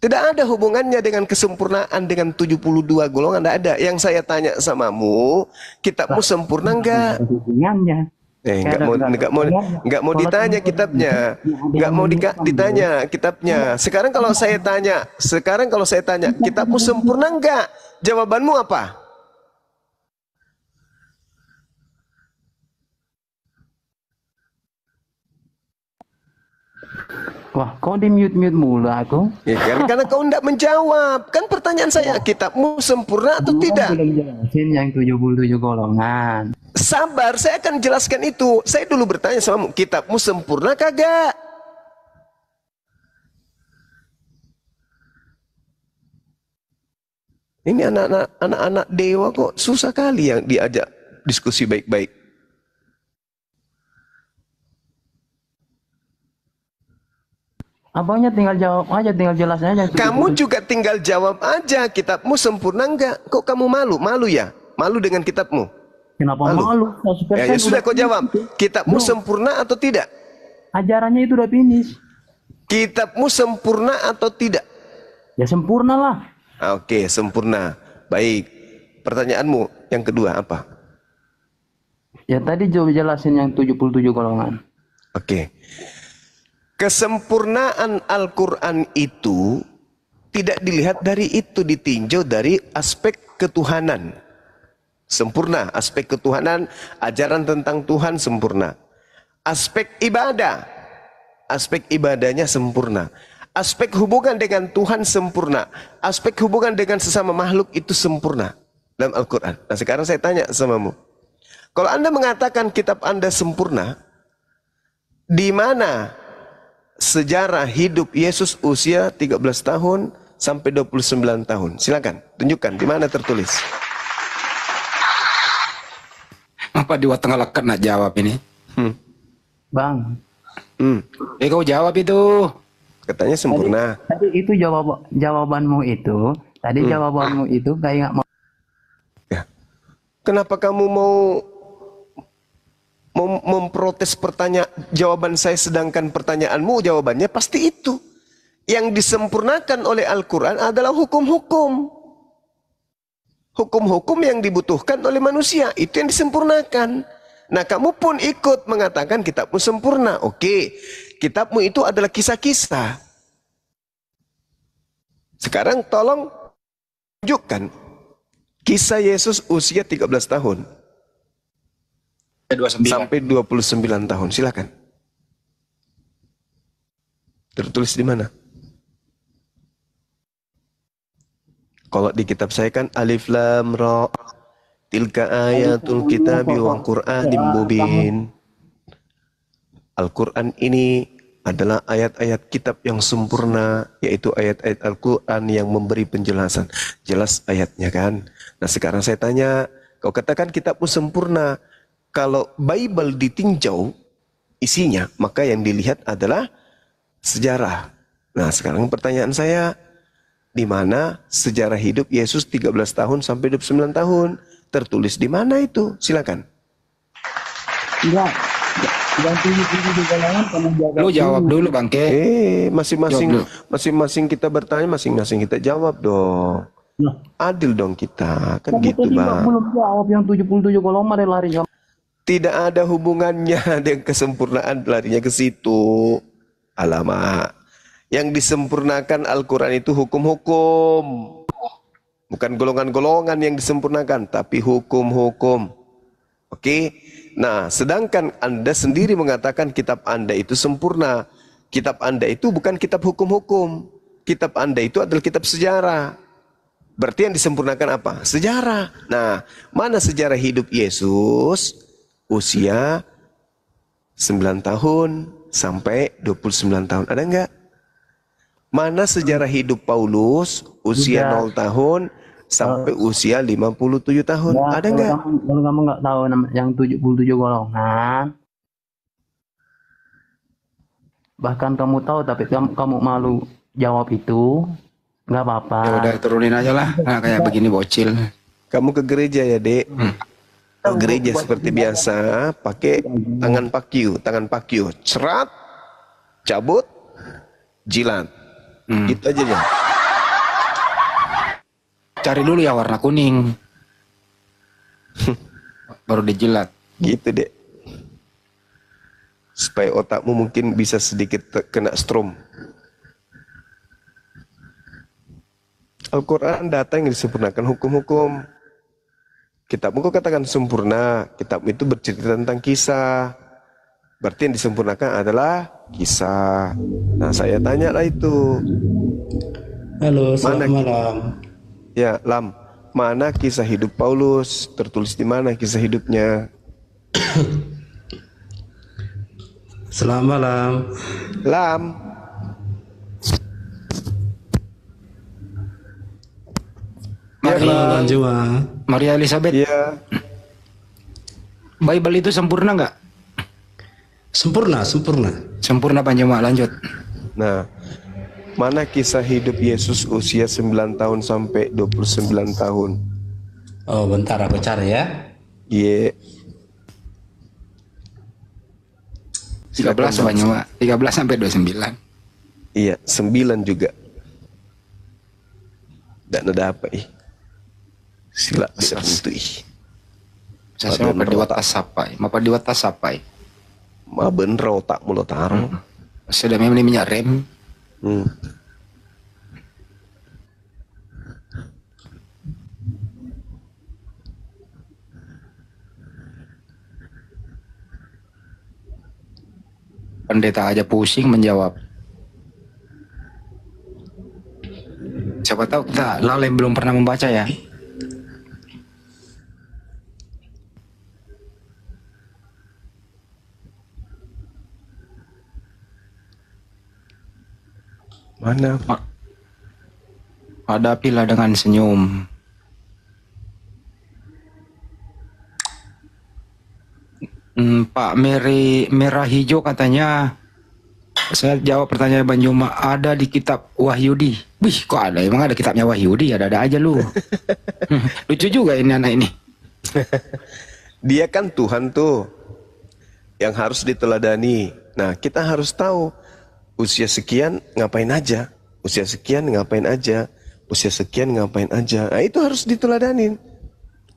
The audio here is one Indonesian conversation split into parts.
Tidak ada hubungannya dengan kesempurnaan dengan 72 golongan, tidak ada. Yang saya tanya samamu, kitabmu sempurna enggak? Hubungannya. Enggak mau ditanya kitabnya, enggak mau ditanya kitabnya. Sekarang kalau saya tanya, kitabmu sempurna enggak? Jawabanmu apa? Wah, kok di mute mulu aku? Ya kan? Karena kau enggak menjawab. Kan pertanyaan saya, kitabmu sempurna atau tidak? Belum jelasin yang 77 golongan. Sabar, saya akan jelaskan itu. Saya dulu bertanya sama kitabmu sempurna kagak? Ini anak-anak dewa kok susah kali yang diajak diskusi baik-baik. Abangnya tinggal jawab aja, tinggal jelasnya aja. Kamu juga tinggal jawab aja, kitabmu sempurna enggak? Kok kamu malu? Malu ya? Malu dengan kitabmu? Kenapa malu? Ya sudah kau jawab. Kitabmu sempurna atau tidak? Ajarannya itu udah finish. Kitabmu sempurna atau tidak? Ya sempurna lah. Oke, sempurna. Baik. Pertanyaanmu yang kedua apa? Ya tadi coba jelasin yang 77 golongan. Oke. Kesempurnaan Al-Quran itu tidak dilihat dari itu, ditinjau dari aspek ketuhanan. Sempurna, aspek ketuhanan, ajaran tentang Tuhan sempurna. Aspek ibadahnya sempurna. Aspek hubungan dengan Tuhan sempurna. Aspek hubungan dengan sesama makhluk itu sempurna dalam Al-Quran. Nah sekarang saya tanya samamu. Kalau Anda mengatakan kitab Anda sempurna, di mana sejarah hidup Yesus usia 13 tahun sampai 29 tahun? Silakan, tunjukkan di mana tertulis. Apa di tengah lekat nak jawab ini? Bang. Kau jawab itu. Katanya sempurna. Tadi itu jawabanmu itu. Tadi jawabanmu itu kayak nggak mau. Ya. Kenapa kamu mau memprotes jawaban saya, sedangkan pertanyaanmu jawabannya pasti itu. Yang disempurnakan oleh Al-Quran adalah hukum-hukum. Hukum-hukum yang dibutuhkan oleh manusia, itu yang disempurnakan. Nah kamu pun ikut mengatakan kitabmu sempurna. Oke, kitabmu itu adalah kisah-kisah. Sekarang tolong tunjukkan kisah Yesus usia 13 tahun. 29. Sampai 29 tahun, silakan. Tertulis di mana? Kalau di kitab saya kan alif lam ra, tilka ayatul kitabi wa qur'anim mubin. Al-Quran ini adalah ayat-ayat kitab yang sempurna, yaitu ayat-ayat Al-Quran yang memberi penjelasan. Jelas ayatnya kan? Nah sekarang saya tanya, kau katakan kitabmu sempurna. Kalau Bible ditinjau isinya, maka yang dilihat adalah sejarah. Nah sekarang pertanyaan saya, di mana sejarah hidup Yesus 13 tahun sampai 29 tahun? Tertulis di mana itu? Silakan. Enggak. Lu jawab dulu Bangke. Masing-masing kita bertanya, masing-masing kita jawab dong. Adil dong kita, kan gitu Bang. Belum jawab yang 77 golongan lari. Tidak ada hubungannya dengan kesempurnaan, larinya ke situ. Alamak. Yang disempurnakan Al-Quran itu hukum-hukum. Bukan golongan-golongan yang disempurnakan, tapi hukum-hukum. Oke? Nah, sedangkan Anda sendiri mengatakan kitab Anda itu sempurna. Kitab Anda itu bukan kitab hukum-hukum. Kitab Anda itu adalah kitab sejarah. Berarti yang disempurnakan apa? Sejarah. Nah, mana sejarah hidup Yesus usia 9 tahun sampai 29 tahun? Ada enggak? Mana sejarah hidup Paulus usia 0 tahun sampai usia 57 tahun? Ya, ada enggak? Kalau kamu nggak tahu yang 77 golongan, bahkan kamu tahu tapi kamu malu jawab itu, nggak apa-apa. Ya udah turunin aja lah. Nah, kayak begini bocil. Kamu ke gereja ya, Dek? Ke gereja seperti biasa, pakai tangan pakiu, cerat, cabut, jilat. Gitu aja ya. cari dulu ya warna kuning. Baru dijilat. Gitu deh. Supaya otakmu mungkin bisa sedikit kena strom. Al-Quran datang yang disempurnakan hukum-hukum. Kitabmu kau katakan sempurna. Kitab itu bercerita tentang kisah. Berarti yang disempurnakan adalah kisah. Nah, saya tanya lah itu. Halo, Mana selamat malam. Ya, Lam. Mana kisah hidup Paulus? Tertulis di mana kisah hidupnya? Selamat malam. Lam. Halo, Bang Juma. Maria Elizabeth, Iya. Bible itu sempurna nggak? Sempurna, sempurna. Sempurna Panjama, lanjut. Nah, mana kisah hidup Yesus usia 9 tahun sampai 29 tahun? Oh, bentar aku cari ya. Iya. 13 Panjama, 13 sampai 29. Iya, 9 juga. Dan ada apa ih? Sila itu ih. Saya mau diwat asapai, mau diwat asapai. Ma bener otak mulut taruh. Sudah memang minyak rem. Hmm. Pendeta aja pusing menjawab. Siapa tahu kita lalai belum pernah membaca ya. Mana? Hadapilah dengan senyum. Pak Merah Hijau katanya, saya jawab pertanyaan Bang Juma, ada di kitab Wahyudi. Wih, kok ada? Emang ada kitabnya Wahyudi? Ada aja lu. Lucu juga ini anak ini. Dia kan Tuhan tuh yang harus diteladani. Nah, kita harus tahu usia sekian ngapain aja, usia sekian ngapain aja, usia sekian ngapain aja. Nah, itu harus diteladanin.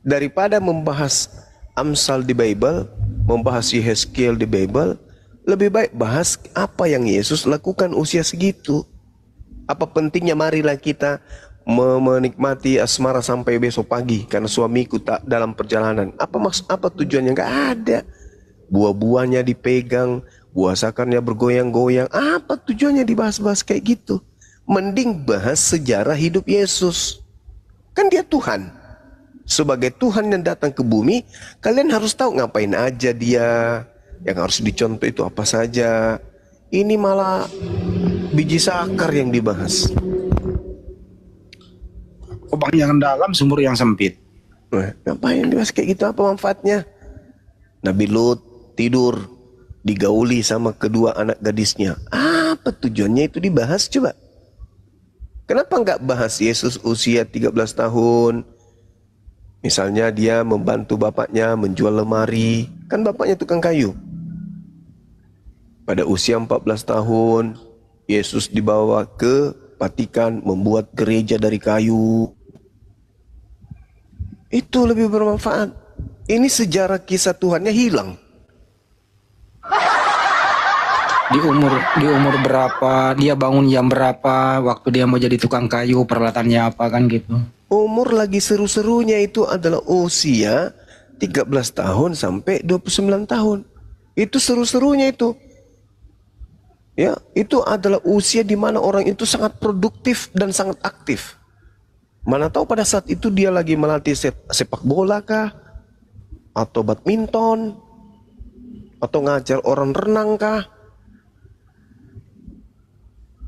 Daripada membahas Amsal di Bible, membahas Yehezkiel di Bible, lebih baik bahas apa yang Yesus lakukan usia segitu. Apa pentingnya marilah kita menikmati asmara sampai besok pagi karena suamiku tak dalam perjalanan. Apa tujuannya? Nggak ada. Buah-buahnya dipegang, buah sakarnya bergoyang-goyang. Apa tujuannya dibahas-bahas kayak gitu? Mending bahas sejarah hidup Yesus. Kan dia Tuhan. Sebagai Tuhan yang datang ke bumi, kalian harus tahu ngapain aja dia. Yang harus dicontoh itu apa saja. Ini malah biji sakar yang dibahas. Lubang yang dalam, sumur yang sempit. Nah, ngapain dibahas kayak gitu? Apa manfaatnya? Nabi Lut tidur digauli sama kedua anak gadisnya. Apa tujuannya itu dibahas coba? Kenapa nggak bahas Yesus usia 13 tahun? Misalnya dia membantu bapaknya menjual lemari. Kan bapaknya tukang kayu. Pada usia 14 tahun, Yesus dibawa ke Vatikan membuat gereja dari kayu. Itu lebih bermanfaat. Ini sejarah kisah Tuhannya hilang. Di umur berapa, dia bangun jam berapa, waktu dia mau jadi tukang kayu, peralatannya apa kan gitu. Umur lagi seru-serunya itu adalah usia 13 tahun sampai 29 tahun. Itu seru-serunya itu. Ya, itu adalah usia di mana orang itu sangat produktif dan sangat aktif. Mana tahu pada saat itu dia lagi melatih sepak bola kah? Atau badminton? Atau ngajar orang renang kah?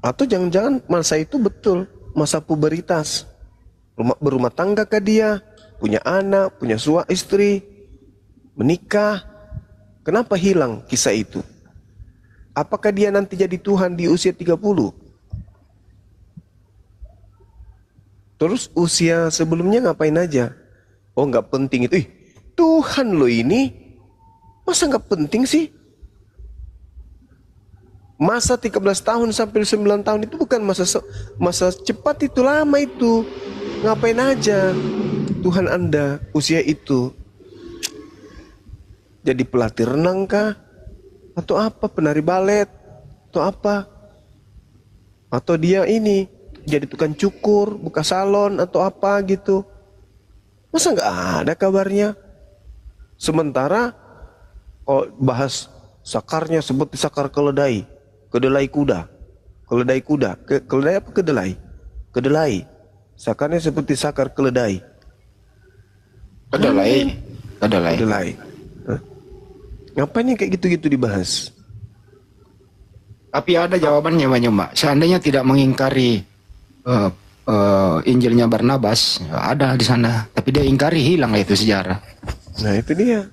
Atau jangan-jangan masa itu betul masa puberitas. Berumah tangga kah dia? Punya anak, punya istri, menikah. Kenapa hilang kisah itu? Apakah dia nanti jadi Tuhan di usia 30? Terus usia sebelumnya ngapain aja? Oh, nggak penting itu. Ih, Tuhan lo ini. Masa nggak penting sih? Masa 13 tahun sampai 9 tahun itu bukan masa cepat, itu lama itu. Ngapain aja Tuhan Anda usia itu? Jadi pelatih renang kah? Atau apa? Penari balet? Atau apa? Atau dia ini jadi tukang cukur, buka salon atau apa gitu? Masa nggak ada kabarnya? Sementara kalau bahas sakarnya seperti sakar keledai, kedelai kuda, keledai kuda, keledai apa kedelai? Kedelai. Sakarnya seperti sakar keledai. Kedelai. Kedelai. Hah? Ngapain yang kayak gitu-gitu dibahas? Tapi ada jawabannya Bang Juma. Seandainya tidak mengingkari Injilnya Barnabas, ada di sana. Tapi dia ingkari, hilang itu sejarah. Nah itu dia.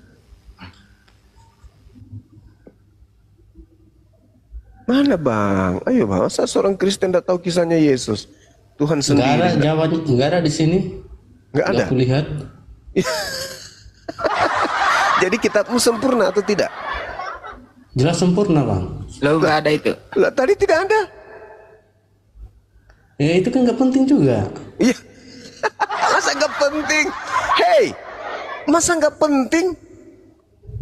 Mana bang? Ayo bang, masa seorang Kristen tidak tahu kisahnya Yesus? Tuhan Nggak ada sendiri. jawabannya, nggak ada di sini. Nggak ada. Nggak kulihat. Jadi kitabmu sempurna atau tidak? Jelas sempurna bang. Lalu nggak ada itu. Lah, tadi tidak ada. Ya itu kan nggak penting juga. Iya. Masa nggak penting? Hey, masa nggak penting?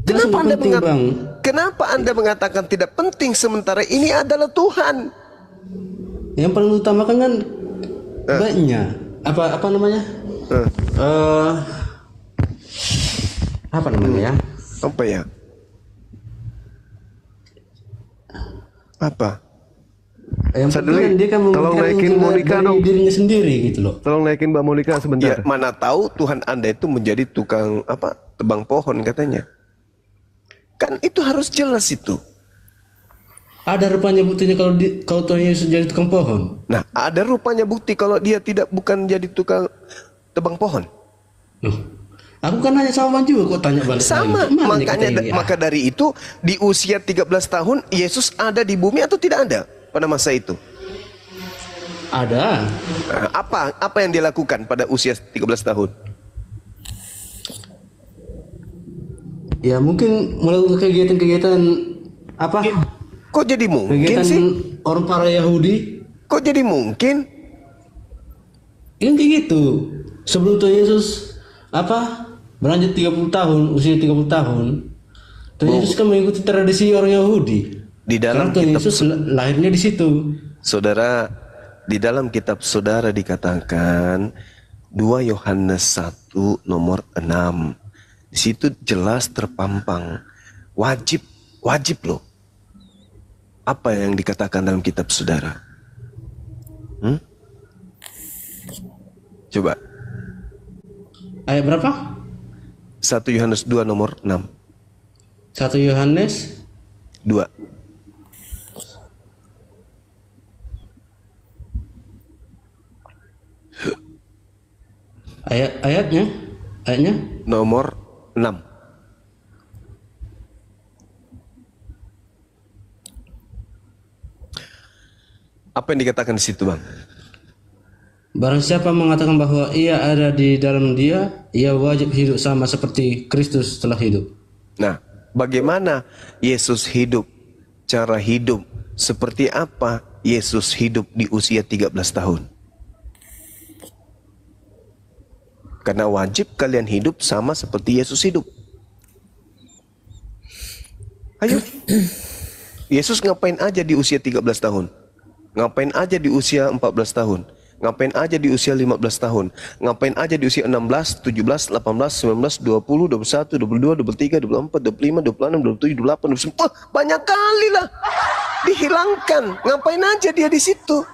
Jelas Kenapa nggak anda penting, Bang. Kenapa anda mengatakan tidak penting sementara ini adalah Tuhan? Yang paling utama kan baiknya. Apa namanya? Apa namanya ya? Apa ya? Apa? Yang Saya penting dulu, kan dia kan tolong membuktikan naikin Injil Monica dari dong. dirinya sendiri gitu loh. Tolong naikin Mbak Monica Ya, sebentar. mana tahu Tuhan anda itu menjadi tukang apa? Tebang pohon katanya. Kan itu harus jelas itu. Ada rupanya buktinya kalau Tuhan Yesus jadi tukang pohon. Nah, ada rupanya bukti kalau dia bukan jadi tukang tebang pohon. Loh, aku kan hanya sama Bang juga kok tanya balik Sama, lagi. Gimana nih makanya kata ini? maka dari itu di usia 13 tahun Yesus ada di bumi atau tidak ada pada masa itu? Ada. Nah, apa yang dia lakukan pada usia 13 tahun? Ya mungkin melakukan kegiatan-kegiatan apa? Kok jadi mungkin Kegiatan sih? orang para Yahudi. Kok jadi mungkin? Ini kayak gitu. Sebelum Tuhan Yesus apa? Berlanjut 30 tahun, usia 30 tahun. Tuhan Yesus kan mengikuti tradisi orang Yahudi. Di dalam Karena Tuhan kitab Yesus lahirnya di situ. Saudara, di dalam kitab saudara dikatakan 2 Yohanes 1 nomor 6. Di situ jelas terpampang wajib loh. Apa yang dikatakan dalam kitab saudara? Coba. Ayat berapa? 1 Yohanes 2 nomor 6. 1 Yohanes 2. ayatnya Nomor 6. Apa yang dikatakan di situ, Bang? Barang siapa mengatakan bahwa ia ada di dalam dia, ia wajib hidup sama seperti Kristus telah hidup. Nah, bagaimana Yesus hidup? Cara hidup seperti apa Yesus hidup di usia 13 tahun? Karena wajib kalian hidup sama seperti Yesus hidup. Ayo. Yesus ngapain aja di usia 13 tahun? Ngapain aja di usia 14 tahun? Ngapain aja di usia 15 tahun? Ngapain aja di usia 16, 17, 18, 19, 20, 21, 22, 23, 24, 25, 26, 27, 28, 29. Banyak kali lah. Dihilangkan. Ngapain aja dia di situ?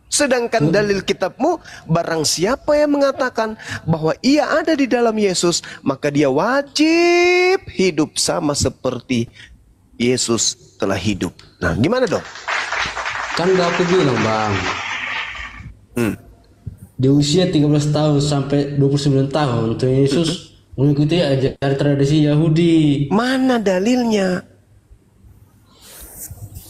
Sedangkan dalil kitabmu, barang siapa yang mengatakan bahwa ia ada di dalam Yesus, maka dia wajib hidup sama seperti Yesus telah hidup. Nah, gimana dong? Kan udah aku bilang, Bang. Di usia 13 tahun sampai 29 tahun, Tuhan Yesus mengikuti ajaran tradisi Yahudi. Mana dalilnya?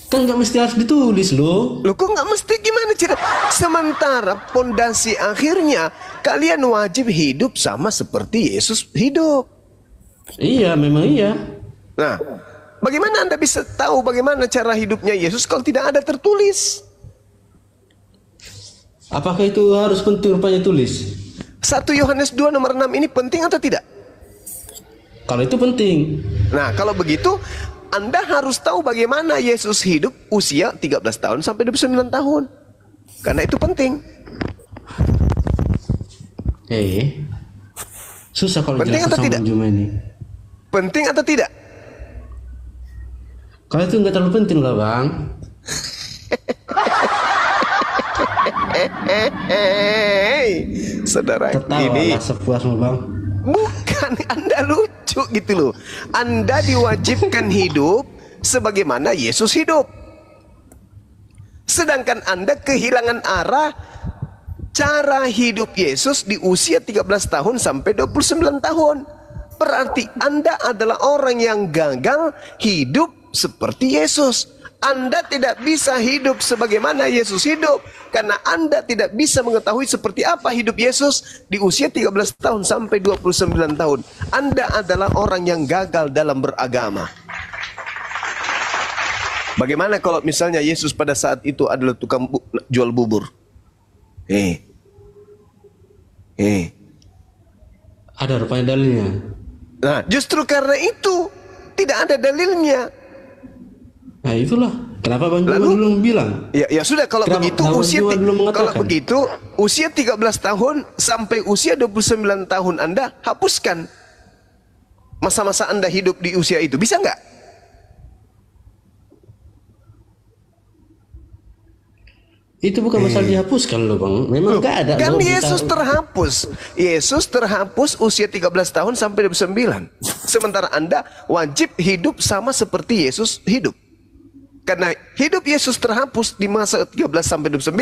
Kan nggak mesti harus ditulis loh. Loh, kok nggak mesti, gimana cerita? Sementara pondasi akhirnya kalian wajib hidup sama seperti Yesus hidup. Iya, memang iya. Nah, bagaimana Anda bisa tahu bagaimana cara hidupnya Yesus kalau tidak ada tertulis? Apakah itu harus penting rupanya tulis? 1 Yohanes 2 nomor 6 ini penting atau tidak? Kalau itu penting. Nah, kalau begitu Anda harus tahu bagaimana Yesus hidup usia 13 tahun sampai 29 tahun. Karena itu penting. Susah kalau Penting jelaskan atau sama tidak? Bang Juma ini. Penting atau tidak? Kalau itu nggak terlalu penting lah Bang. Saudara Tertawa ini lah sepuasmu Bang. bukan Anda lucu gitu loh. Anda diwajibkan hidup sebagaimana Yesus hidup. Sedangkan Anda kehilangan arah cara hidup Yesus di usia 13 tahun sampai 29 tahun. Berarti Anda adalah orang yang gagal hidup seperti Yesus. Anda tidak bisa hidup sebagaimana Yesus hidup karena Anda tidak bisa mengetahui seperti apa hidup Yesus di usia 13 tahun sampai 29 tahun. Anda adalah orang yang gagal dalam beragama. Bagaimana kalau misalnya Yesus pada saat itu adalah tukang jual bubur? Ada rupanya dalilnya. Nah, justru karena itu tidak ada dalilnya. Nah itulah kenapa Bang Juma dulu bilang. Ya sudah kalau begitu kalau begitu usia 13 tahun sampai usia 29 tahun Anda hapuskan masa-masa Anda hidup di usia itu. Bisa nggak? Itu bukan masalah dihapuskan loh Bang. Memang nggak ada. Kan loh, Yesus terhapus. Yesus terhapus usia 13 tahun sampai 29. Sementara Anda wajib hidup sama seperti Yesus hidup. Karena hidup Yesus terhapus di masa 13 sampai 29,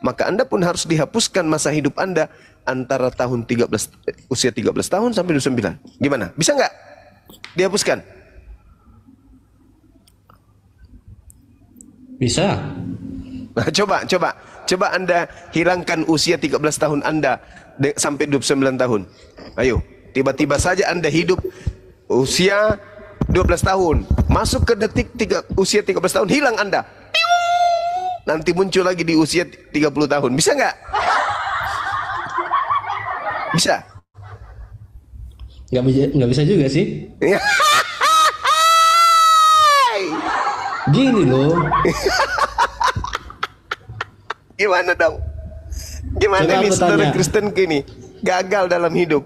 maka Anda pun harus dihapuskan masa hidup Anda antara tahun 13 usia 13 tahun sampai 29. Gimana? Bisa nggak dihapuskan? Bisa. Nah, coba Anda hilangkan usia 13 tahun Anda sampai 29 tahun. Ayo, tiba-tiba saja Anda hidup usia 12 tahun, masuk ke detik usia 13 tahun, hilang Anda. Nanti muncul lagi di usia 30 tahun. Bisa nggak? Bisa? Nggak bisa juga sih. Gini loh. Gimana dong? Gimana Coba nih aku saudara tanya. Kristen gini? Gagal dalam hidup.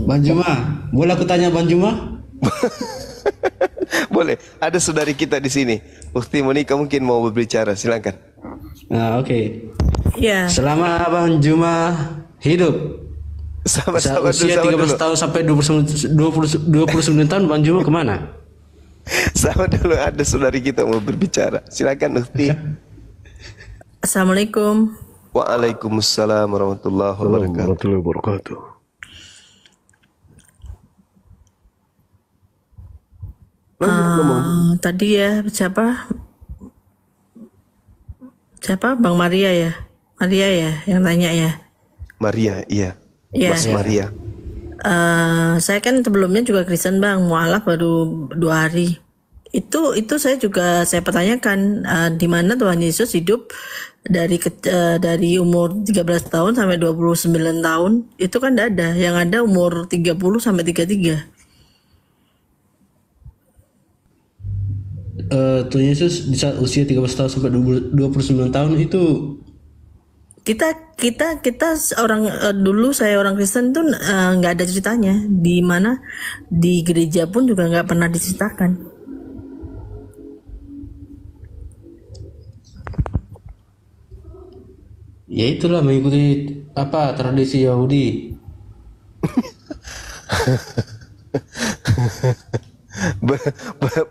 Bang Juma, boleh aku tanya Bang Juma? Boleh. Ada saudari kita di sini. Ukti Monika mungkin mau berbicara. Silakan. Nah oke. Ya, Selama Bang Juma hidup Sama-sama usia 13 tahun sampai 29 tahun Bang Juma kemana? Sama dulu ada saudari kita mau berbicara. Silakan Ukti. Assalamualaikum. Waalaikumsalam warahmatullahi wabarakatuh. Tadi ya siapa? Siapa? Bang Maria ya? Maria ya yang tanya ya? Maria, iya. Iya. Mas Maria. Saya kan sebelumnya juga Kristen Bang, mualaf baru 2 hari. Itu saya juga saya pertanyakan di mana Tuhan Yesus hidup dari umur 13 tahun sampai 29 tahun. Itu kan tidak ada. Yang ada umur 30 sampai 33. Tuhan Yesus di saat usia 13 tahun sampai 29 tahun itu kita orang dulu saya orang Kristen tuh nggak ada ceritanya, di mana di gereja pun juga nggak pernah diceritakan. ya itulah mengikuti apa tradisi Yahudi.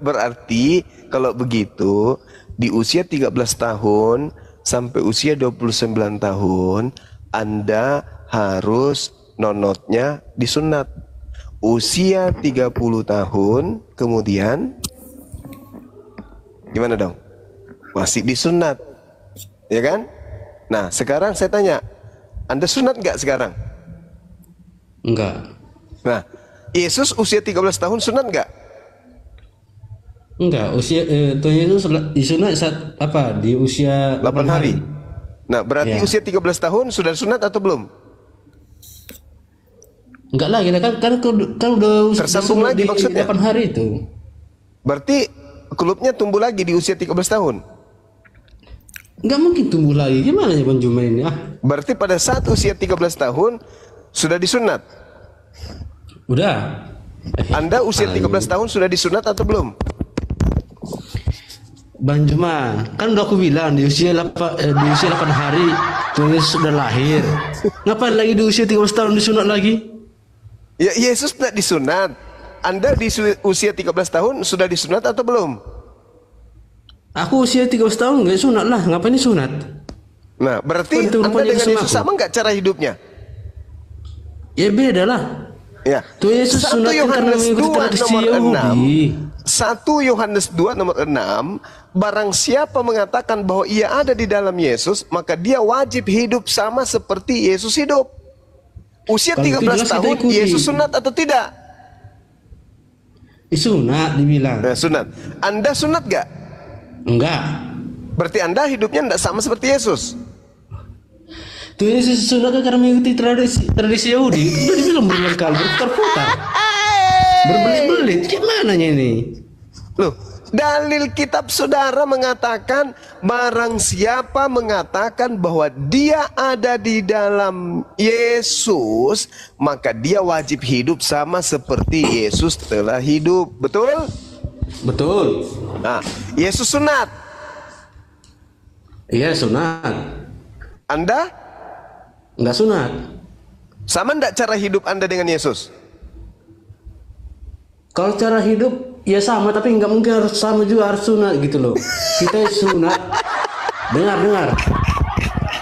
Berarti kalau begitu di usia 13 tahun sampai usia 29 tahun Anda harus nonotnya disunat. Usia 30 tahun kemudian gimana dong? Masih disunat. Ya kan? Nah, sekarang saya tanya, Anda sunat nggak sekarang? Enggak. Nah, Yesus usia 13 tahun sunat nggak? Enggak, usia Tuhan Yesus disunat saat apa? Di usia 8 hari. Nah, berarti Iya. usia 13 tahun sudah sunat atau belum? Enggak lagi lah, kan udah Tersambung udah lagi di maksudnya? 8 hari itu. Berarti kulupnya tumbuh lagi di usia 13 tahun. Enggak mungkin tumbuh lagi. Gimana ya Bang Juma ini? Berarti pada saat usia 13 tahun sudah disunat. Udah. Anda usia 13 tahun sudah disunat atau belum? Bang Juma, kan udah aku bilang di usia 8 hari Tuhan Yesus sudah lahir. Ngapain lagi di usia 13 tahun disunat lagi? Ya, Yesus tidak disunat. Anda di usia 13 tahun sudah disunat atau belum? Aku usia 13 tahun nggak sunat lah, ngapain disunat? Nah, berarti Betul, Anda rupanya dengan sama Yesus aku. sama nggak cara hidupnya? Ya beda lah. Ya. Tuhan Yesus 1 sunatkan karena Yohanes mengikuti 2 tradisi nomor 6. Yahudi. 1 Yohanes 2 nomor 6, barang siapa mengatakan bahwa ia ada di dalam Yesus, maka dia wajib hidup sama seperti Yesus hidup. Usia Kalau itu 13 jelas kita tahun, ikuti. Yesus sunat atau tidak? Sunat dibilang. Nah, sunat. Anda sunat gak? Enggak. Berarti Anda hidupnya tidak sama seperti Yesus. Tuhan Yesus sunatkan karena mengikuti tradisi Yahudi. Udah dibilang berulang kali, berputar-putar. Berbelit-belit, gimana ini? Loh, dalil kitab saudara mengatakan barang siapa mengatakan bahwa dia ada di dalam Yesus, maka dia wajib hidup sama seperti Yesus telah hidup. Betul? Betul. Nah, Yesus sunat. Iya sunat. Anda Enggak sunat. sama enggak cara hidup Anda dengan Yesus? Kalau cara hidup ya sama, tapi nggak mungkin harus sama juga, harus sunat gitu loh. Kita sunat. Dengar.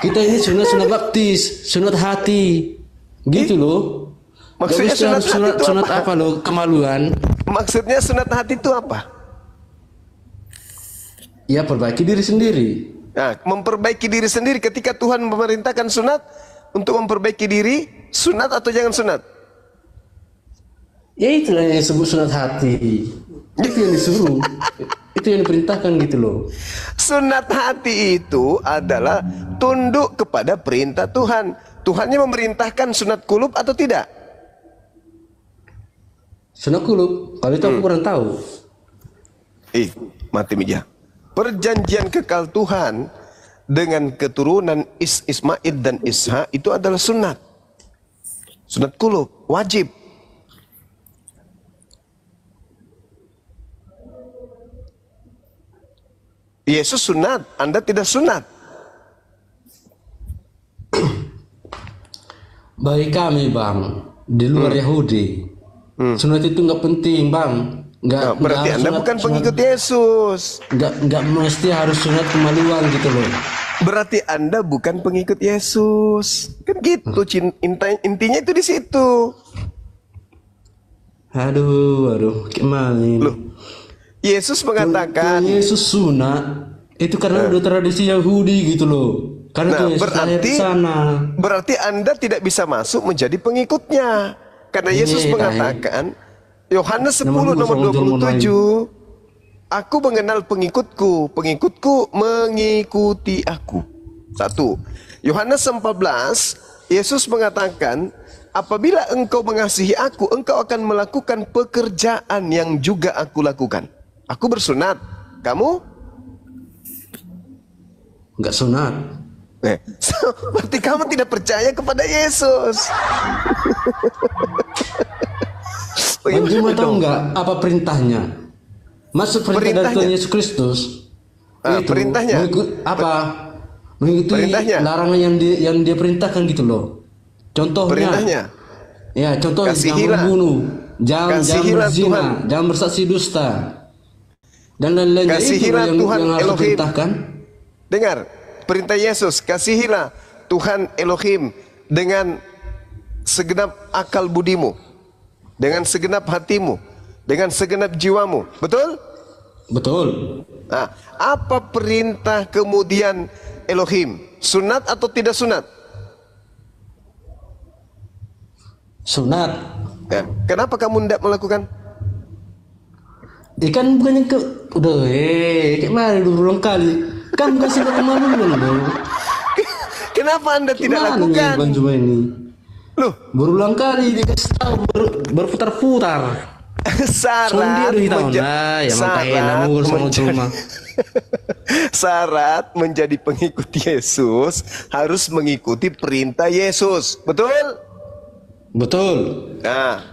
Kita ini sunat baptis, sunat hati. Gitu loh. Nggak Maksudnya mesti harus sunat hati itu sunat apa? apa loh, kemaluan. Maksudnya sunat hati itu apa? Ya perbaiki diri sendiri. Nah, memperbaiki diri sendiri. Ketika Tuhan memerintahkan sunat untuk memperbaiki diri, sunat atau jangan sunat? Ya itulah yang disebut sunat hati. Itu yang disuruh. Itu yang diperintahkan gitu loh. Sunat hati itu adalah tunduk kepada perintah Tuhan. Tuhannya memerintahkan sunat kulub atau tidak? Sunat kulub. Kalau itu aku kurang tahu. Mati meja. Perjanjian kekal Tuhan dengan keturunan Ismail dan Ishak itu adalah sunat. Sunat kulub, wajib. Yesus sunat, Anda tidak sunat. Bagi kami bang, di luar Yahudi, sunat itu nggak penting bang. Nah, berarti harus Anda sunat- bukan sunat- pengikut Yesus. nggak mesti harus sunat kemaluan gitu loh. Berarti Anda bukan pengikut Yesus. Kan gitu, intinya itu di situ. Aduh, gimana ini? Loh, Yesus mengatakan, Tuhan Yesus sunat itu karena udah tradisi Yahudi gitu loh. Karena nah, Tuhan Yesus lahir di sana. berarti Anda tidak bisa masuk menjadi pengikutnya. Karena Yesus Iya, mengatakan, Yohanes 10 Nama nomor Tuhan 27, Aku mengenal pengikutku, pengikutku mengikuti aku. 1. Yohanes 14, Yesus mengatakan, apabila engkau mengasihi aku, engkau akan melakukan pekerjaan yang juga aku lakukan. Aku bersunat, kamu? Nggak sunat. Berarti kamu tidak percaya kepada Yesus. Bang Juma tahu nggak apa perintahnya? Masuk perintah dari Perintahnya? Tuhan Yesus Kristus. Perintahnya? Mengikuti Perintahnya? larangan yang dia perintahkan gitu loh. Contohnya. Perintahnya? Ya, contoh jangan Kasihilah. membunuh, jangan Kasihilah berzina, Tuhan. jangan bersaksi dusta, dan lain-lainnya. Itu Kasihilah yang Tuhan harus Elohim. diperintahkan. Dengar, perintah Yesus, kasihilah Tuhan Elohim dengan segenap akal budimu, dengan segenap hatimu, dengan segenap jiwamu. Betul? Betul. Nah, apa perintah kemudian Elohim? Sunat atau tidak sunat? Sunat. Ya. Kenapa kamu tidak melakukan? Ikan bukannya ke udah kayak mana dulu ulang kali. Kan bukan sunat kemaluan loh. Kenapa Anda tidak Gimana nih lakukan? Bang Juma ini? Loh, Berulang kali dikasih tahu berputar-putar. syarat syarat menjadi pengikut Yesus harus mengikuti perintah Yesus. Betul? Betul. Nah,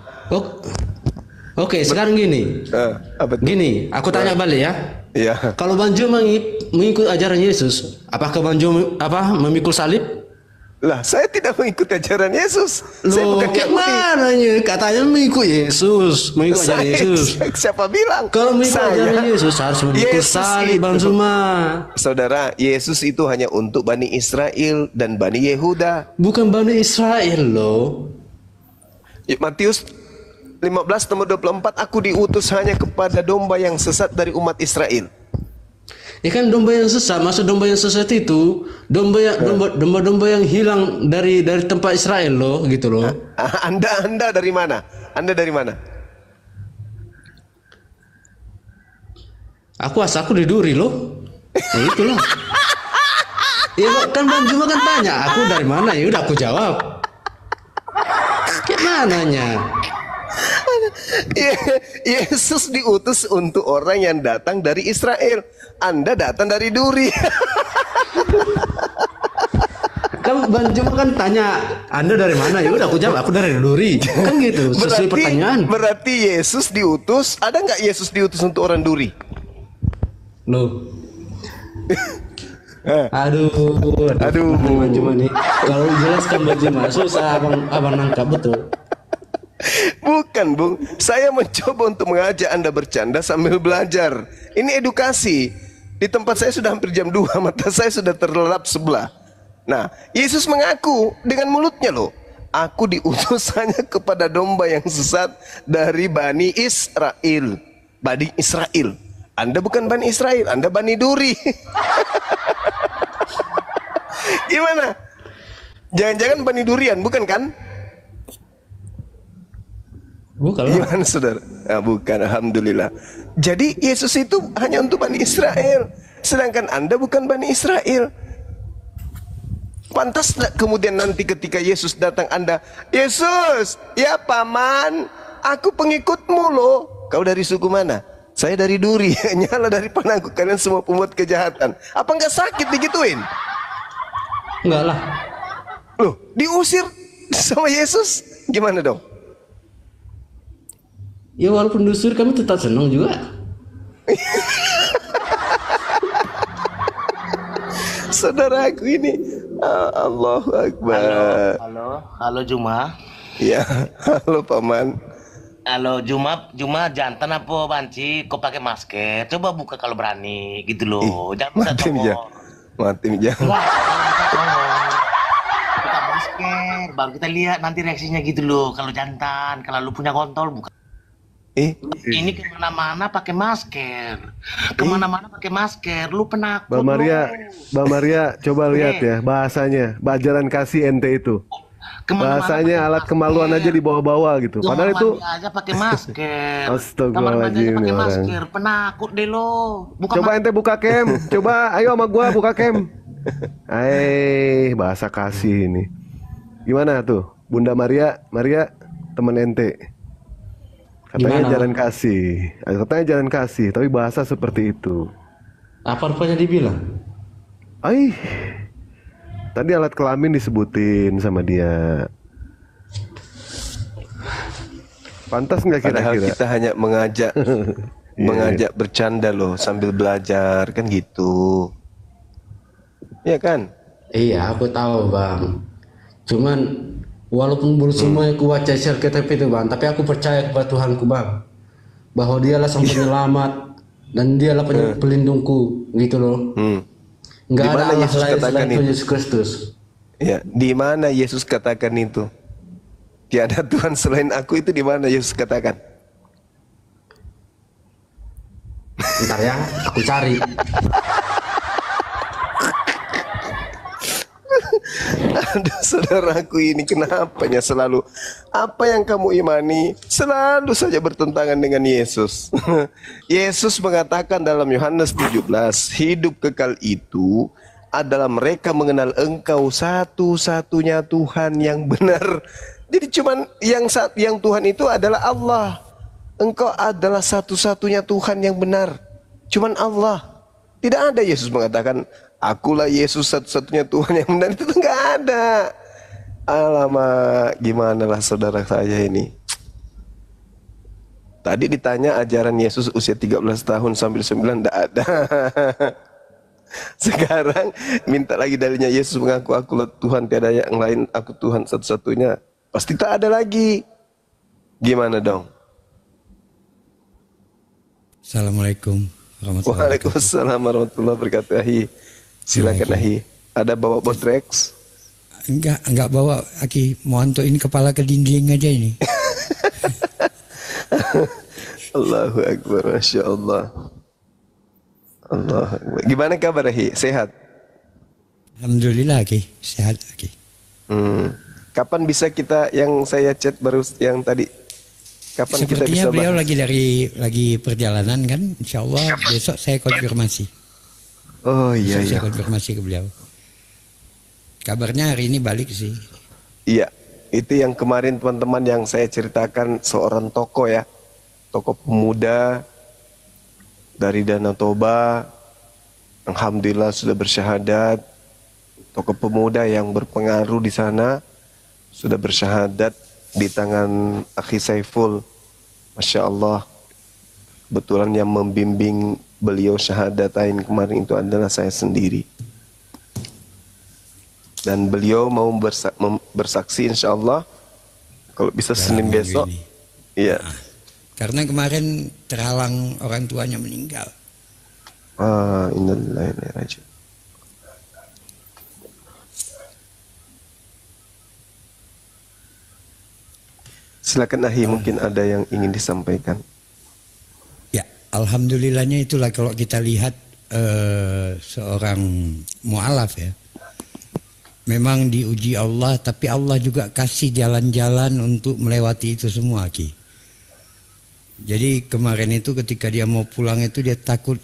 Oke, sekarang gini. apa tuh? Gini, aku tanya balik ya. Iya. Kalau Bang Juma mengikut ajaran Yesus, apakah Bang Juma memikul salib? Lah, saya tidak mengikuti ajaran Yesus. Saya Loh, bukan kayak Yahudi. mana ya? Katanya mengikut Yesus, mengikut ajaran Yesus. Siapa bilang? Kalau mengikut ajaran Yesus harus memikul Yesus salib, Bang itu. Juma. Saudara, Yesus itu hanya untuk Bani Israel dan Bani Yehuda. Bukan Bani Israel loh. Matius 15 nomor 24, aku diutus hanya kepada domba yang sesat dari umat Israel. Ya kan domba yang sesat, maksud domba yang sesat itu domba yang hilang dari tempat Israel loh, gitu loh. Anda dari mana? Anda dari mana? Aku di Duri loh. Ya itulah. Ya kan Bang Juma kan tanya, aku dari mana? Ya udah aku jawab. Kayak mananya? Yesus diutus untuk orang yang datang dari Israel. Anda datang dari Duri. Kan Bang Juma kan tanya, Anda dari mana? Ya udah aku jawab, aku dari Duri. Kan gitu, sesuai pertanyaan. Berarti Yesus diutus, ada nggak Yesus diutus untuk orang Duri? Loh. Aduh. Bang Juma nih. Kalau jelaskan Bang Juma susah abang nangkap betul. Bukan, Bung. Saya mencoba untuk mengajak Anda bercanda sambil belajar. Ini edukasi. Di tempat saya sudah hampir jam 2, mata saya sudah terlelap sebelah. Nah, Yesus mengaku dengan mulutnya loh, aku diutus hanya kepada domba yang sesat dari Bani Israel. Bani Israel. Anda bukan Bani Israel, Anda Bani Duri. Gimana? Jangan-jangan Bani Durian, bukan kan? Bukan lah. Gimana saudara? Nah, bukan, alhamdulillah. Jadi Yesus itu hanya untuk Bani Israel, sedangkan Anda bukan Bani Israel. Pantas tidak kemudian nanti ketika Yesus datang Anda, Yesus, ya paman, aku pengikutmu loh. Kau dari suku mana? Saya dari Duri. Nyala dari panahku, kalian semua pembuat kejahatan. Apa enggak sakit digituin? Enggak lah. Loh, diusir sama Yesus, gimana dong? Ya walaupun diusir kami tetap senang juga. Saudaraku ini, Allahu Akbar. Halo Juma. Ya, halo paman. Halo Juma jantan apa banci? Kau pakai masker? Coba buka kalau berani, gitu loh. Jangan buka Mati ya, mati ya. Buka masker, baru kita lihat nanti reaksinya gitu loh. Kalau jantan, kalau lu punya kontol buka. Ini kemana-mana pakai masker, kemana-mana pakai masker. Lu penakut. Mbak Maria, coba lihat ya bahasanya, ajaran kasih ente itu. Bahasanya alat kemaluan aja dibawa-bawa gitu. Padahal itu aja pakai masker. Astagfirullahaladzim pakai ini orang. masker, penakut deh lo. Coba ente buka cam, coba ayo sama gua buka cam. Bahasa kasih ini. Gimana tuh, Bunda Maria temen ente. Katanya Gimana? jalan kasih, katanya jalan kasih, tapi bahasa seperti itu. Apa rupanya dibilang? Tadi alat kelamin disebutin sama dia. Pantas nggak Padahal kira-kira? kita hanya mengajak bercanda loh sambil belajar kan gitu. Iya kan? Iya, aku tahu Bang. Cuman walaupun belum semuanya ku baca share itu Bang, tapi aku percaya kepada Tuhanku Bang, bahwa dialah sang penyelamat dan dialah pelindungku, gitu loh. Nggak Di ada mana Allah Yesus lain katakan selain itu? Yesus Kristus. Ya, di mana Yesus katakan itu? Tiada Tuhan selain aku, itu di mana Yesus katakan? Bentar ya, aku cari. Aduh, saudaraku ini kenapanya selalu apa yang kamu imani selalu saja bertentangan dengan Yesus. Yesus mengatakan dalam Yohanes 17, hidup kekal itu adalah mereka mengenal Engkau satu-satunya Tuhan yang benar. Jadi cuman yang Tuhan itu adalah Allah. Engkau adalah satu-satunya Tuhan yang benar. Cuman Allah. Tidak ada Yesus mengatakan, akulah Yesus satu-satunya Tuhan yang benar. Itu enggak ada. Alamak, gimana lah saudara saya ini. Tadi ditanya ajaran Yesus usia 13 tahun sambil 9, enggak ada. Sekarang minta lagi dalilnya Yesus mengaku akulah Tuhan, tiada yang lain, aku Tuhan satu-satunya. Pasti tak ada lagi. Gimana dong? Assalamualaikum warahmatullahi wabarakatuh. Waalaikumsalam warahmatullahi wabarakatuh. Ahi, silakan Ahi. Ada bawa Botrex? Enggak bawa, Aki. Mau antuk ini kepala ke dinding aja ini. Allahu Akbar, Masya Allah. Allah Akbar. Gimana kabar Ahi? Sehat? Alhamdulillah, Aki. Sehat, Aki. Kapan bisa kita yang saya chat baru yang tadi? Kapan kita Sepertinya bisa beliau bahas? lagi perjalanan kan. Insya Allah besok saya konfirmasi. Oh iya Besok iya. saya konfirmasi ke beliau. Kabarnya hari ini balik sih. Iya, itu yang kemarin teman-teman yang saya ceritakan seorang tokoh ya. Tokoh pemuda dari Danau Toba. Alhamdulillah sudah bersyahadat. Tokoh pemuda yang berpengaruh di sana sudah bersyahadat di tangan Akhi Saiful. Masya Allah. Kebetulan yang membimbing beliau syahadatain kemarin itu adalah saya sendiri. Dan beliau mau bersaksi insya Allah kalau bisa Senin minggu besok. ini. Iya. Karena kemarin terhalang orang tuanya meninggal. Innalillahi wa inna ilaihi raji'un. Silakan Ahi, mungkin ada yang ingin disampaikan. Ya, alhamdulillahnya itulah kalau kita lihat seorang mu'alaf ya. Memang diuji Allah, tapi Allah juga kasih jalan-jalan untuk melewati itu semua, Ki. Jadi kemarin itu ketika dia mau pulang itu dia takut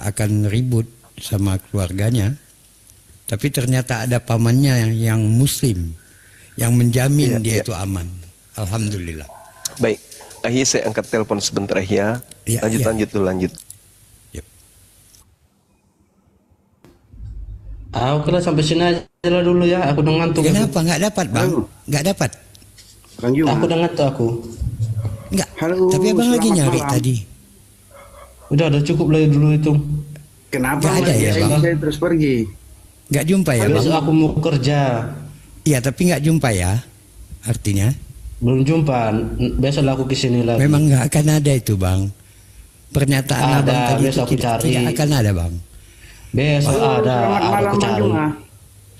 akan ribut sama keluarganya. Tapi ternyata ada pamannya yang muslim yang menjamin dia itu aman. Alhamdulillah. Baik, Ahi saya angkat telepon sebentar Ahi ya. Ya, Lanjut dulu lanjut. Oke lah, sampai sini aja lah dulu ya. Aku udah ngantuk. Kenapa nggak dapat bang? Nggak dapat? Aku udah ngantuk aku. Nggak. Halo, Tapi abang lagi selamat nyari malam. tadi. Udah cukup lah dulu itu. Kenapa Nggak ada ya, Bang? saya terus pergi? Nggak jumpa ya bang? Besok aku mau kerja. Iya tapi nggak jumpa ya. Artinya Belum jumpa. Besok lah aku kesini lagi. memang nggak akan ada itu bang. Pernyataan Ada, abang tadi itu besok aku cari. tidak akan ada bang. Besok ada. Selamat Aku malam Bang cari. Juma.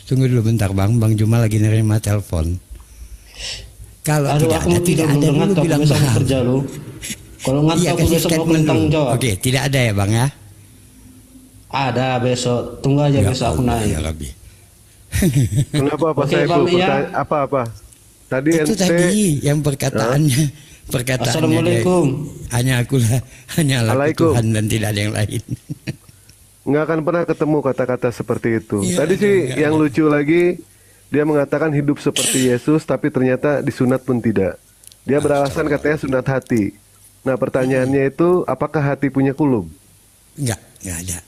Tunggu dulu bentar bang. Bang Juma lagi nerima telepon. Kalau Aduh, tidak aku ada, mau tidak tidur, ada belum dulu ngantuk, bilang besok aku bang. kerja lu. Kalau ngantuk Iya aku kasih besok mau statement tanggung dulu. jawab. Oke tidak ada ya bang ya. Ada besok. Tunggu aja Ya besok aku Allah, naik. ya Rabbi. Kenapa Pak Oke, Saiful? Bang, ya. Apa-apa? Tadi Itu ente tadi yang perkataannya Assalamualaikum. hanya akulah hanyalah Waalaikum. Tuhan dan tidak ada yang lain. nggak akan pernah ketemu kata-kata seperti itu. Iya, Tadi sih enggak. yang lucu lagi, dia mengatakan hidup seperti Yesus, tapi ternyata disunat pun tidak. Dia beralasan katanya sunat hati. Nah pertanyaannya itu, apakah hati punya kulub? Enggak ada.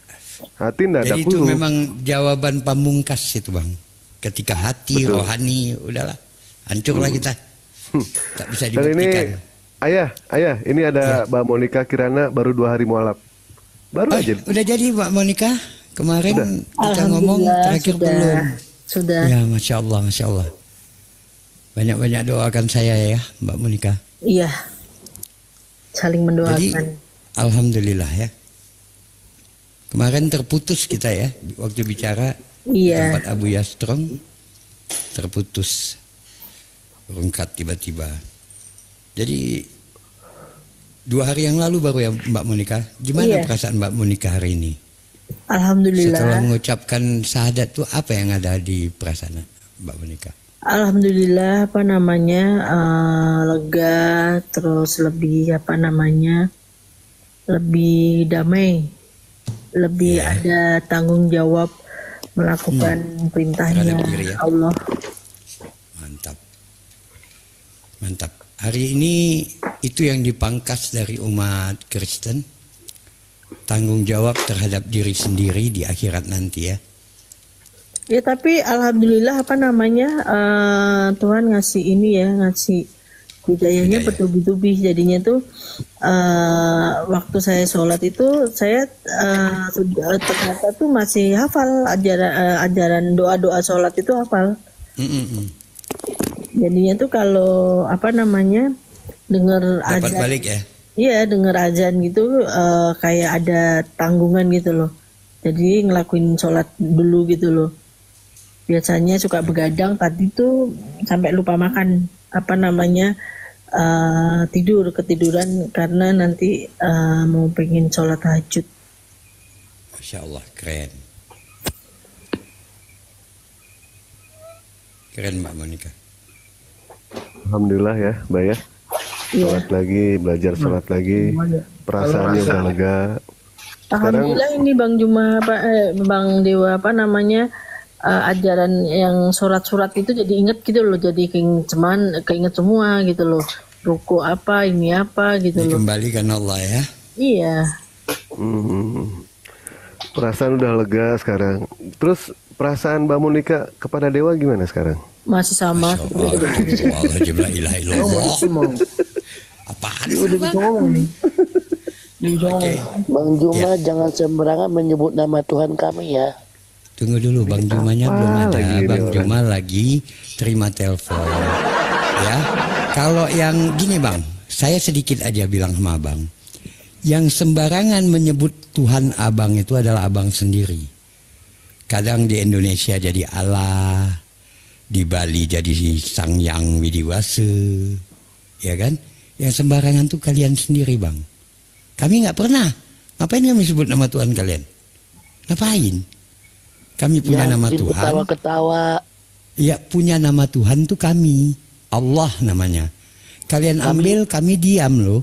Hati tidak ada Jadi itu kulub. memang jawaban pamungkas itu bang. Ketika hati Betul. rohani udahlah hancurlah kita. Tak bisa Dan ini, dibuktikan. ayah, ini ada Mbak Monica Kirana baru 2 hari mualaf. Baru Oh, aja. udah jadi Mbak Monica? Kemarin kita ngomong Alhamdulillah, terakhir sudah. belum. Sudah. Ya Masya Allah. Banyak-banyak doakan saya ya Mbak Monica. Iya. Saling Jadi mendoakan. Alhamdulillah ya. Kemarin terputus kita ya waktu bicara di Iya. tempat Abu Yastrong, terputus rungkat tiba-tiba. Jadi 2 hari yang lalu baru ya Mbak Monica. Gimana Iya. perasaan Mbak Monica hari ini? Setelah Alhamdulillah. mengucapkan syahadat tuh apa yang ada di perasaan Mbak Monica? Alhamdulillah lega, terus lebih lebih damai, lebih Iya. ada tanggung jawab melakukan perintahnya Terhadap diri ya. Allah. Mantap. Mantap. Hari ini itu yang dipangkas dari umat Kristen. Tanggung jawab terhadap diri sendiri di akhirat nanti ya. Ya tapi alhamdulillah Tuhan ngasih ini ya, ngasih hidayahnya bertubi-tubi, jadinya tuh waktu saya sholat itu saya ternyata tuh masih hafal ajaran doa-doa sholat itu hafal. Jadinya tuh kalau dengar Dapat azan, balik ya. iya dengar azan gitu kayak ada tanggungan gitu loh. Jadi ngelakuin sholat dulu gitu loh. Biasanya suka begadang, tadi tuh sampai lupa makan ketiduran karena nanti mau pengen sholat tahajud. Masya Allah, keren. Keren Mbak Monica. Alhamdulillah ya, Mbak ya. Sholat lagi, belajar sholat lagi. Perasaannya udah lega. Alhamdulillah ini Bang Juma Bang Dewa ajaran yang surat-surat itu jadi inget gitu loh, jadi keinget semua gitu loh, ruku apa ini apa gitu loh. Dikembalikan Allah ya. Iya. Perasaan udah lega sekarang. Terus perasaan Mbak Monica kepada Dewa gimana sekarang? Masih sama. Apaan Bang Juma jangan sembarangan menyebut nama Tuhan kami ya. Tunggu dulu, Bang Jumanya belum ada. lagi Bang dia Juma lagi terima telepon. Ya, kalau yang gini Bang, saya sedikit aja bilang sama Abang. Yang sembarangan menyebut Tuhan Abang itu adalah Abang sendiri. Kadang di Indonesia jadi Allah, di Bali jadi Sang Yang Widiwase, ya kan? Yang sembarangan tuh kalian sendiri Bang. Kami nggak pernah. Ngapain kami sebut nama Tuhan kalian? Ngapain? Kami punya nama Tuhan. Ketawa-ketawa. Ya, punya nama Tuhan tuh kami. Allah namanya. Kalian ambil, kami diam loh.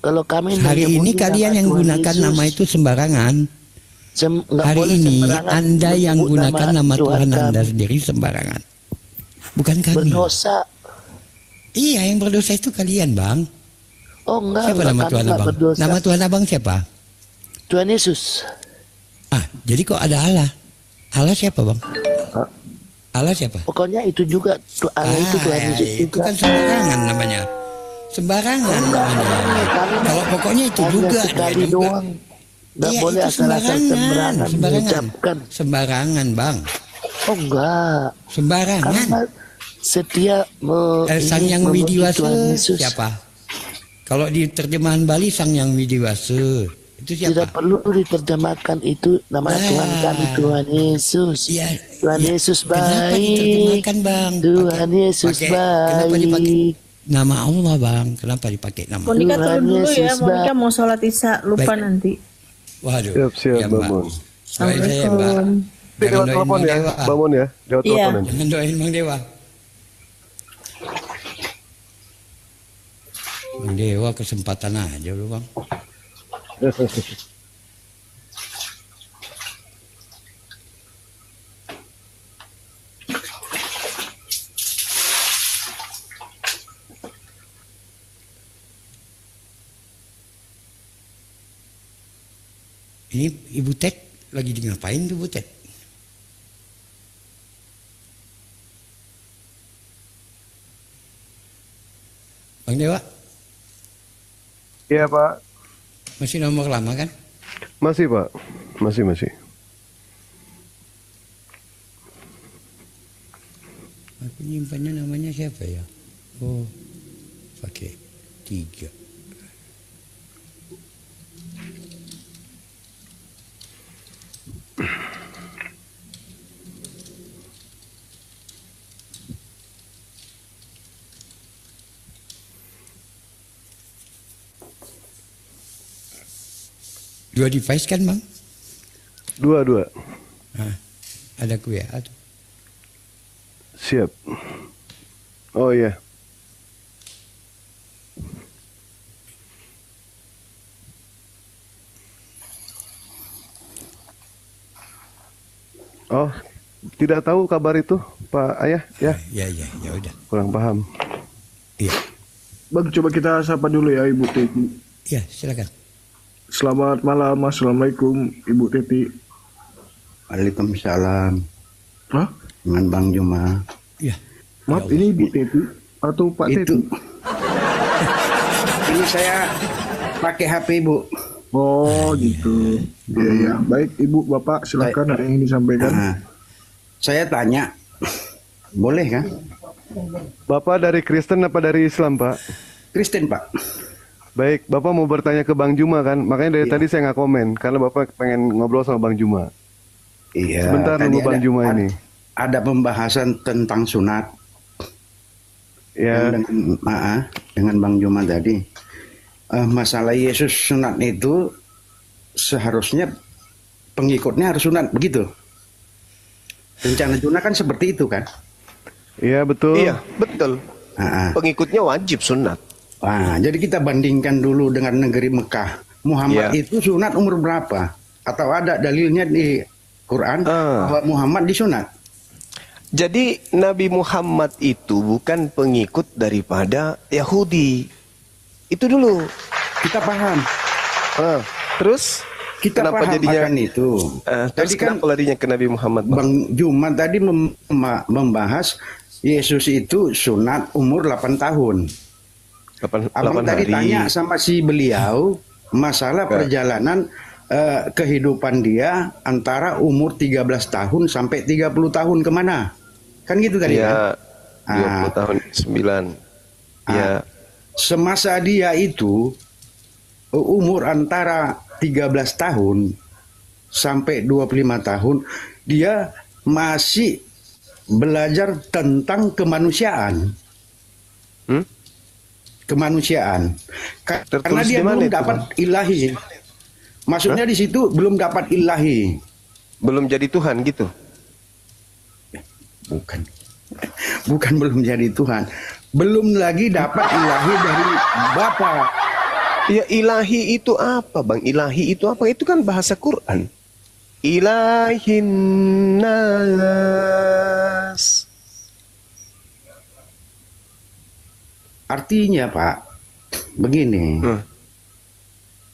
Kalau kami Hari ini kalian yang gunakan nama itu sembarangan. Hari ini Anda yang gunakan nama Tuhan Anda sendiri sembarangan. Bukan kami. Berdosa. Iya, yang berdosa itu kalian Bang. Oh enggak. Siapa nama Tuhan Abang? Berdosa. Nama Tuhan Abang siapa? Tuhan Yesus. Jadi kok ada Allah? Allah siapa Bang? Allah siapa? Pokoknya itu juga Allah itu Tuhan Yesus itu juga. kan sembarangan namanya. Sembarangan namanya. Kalau pokoknya itu Hanya juga sekali dia juga. doang. Nggak Iya, boleh itu asal-asal sembarangan mengucapkan. Sembarangan Bang. Oh enggak. Sembarangan. Karena setia Sang Yang memuji Widiwase Tuhan Yesus. siapa? Kalau di terjemahan Bali Sang Yang Widiwase itu siapa? Tidak perlu diterjemahkan itu nama Tuhan kami Tuhan Yesus. Tuhan Yesus Kenapa baik. diterjemahkan Bang? Tuhan Yesus Kenapa dipakai baik. nama Allah Bang? Kenapa dipakai nama? Monica turun dulu ya, Yesus, Monica mau sholat isya, lupa Baik. nanti. Siap, Waduh. Ya, Mbak Mon. Doain saya Mbak. Assalamualaikum. Lewat Jangan doain telepon Bang ya, Dewa. Mbak Mon ya. Lewat Iya. telepon nanti. Jangan doain Bang Dewa. Bang Dewa kesempatan aja lu Bang. Ini Ibu Tek lagi di ngapain tuh Bu Tek? Bang Dewa, Iya Pak. masih nomor lama kan? Masih Pak. Masih. Aku nyimpannya namanya siapa ya? Oh, pakai 3. Dua device kan Bang? Dua. Nah, ada QA tuh. Siap. Oh iya. Oh, tidak tahu kabar itu, Pak Ayah, ya? Ya udah. Kurang paham. Iya. Bang, coba kita sapa dulu ya Ibu Teti. Ya, silakan. Selamat malam, Assalamualaikum Ibu Teti. Waalaikumsalam. Hah? Dengan Bang Juma. Ya. Maaf, ini Ibu Teti atau Pak Itu. Teti? Ini saya pakai HP, Bu. Oh, gitu. Iya, ya. Baik, Ibu, Bapak, silakan ada yang ingin disampaikan. Nah, saya tanya, boleh kan? Bapak dari Kristen apa dari Islam, Pak? Kristen, Pak. Baik, Bapak mau bertanya ke Bang Juma kan? Makanya dari tadi saya nggak komen, karena Bapak pengen ngobrol sama Bang Juma. Iya. Sebentar tadi nunggu Bang Juma ini. Ada pembahasan tentang sunat. Ya. Dengan Bang Juma tadi. Masalah Yesus sunat itu seharusnya pengikutnya harus sunat, begitu? Rencana Juna kan seperti itu kan? Iya, betul. Iya, betul. Pengikutnya wajib sunat. Nah, jadi kita bandingkan dulu dengan negeri Mekah. Muhammad itu sunat umur berapa? Atau ada dalilnya di Quran bahwa Muhammad disunat? Jadi Nabi Muhammad itu bukan pengikut daripada Yahudi. Itu dulu. Kita paham. Terus kita kenapa paham jadinya akan itu? Terus kenapa larinya ke Nabi Muhammad, Bang? Bang Juma tadi membahas Yesus itu sunat umur 8 tahun. Abang tadi tanya sama si beliau masalah perjalanan kehidupan dia antara umur 13 tahun sampai 30 tahun kemana? Kan gitu tadi kan? 20 tahun 9. Ya. Semasa dia itu umur antara 13 tahun sampai 25 tahun, dia masih belajar tentang kemanusiaan. Kemanusiaan. Karena dia belum dapat ilahi. Maksudnya di situ belum dapat ilahi. Belum jadi Tuhan gitu? Bukan. Bukan belum jadi Tuhan. Belum lagi dapat ilahi dari Bapa. Ya, ilahi itu apa, Bang? Ilahi itu apa? Itu kan bahasa Quran. Ilahin nas. Artinya, Pak, begini.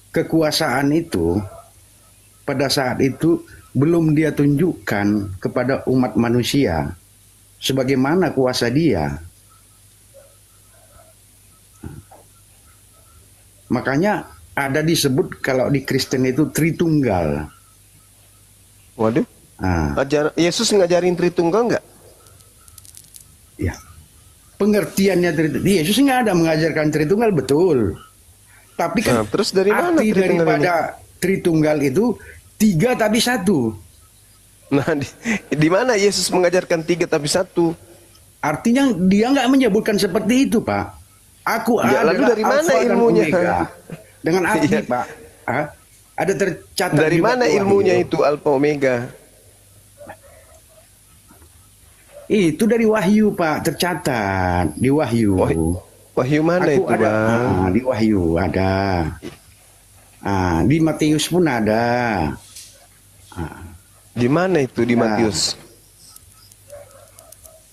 Kekuasaan itu pada saat itu belum dia tunjukkan kepada umat manusia sebagaimana kuasa dia. Makanya ada disebut kalau di Kristen itu Tritunggal. Waduh. Yesus ngajarin Tritunggal nggak? Ya. Pengertiannya Yesus nggak ada mengajarkan Tritunggal, betul. Tapi kan terus dari mana arti daripada Tritunggal itu 3 tapi 1. Nah, di mana Yesus mengajarkan 3 tapi 1? Artinya dia nggak menyebutkan seperti itu, Pak. Aku ya, adalah lalu dari mana Alpha dan ilmunya? Omega. Dengan arti, Pak. Ada tercatat. Dari mana ilmunya itu Alpha Omega? Itu dari Wahyu, Pak, tercatat di Wahyu. Wahyu mana aku itu, ada, Bang? di Wahyu ada. Di Matius pun ada. Di mana itu di Matius?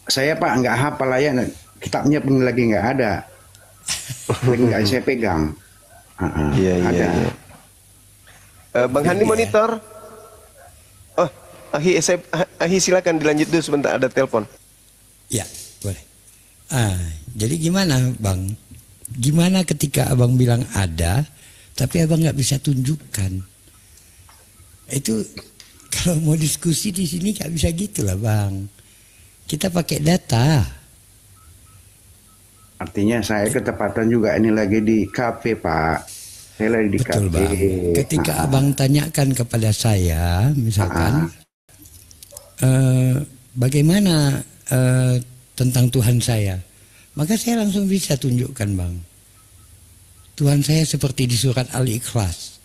Saya, Pak, nggak hafal ya. Kitabnya pun lagi nggak ada. Lagi nggak saya pegang. Iya. Bang Handi monitor. Oh, Ahi silakan dilanjut dulu sebentar, ada telepon. Ya, boleh. Jadi gimana, Bang? Gimana ketika Abang bilang ada, tapi Abang nggak bisa tunjukkan? Itu kalau mau diskusi di sini nggak bisa gitu lah, Bang. Kita pakai data. Artinya saya ketepatan juga ini lagi di kafe, Pak. Saya lagi di Betul, kafe. Bang. Ketika Abang tanyakan kepada saya, misalkan, bagaimana tentang Tuhan saya, maka saya langsung bisa tunjukkan, Bang. Tuhan saya seperti di surat Al-Ikhlas.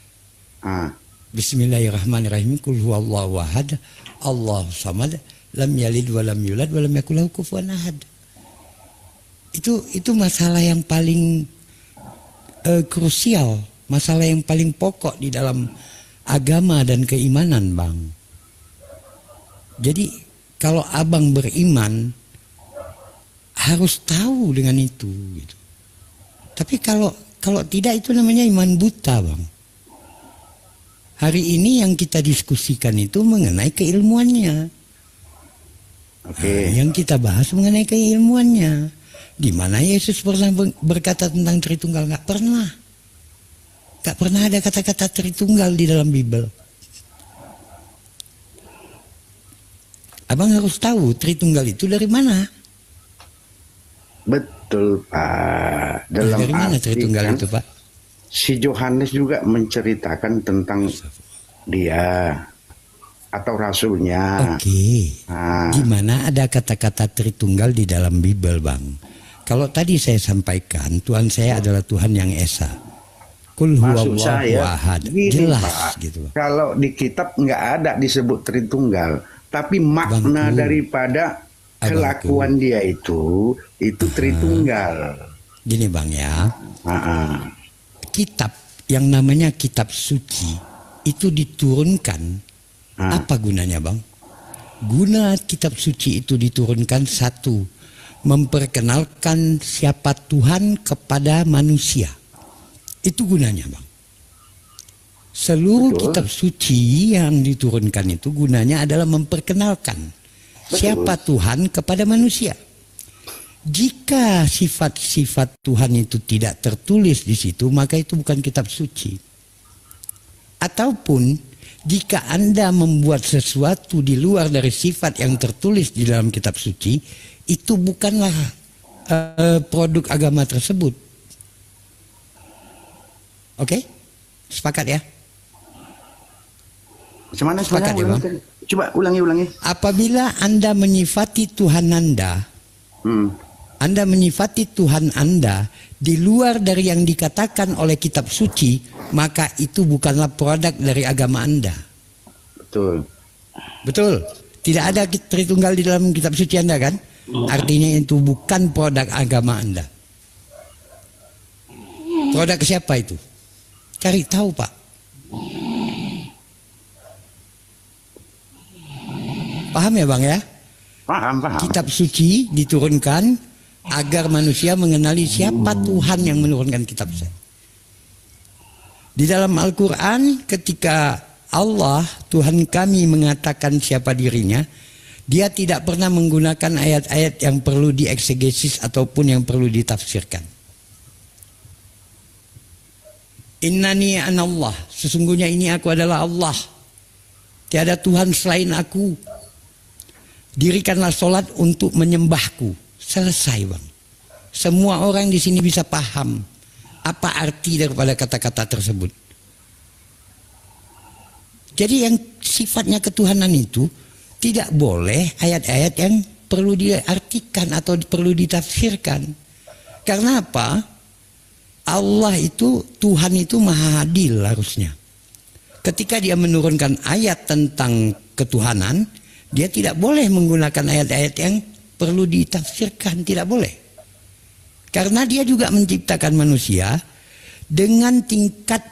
Bismillahirrahmanirrahim. Qul huwallahu ahad, Allahu samad, lam yalid wa lam yulad wa lam yakul lahu kufuwan ahad. Itu masalah yang paling krusial, masalah yang paling pokok di dalam agama dan keimanan, Bang. Jadi kalau abang beriman harus tahu dengan itu gitu. Tapi kalau tidak itu namanya iman buta, Bang. Hari ini yang kita diskusikan itu mengenai keilmuannya. Nah, yang kita bahas mengenai keilmuannya. Di mana Yesus pernah berkata tentang Tritunggal? Nggak pernah. Nggak pernah ada kata-kata Tritunggal di dalam Bible. Abang harus tahu Tritunggal itu dari mana. Betul, Pak. Dalam dari mana arti Tritunggal kan, itu, Pak? si Yohanes juga menceritakan tentang dia atau rasulnya. Oke. Nah, Gimana ada kata-kata Tritunggal di dalam Bible, Bang? Kalau tadi saya sampaikan, Tuhan saya adalah Tuhan yang Esa. Kul maksud huwallahu saya ahad. gini, Jelas Pak, gitu, Bang. kalau di kitab nggak ada disebut Tritunggal, tapi makna Abangku. daripada Abangku. kelakuan dia itu Tritunggal. Gini, Bang, ya. Kitab yang namanya kitab suci itu diturunkan. Apa gunanya, Bang? Guna kitab suci itu diturunkan satu, memperkenalkan siapa Tuhan kepada manusia. Itu gunanya, Bang. Seluruh kitab suci yang diturunkan itu gunanya adalah memperkenalkan siapa Tuhan kepada manusia. Jika sifat-sifat Tuhan itu tidak tertulis di situ, maka itu bukan kitab suci. Ataupun jika Anda membuat sesuatu di luar dari sifat yang tertulis di dalam kitab suci, itu bukanlah produk agama tersebut. Oke? Sepakat ya? Gimana? Sepakat ya, Bang? Coba ulangi. Apabila Anda menyifati Tuhan Anda, Anda menyifati Tuhan Anda di luar dari yang dikatakan oleh kitab suci, maka itu bukanlah produk dari agama Anda. Betul. Betul. Tidak ada Tritunggal di dalam kitab suci Anda, kan? Artinya itu bukan produk agama Anda. Produk siapa itu? Cari tahu, Pak. Paham ya, Bang, ya? Paham. Kitab suci diturunkan agar manusia mengenali siapa Tuhan yang menurunkan kitab suci. Di dalam Al-Quran, ketika Allah, Tuhan kami, mengatakan siapa dirinya, dia tidak pernah menggunakan ayat-ayat yang perlu dieksegesis ataupun yang perlu ditafsirkan. Innani anallah, sesungguhnya ini aku adalah Allah. Tiada Tuhan selain aku. Dirikanlah solat untuk menyembahku. Selesai, Bang. Semua orang di sini bisa paham apa arti daripada kata-kata tersebut. Jadi yang sifatnya ketuhanan itu tidak boleh ayat-ayat yang perlu diartikan atau perlu ditafsirkan. Karena apa? Allah itu, Tuhan itu maha adil harusnya. Ketika dia menurunkan ayat tentang ketuhanan, dia tidak boleh menggunakan ayat-ayat yang perlu ditafsirkan, tidak boleh. Karena dia juga menciptakan manusia dengan tingkat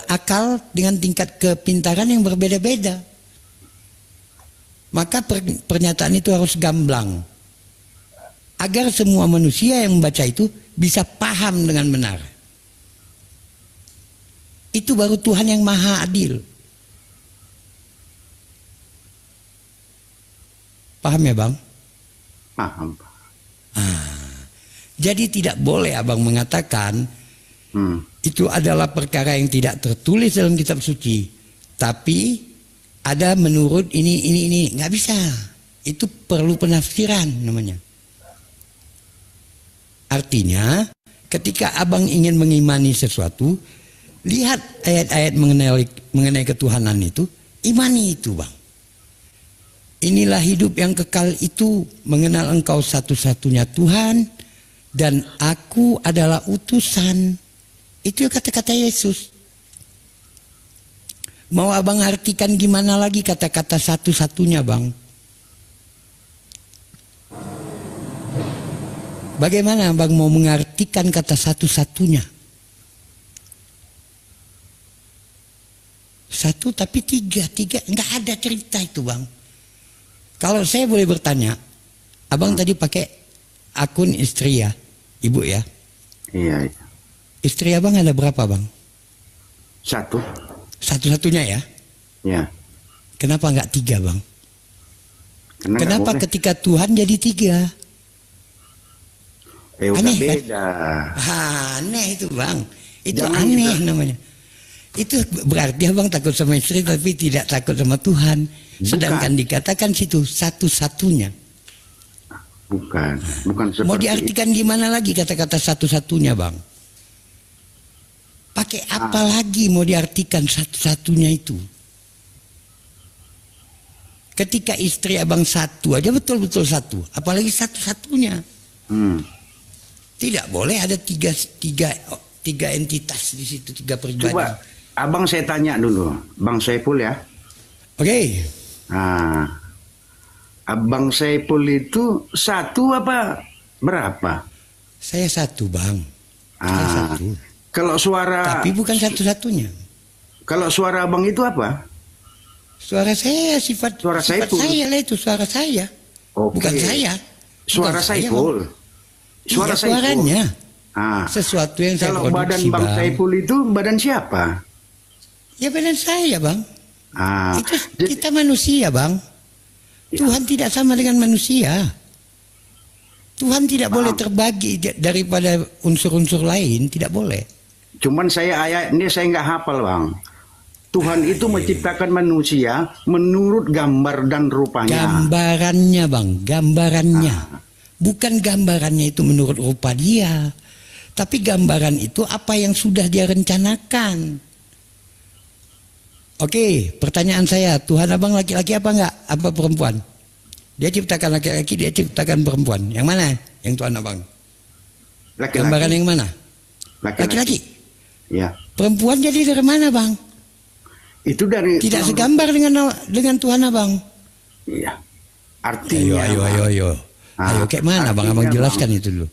akal, dengan tingkat kepintaran yang berbeda-beda. Maka pernyataan itu harus gamblang. Agar semua manusia yang membaca itu bisa paham dengan benar. Itu baru Tuhan yang maha adil. Paham ya, Bang? Paham. Jadi tidak boleh abang mengatakan itu adalah perkara yang tidak tertulis dalam kitab suci, tapi ada menurut ini, nggak bisa. Itu perlu penafsiran namanya. Artinya, ketika abang ingin mengimani sesuatu, lihat ayat-ayat mengenai ketuhanan itu, imani itu, Bang. Inilah hidup yang kekal itu, mengenal engkau satu-satunya Tuhan, dan aku adalah utusan. Itu kata-kata Yesus. Mau abang artikan gimana lagi kata-kata satu-satunya, Bang? Bagaimana abang mau mengartikan kata satu-satunya? Satu tapi tiga, nggak ada cerita itu, Bang. Kalau saya boleh bertanya, abang tadi pakai akun istri ya, ibu ya? Iya. Istri abang ada berapa bang? Satu. Satu-satunya ya? Ya. Kenapa nggak 3 bang? Karena nggak Kenapa boleh. ketika Tuhan jadi 3? Udah Aneh kan? beda. Aneh itu bang. Itu Jangan aneh kita- namanya. Itu berarti abang takut sama istri tapi tidak takut sama Tuhan. Sedangkan dikatakan situ satu-satunya. Bukan seperti Mau diartikan gimana lagi kata-kata satu-satunya bang? Pakai apa lagi mau diartikan satu-satunya itu? Ketika istri abang satu aja betul-betul satu, apalagi satu-satunya. Tidak boleh ada tiga entitas di situ, 3 pribadi. Coba abang saya tanya dulu, Bang Saiful ya. Oke. Nah, Abang Saiful itu satu apa berapa? Saya satu bang. Saya satu. Kalau suara. Tapi bukan satu-satunya. Kalau suara abang itu apa? Suara saya sifat Saiful. saya lah itu suara saya. Oke. Bukan saya. Suara Bukan saya, Saiful. Bang. Suara Iya, Saiful. suaranya. Ah. Sesuatu yang saya Kalau badan produksi Bang bang. Saiful itu badan siapa? Ya badan saya bang. Ah. Itu kita manusia bang. Tuhan tidak sama dengan manusia. Tuhan tidak boleh terbagi daripada unsur-unsur lain, tidak boleh. Cuman ayat ini saya nggak hafal bang. Tuhan itu menciptakan manusia menurut gambar dan rupanya. Gambarannya bang, gambarannya. Bukan gambarannya itu menurut rupa dia. Tapi gambaran itu apa yang sudah dia rencanakan. Oke, pertanyaan saya, Tuhan abang laki-laki apa enggak? Apa perempuan? Dia ciptakan laki-laki, dia ciptakan perempuan. Yang mana? Yang Tuhan abang? Laki-laki. Gambaran yang mana? Laki-laki. Ya. Perempuan jadi dari mana bang? Itu dari. Tidak segambar dengan Tuhan abang. Iya. Artinya. Ayo. Ayo, kayak mana bang? Abang jelaskan itu dulu.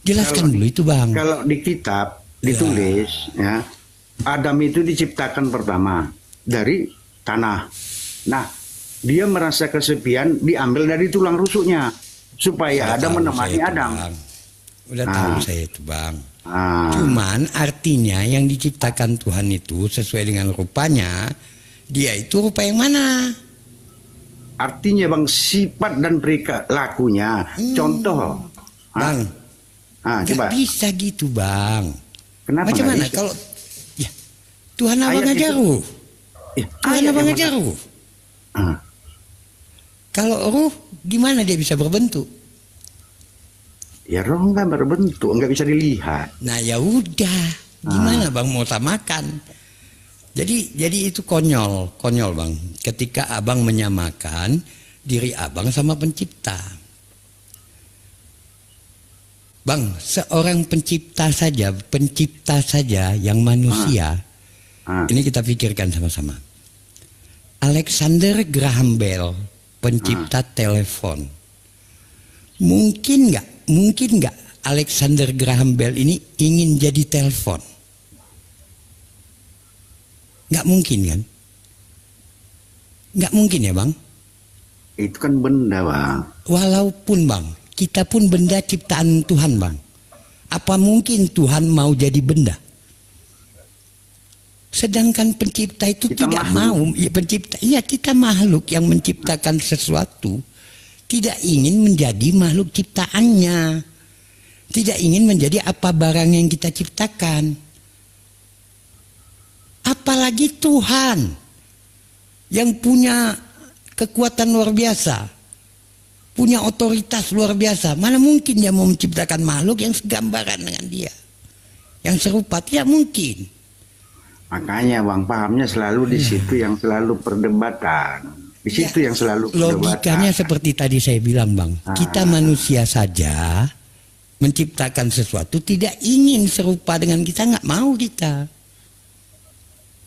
Jelaskan dulu itu bang. Kalau di kitab ditulis ya, Adam itu diciptakan pertama dari tanah. Nah, dia merasa kesepian, diambil dari tulang rusuknya supaya Adam menemani Adam. Udah tahu saya itu bang. Cuman artinya yang diciptakan Tuhan itu sesuai dengan rupanya, dia itu rupa yang mana? Artinya bang, sifat dan perilakunya. Contoh. Bang, coba. gak bisa gitu bang. Kenapa Macam nggak mana bisa? kalau ya, Tuhan abang Ayat aja itu- ruh. Tuhan ayat abang yang aja mana? ruh. Kalau ruh gimana dia bisa berbentuk? Ya roh nggak berbentuk, nggak bisa dilihat. Nah ya udah, gimana bang mau samakan? Jadi itu konyol bang. Ketika abang menyamakan diri abang sama pencipta. Bang, seorang pencipta saja yang manusia. Ini kita pikirkan sama-sama. Alexander Graham Bell, pencipta telepon. Mungkin nggak Alexander Graham Bell ini ingin jadi telepon? Nggak mungkin kan? Nggak mungkin ya bang? Itu kan benda bang. Walaupun bang, kita pun benda ciptaan Tuhan bang. Apa mungkin Tuhan mau jadi benda? Sedangkan pencipta itu Kita tidak makhluk. mau. Ya, iya kita makhluk yang menciptakan sesuatu. Tidak ingin menjadi makhluk ciptaannya. Tidak ingin menjadi apa barang yang kita ciptakan. Apalagi Tuhan yang punya kekuatan luar biasa. Punya otoritas luar biasa. Mana mungkin dia mau menciptakan makhluk yang segambaran dengan dia. Yang serupa, tidak mungkin. Makanya bang, pahamnya selalu di situ yang selalu perdebatan. Di situ yang selalu Logikanya seperti tadi saya bilang bang. Kita manusia saja menciptakan sesuatu tidak ingin serupa dengan kita. Nggak mau kita.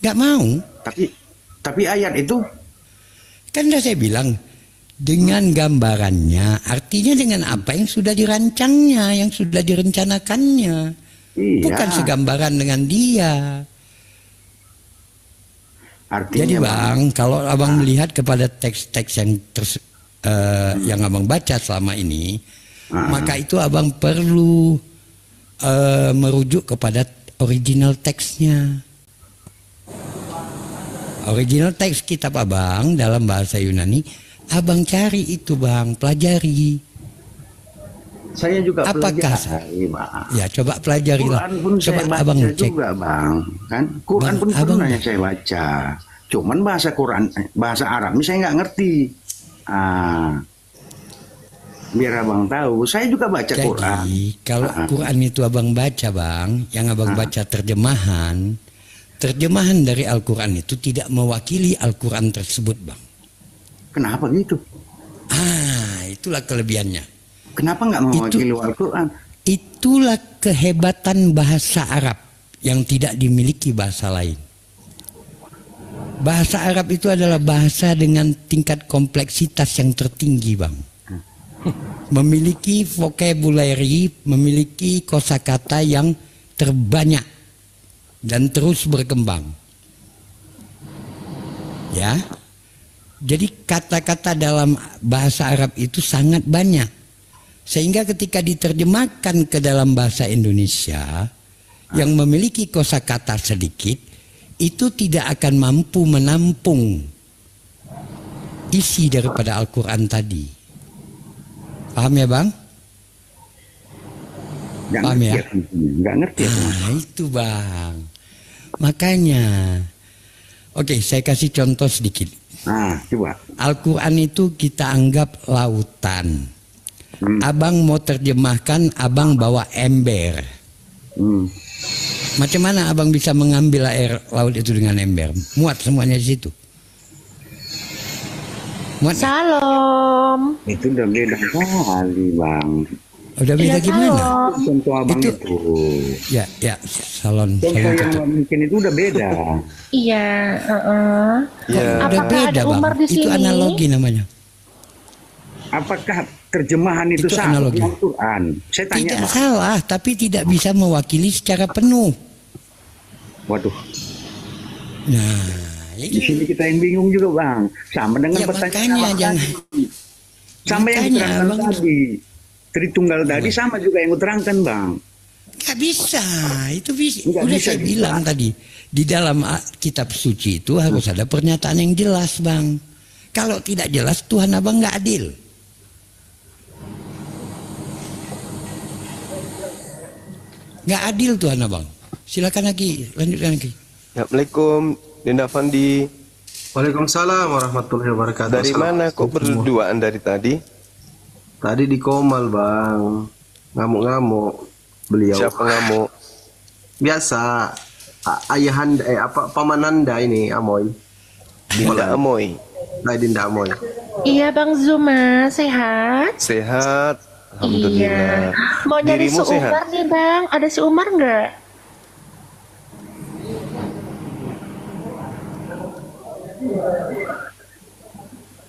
Nggak mau. Tapi ayat itu. Kan udah saya bilang. Dengan gambarannya, artinya dengan apa yang sudah dirancangnya, yang sudah direncanakannya. Iya. Bukan segambaran dengan dia. Artinya Jadi bang, kalau abang melihat kepada teks-teks yang yang abang baca selama ini, maka itu abang perlu merujuk kepada original teksnya. Original teks kitab abang dalam bahasa Yunani, abang cari itu bang, pelajari. Saya juga Apakah pelajari, Bang. Ya coba pelajari lah. Quran pun Coba saya baca abang cek. juga, Bang. Kan Quran Bang, pun abang pernah yang saya baca. Cuman bahasa Quran, bahasa Arab ini saya nggak ngerti. Biar abang tahu, saya juga baca Jadi, Quran. kalau Quran itu abang baca bang, yang abang baca terjemahan dari Al-Quran itu tidak mewakili Al-Quran tersebut bang. Kenapa gitu? Itulah kelebihannya. Kenapa nggak mewakili Al-Quran? Itulah kehebatan bahasa Arab yang tidak dimiliki bahasa lain. Bahasa Arab itu adalah bahasa dengan tingkat kompleksitas yang tertinggi bang. Memiliki vocabulary, memiliki kosakata yang terbanyak dan terus berkembang. Ya. Jadi kata-kata dalam bahasa Arab itu sangat banyak. Sehingga ketika diterjemahkan ke dalam bahasa Indonesia yang memiliki kosakata sedikit, itu tidak akan mampu menampung isi daripada Al-Quran tadi. Paham ya bang? Paham ya? Nggak ngerti. Itu bang. Makanya, oke, saya kasih contoh sedikit. Coba. Al-Quran itu kita anggap lautan. Abang mau terjemahkan, abang bawa ember. Macam mana abang bisa mengambil air laut itu dengan ember? Muat semuanya di situ. Muat. Salam. Itu udah beda kali bang. Udah beda gimana? Contoh abang itu. Ya, salon. Contoh yang mungkin itu udah beda. Iya. Udah Apakah beda ada Umar bang. di sini? Itu analogi namanya. Apakah terjemahan itu salah dengan Quran? Saya tanya. Tidak salah, tapi tidak bisa mewakili secara penuh. Waduh. Nah, di sini kita yang bingung juga bang. Sama dengan pertanyaan jangan. Sama yang diterangkan tadi. Tritunggal tadi sama juga yang diterangkan bang. Gak bisa, itu bisa. Udah saya bilang tadi, di dalam kitab suci itu harus ada pernyataan yang jelas bang. Kalau tidak jelas, Tuhan abang nggak adil. Nggak adil Tuhan abang. Silakan lagi, lanjutkan lagi. Assalamualaikum, Dinda Fandi. Waalaikumsalam warahmatullahi wabarakatuh. Dari mana kok berduaan dari tadi? Tadi di Komal bang, ngamuk-ngamuk beliau. Siapa ngamuk? Biasa, ayahanda, pamananda ini Amoy. Dinda Amoy. Dinda Amoy. Iya Bang Zuma, sehat? Sehat. Alhamdulillah. Iya. Mau nyari si Dirimu Umar sehat? nih Bang, ada si Umar nggak?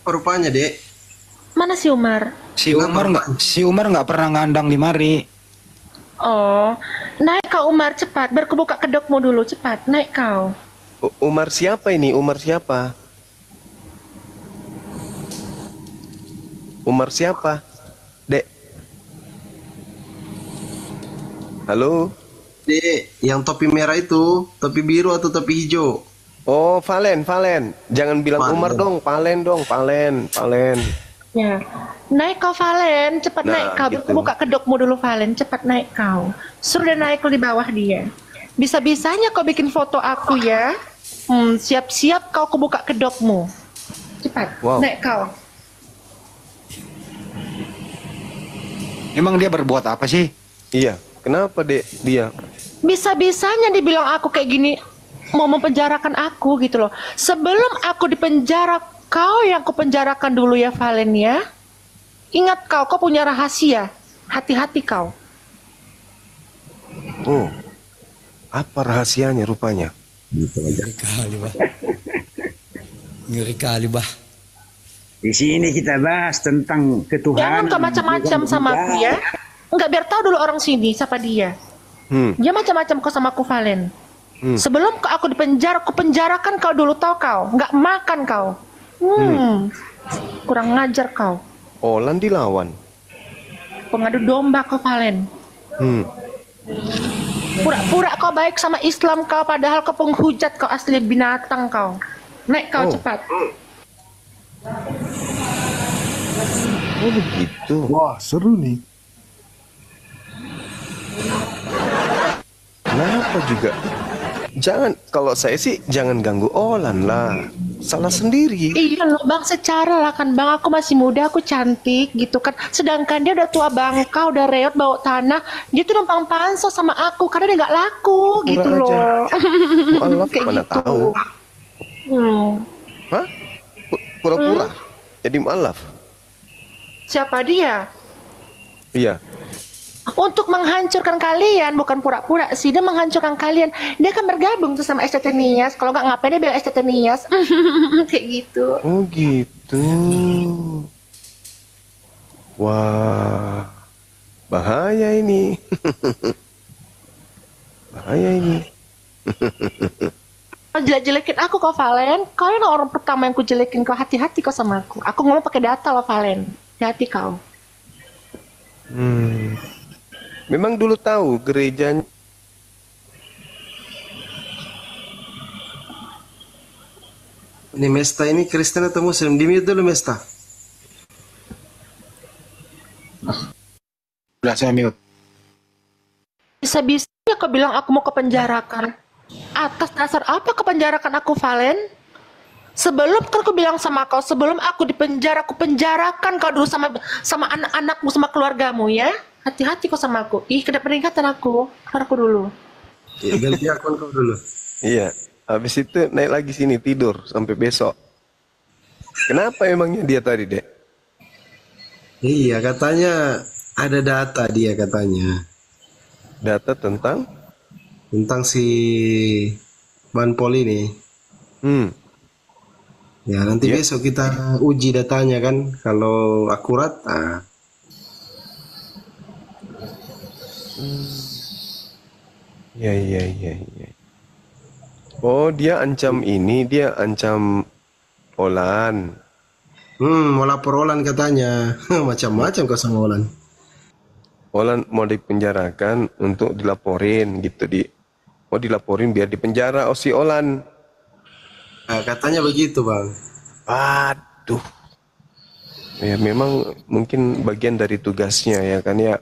Rupanya dek. Mana si Umar? Si Umar nggak pernah ngandang di mari. Oh, naik kau Umar cepat, berkebuka kedokmu dulu cepat, naik kau. Umar siapa ini? Umar siapa? Umar siapa? Dek. Halo? Dek, yang topi merah itu, topi biru atau topi hijau? Oh, Valen. Jangan bilang Valen. Umar dong, Valen. Ya, naik kau Valen, cepat Nah, naik kau, gitu. berkebuka kedokmu dulu Valen, cepat naik kau. Suruh dia naik di bawah dia. Bisa-bisanya kau bikin foto aku ya. Siap-siap kau kebuka kedokmu. Cepat, naik kau. Emang dia berbuat apa sih? Iya, kenapa dek dia? Bisa-bisanya dibilang aku kayak gini, mau mempenjarakan aku gitu loh. Sebelum aku dipenjara, kau yang kupenjarakan dulu ya Valen ya. Ingat kau punya rahasia. Hati-hati kau. Oh, apa rahasianya rupanya? Ngeri kali bah. Di sini kita bahas tentang ketuhanan. Jangan kau macam-macam sama aku ya. Enggak, biar tahu dulu orang sini siapa dia. Dia macam-macam kau sama aku Valen. Sebelum aku dipenjara, aku penjarakan kau dulu, tahu kau. Enggak makan kau. Kurang ngajar kau. Olan dilawan. Pengadu domba kau, Valen. Pura-pura kau baik sama Islam kau, padahal kau penghujat, kau asli binatang kau. Naik kau cepat. Oh begitu. Wah, seru nih. Kenapa juga? Jangan, kalau saya sih jangan ganggu Olan lah. Salah sendiri. Iya loh bang, secara lah kan bang, aku masih muda, aku cantik gitu kan. Sedangkan dia udah tua bangka, udah reot bau tanah. Dia tuh numpang pansos sama aku karena dia nggak laku gitu loh. Allah Kayak mana gitu. tahu. Hah? Pura-pura? Jadi mualaf? Siapa dia? Iya. Untuk menghancurkan kalian, bukan pura-pura sih, dia menghancurkan kalian. Dia kan bergabung tuh sama STT Nias. Kalau nggak ngapain dia bilang STT Nias. Kayak gitu. Oh gitu. Wah, bahaya ini. Bahaya ini. Kau jelek-jelekin aku kok Valen. Kalian orang pertama yang ku jelekin, kau hati-hati kau sama aku. Aku ngomong pakai data loh Valen. Hati kau. Memang dulu tahu gerejanya. Ini Mesta ini Kristen atau Muslim? Di mute dulu Mesta. Udah saya mute. Bisa-bisanya kau bilang aku mau kepenjarakan. Atas dasar apa kepenjarakan aku Valen? Sebelum kan aku bilang sama kau, sebelum aku dipenjara, aku penjarakan kau dulu sama anak-anakmu, sama keluargamu ya. Hati-hati kau sama aku. Ih, kena peringatan aku. Aku dulu. Ya, ganti akun kau dulu. Iya. Habis itu naik lagi sini tidur sampai besok. Kenapa emangnya dia tadi, Dek? Iya, katanya ada data dia katanya. Data tentang? Tentang si Banpol ini. Ya, nanti besok kita uji datanya kan. Kalau akurat, nah. Ya. Oh, dia ancam ini, dia ancam Olan. Mau lapor Olan katanya. Macam-macam kau sama Olan. Olan mau dipenjarakan untuk dilaporin gitu mau dilaporin biar dipenjara si Olan. Nah, katanya begitu, Bang. Aduh. Ya memang mungkin bagian dari tugasnya ya kan ya.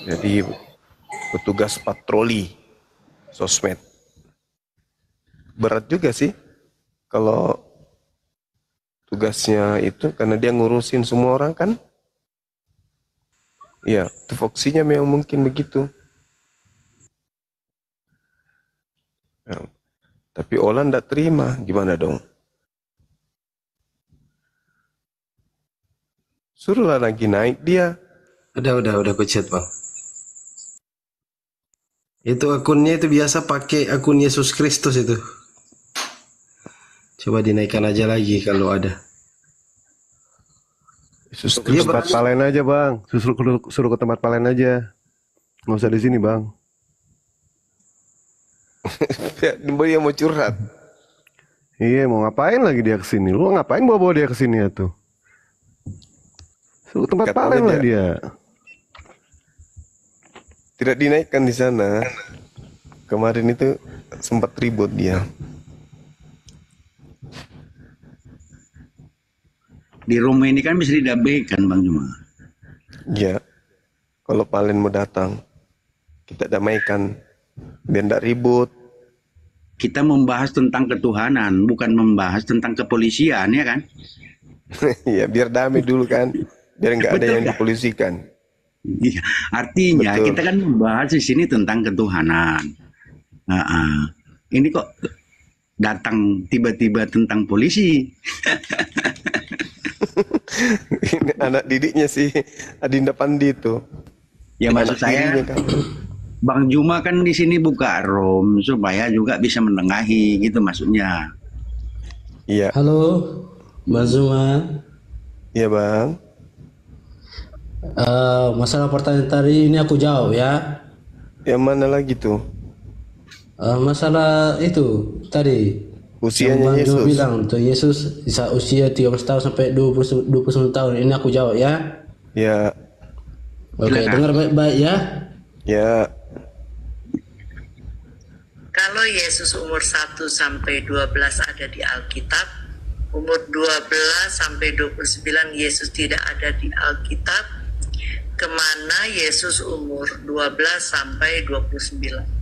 Jadi petugas patroli sosmed. Berat juga sih kalau tugasnya itu karena dia ngurusin semua orang kan. Ya, tupoksinya memang mungkin begitu. Ya, tapi Olan tidak terima, gimana dong? Suruhlah lagi naik dia. Udah aku chat, Bang. Itu akunnya itu biasa pakai akun Yesus Kristus itu. Coba dinaikkan aja lagi kalau ada. Yesus Kristus. Tempat palen aja Bang. Suruh ke tempat palen aja. Nggak usah di sini Bang. Dia mau curhat. Iya, mau ngapain lagi dia kesini? Lu ngapain bawa dia kesini ya tuh? Suruh tempat palen lah dia. Tidak dinaikkan di sana. Kemarin itu sempat ribut dia. Di rumah ini kan bisa didamaikan Bang Juma. Ya, kalau Palen mau datang, kita damaikan, biar tidak ribut. Kita membahas tentang ketuhanan, bukan membahas tentang kepolisian, ya kan? Ya, biar damai dulu kan, biar nggak ada yang dipolisikan. Iya, artinya Betul. kita kan membahas di sini tentang ketuhanan. Ini kok datang tiba-tiba tentang polisi. Ini anak didiknya si Adinda Pandi itu. Ya maksud saya, kan. Bang Juma kan di sini buka room supaya juga bisa menengahi gitu maksudnya. Iya. Halo, Mas Zuma. Iya Bang. Masalah pertanyaan tadi ini aku jawab ya. Yang mana lagi tuh? Masalah itu tadi Usianya Bang Yesus. Juma bilang untuk Yesus bisa usia 13 tahun sampai 29 tahun. Ini aku jawab ya. Ya. Oke, dengar baik-baik ya. Ya. Kalau Yesus umur 1 sampai 12 ada di Alkitab, umur 12 sampai 29 Yesus tidak ada di Alkitab, kemana Yesus umur 12 sampai 29?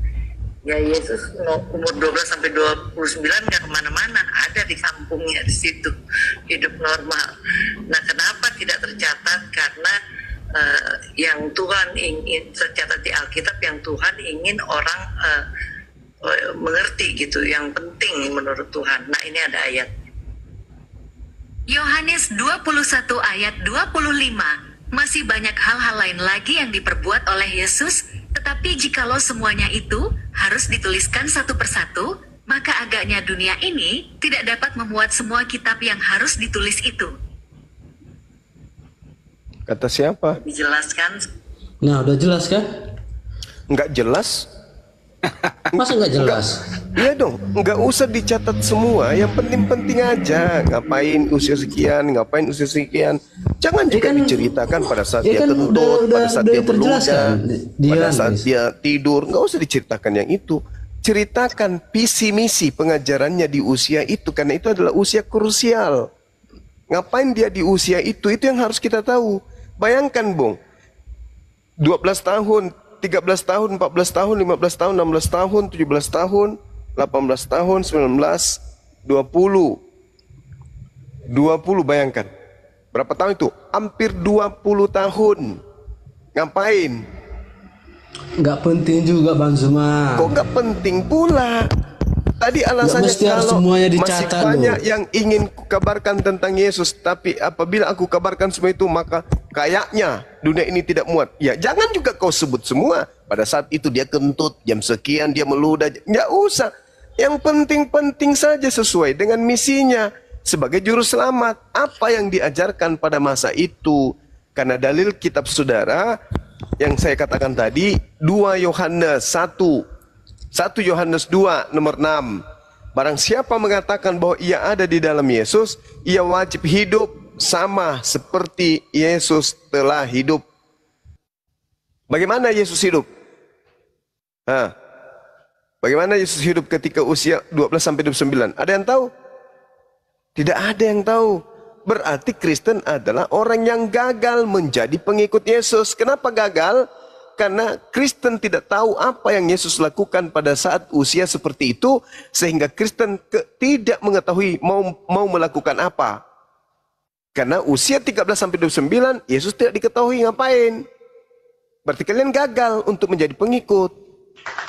Ya Yesus umur 12 sampai 29 nggak kemana-mana, ada di kampungnya di situ, hidup normal. Nah kenapa tidak tercatat? Karena yang Tuhan ingin tercatat di Alkitab, yang Tuhan ingin orang mengerti gitu, yang penting menurut Tuhan. Nah ini ada ayat. Yohanes 21 ayat 25. Masih banyak hal-hal lain lagi yang diperbuat oleh Yesus, tetapi jikalau semuanya itu harus dituliskan satu persatu, maka agaknya dunia ini tidak dapat memuat semua kitab yang harus ditulis itu. Kata siapa? Dijelaskan. Nah, udah jelas kan? Nggak jelas. Masa nggak jelas? Iya dong, nggak usah dicatat semua. Yang penting-penting aja. Ngapain usia sekian, ngapain usia sekian. Jangan juga diceritakan pada saat dia kentut, pada saat dia beluga, pada saat dia tidur. Nggak usah diceritakan yang itu. Ceritakan visi misi pengajarannya di usia itu, karena itu adalah usia krusial. Ngapain dia di usia itu yang harus kita tahu. Bayangkan, Bung, 12 tahun, 13 tahun, 14 tahun, 15 tahun, 16 tahun, 17 tahun, 18 tahun, 19, 20. 20 bayangkan. Berapa tahun itu? Hampir 20 tahun. Ngapain? Nggak penting juga Bang Zuma. Kok nggak penting pula? Tadi alasannya kalau masih banyak yang ingin kukabarkan tentang Yesus, tapi apabila aku kabarkan semua itu maka kayaknya dunia ini tidak muat. Ya jangan juga kau sebut semua. Pada saat itu dia kentut, jam sekian dia meludah. Nggak usah. Yang penting-penting saja sesuai dengan misinya sebagai juru selamat. Apa yang diajarkan pada masa itu? Karena dalil kitab saudara yang saya katakan tadi, 2 Yohanes 1 Yohanes 2 nomor 6. Barang siapa mengatakan bahwa ia ada di dalam Yesus, ia wajib hidup sama seperti Yesus telah hidup. Bagaimana Yesus hidup? Bagaimana Yesus hidup ketika usia 12 sampai 29? Ada yang tahu? Tidak ada yang tahu. Berarti Kristen adalah orang yang gagal menjadi pengikut Yesus. Kenapa gagal? Karena Kristen tidak tahu apa yang Yesus lakukan pada saat usia seperti itu, sehingga Kristen tidak mengetahui mau melakukan apa. Karena usia 13 sampai 29 Yesus tidak diketahui ngapain. Berarti kalian gagal untuk menjadi pengikut.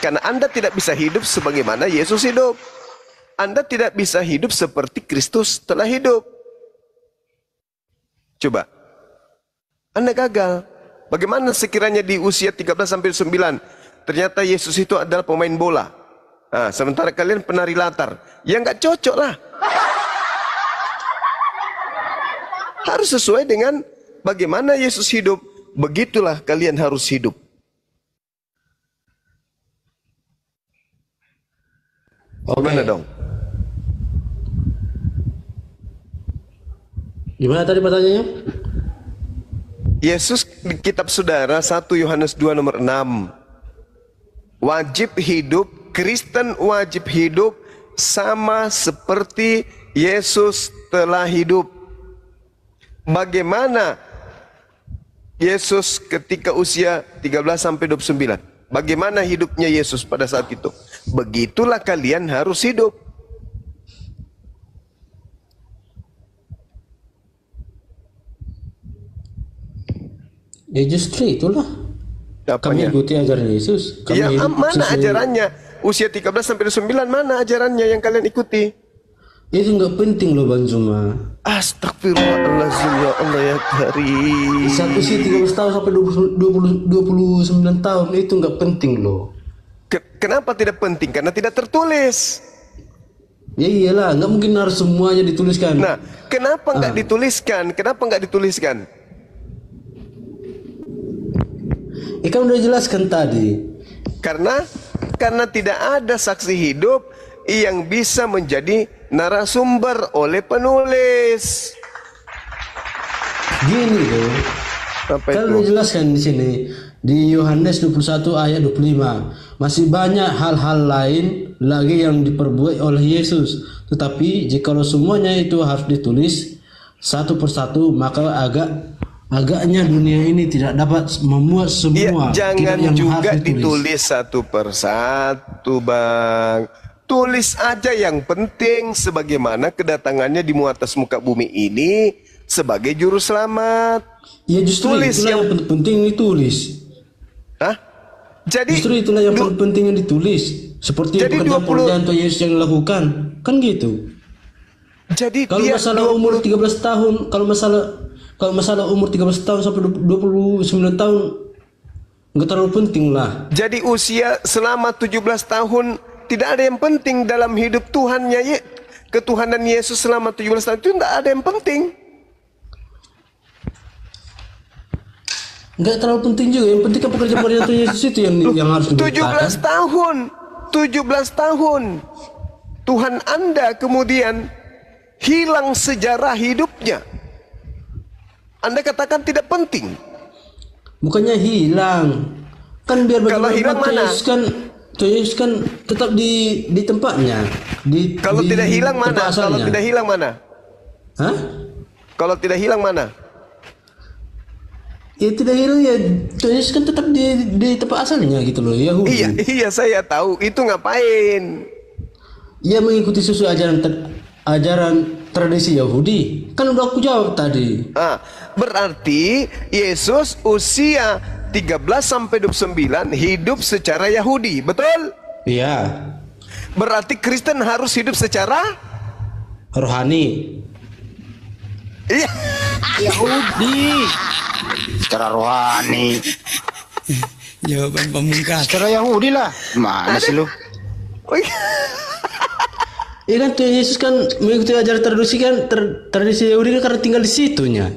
Karena Anda tidak bisa hidup sebagaimana Yesus hidup. Anda tidak bisa hidup seperti Kristus telah hidup. Coba. Anda gagal. Bagaimana sekiranya di usia 13 sampai 9 ternyata Yesus itu adalah pemain bola. Nah, sementara kalian penari latar. Ya nggak cocok lah. Harus sesuai dengan bagaimana Yesus hidup. Begitulah kalian harus hidup. Gimana dong? Gimana tadi pertanyaannya? Yesus di kitab saudara 1 Yohanes 2 nomor 6. Wajib hidup, Kristen wajib hidup sama seperti Yesus telah hidup. Bagaimana Yesus ketika usia 13 sampai 29? Bagaimana hidupnya Yesus pada saat itu? Begitulah kalian harus hidup. Ya justru itulah. Kami ikuti ajaran Yesus. Ya, mana ajarannya? Usia 13 sampai 29 mana ajarannya yang kalian ikuti? Itu nggak penting loh Bang Zuma. Astagfirullahaladzim, ya Allah ya Karim. Saat usia 13 tahun sampai 29 tahun itu nggak penting loh. Kenapa tidak penting? Karena tidak tertulis. Ya iyalah, nggak mungkin harus semuanya dituliskan. Nah, kenapa nggak dituliskan? Kenapa nggak dituliskan? Kan udah jelaskan tadi. Karena tidak ada saksi hidup yang bisa menjadi narasumber, oleh penulis. Gini loh. Kalau dijelaskan di sini di Yohanes 21 ayat 25 masih banyak hal-hal lain lagi yang diperbuat oleh Yesus. Tetapi jikalau semuanya itu harus ditulis satu persatu, maka agaknya dunia ini tidak dapat memuat semua. Jangan yang juga ditulis satu persatu, Bang. Tulis aja yang penting, sebagaimana kedatangannya di atas muka bumi ini sebagai juru selamat. Ya justru tulis itulah yang penting ditulis. Hah? Jadi justru itulah yang penting yang ditulis. Seperti pekerjaan Tuhan Yesus yang dilakukan, kan gitu. Jadi kalau masalah umur 13 tahun, kalau masalah umur 13 tahun sampai 29 tahun nggak terlalu penting lah. Jadi usia selama 17 tahun tidak ada yang penting dalam hidup Tuhannya, ketuhanan Yesus selama 17 tahun itu tidak ada yang penting. Nggak terlalu penting juga, yang penting kan pekerjaan Tuhan Yesus itu yang harus diberitakan. 17 tahun Tuhan Anda kemudian hilang sejarah hidupnya. Anda katakan tidak penting. Bukannya hilang, kan biar kalau hilang mana? Tuhan Yesus kan tetap di tempatnya. Kalau tidak hilang mana? Kalau tidak hilang mana? Hah? Kalau tidak hilang mana? Ya tidak hilang ya, Tuhan Yesus kan tetap di tempat asalnya gitu loh, Yahudi. Iya saya tahu. Itu ngapain? Ia mengikuti sesuai ajaran tradisi Yahudi. Kan udah aku jawab tadi. Berarti Yesus usia 13 sampai 29 hidup secara Yahudi, betul? Iya. Berarti Kristen harus hidup secara rohani. Iya. Yahudi secara rohani. Jawaban pamungkas. Secara Yahudi lah. Mana sih lu? Iya kan Tuhan Yesus kan mengikuti ajaran tradisi Yahudi kan karena tinggal di situnya.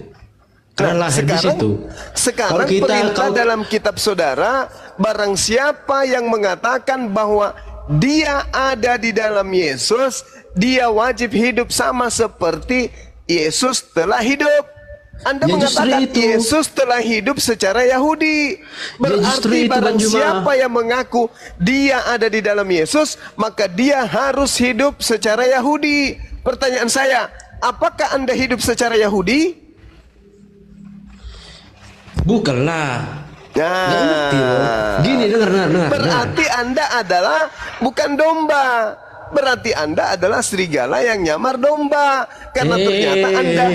Karena lahir di situ. Sekarang perintah dalam kitab saudara, barang siapa yang mengatakan bahwa dia ada di dalam Yesus, dia wajib hidup sama seperti Yesus telah hidup. Anda mengatakan Yesus telah hidup secara Yahudi. Berarti barang siapa yang mengaku dia ada di dalam Yesus, maka dia harus hidup secara Yahudi. Pertanyaan saya, apakah Anda hidup secara Yahudi? Bukanlah. Gini, dengar. Berarti Anda adalah bukan domba. Berarti Anda adalah serigala yang nyamar domba. Karena ternyata Anda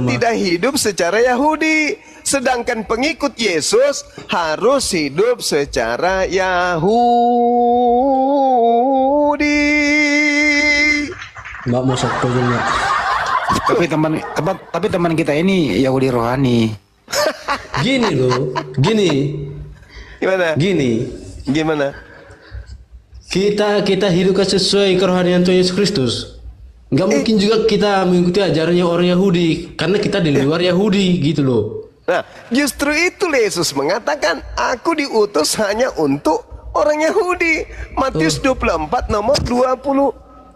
tidak hidup secara Yahudi. Sedangkan pengikut Yesus harus hidup secara Yahudi. Mbak mau sokongnya. Tapi teman kita ini Yahudi rohani. Gini loh, Gimana? Kita hidupkan sesuai kerohanian Tuhan Yesus Kristus. Nggak mungkin juga kita mengikuti ajarannya orang Yahudi, karena kita di luar Yahudi gitu loh. Nah, justru itu Yesus mengatakan, aku diutus hanya untuk orang Yahudi. Matius 24 nomor 25.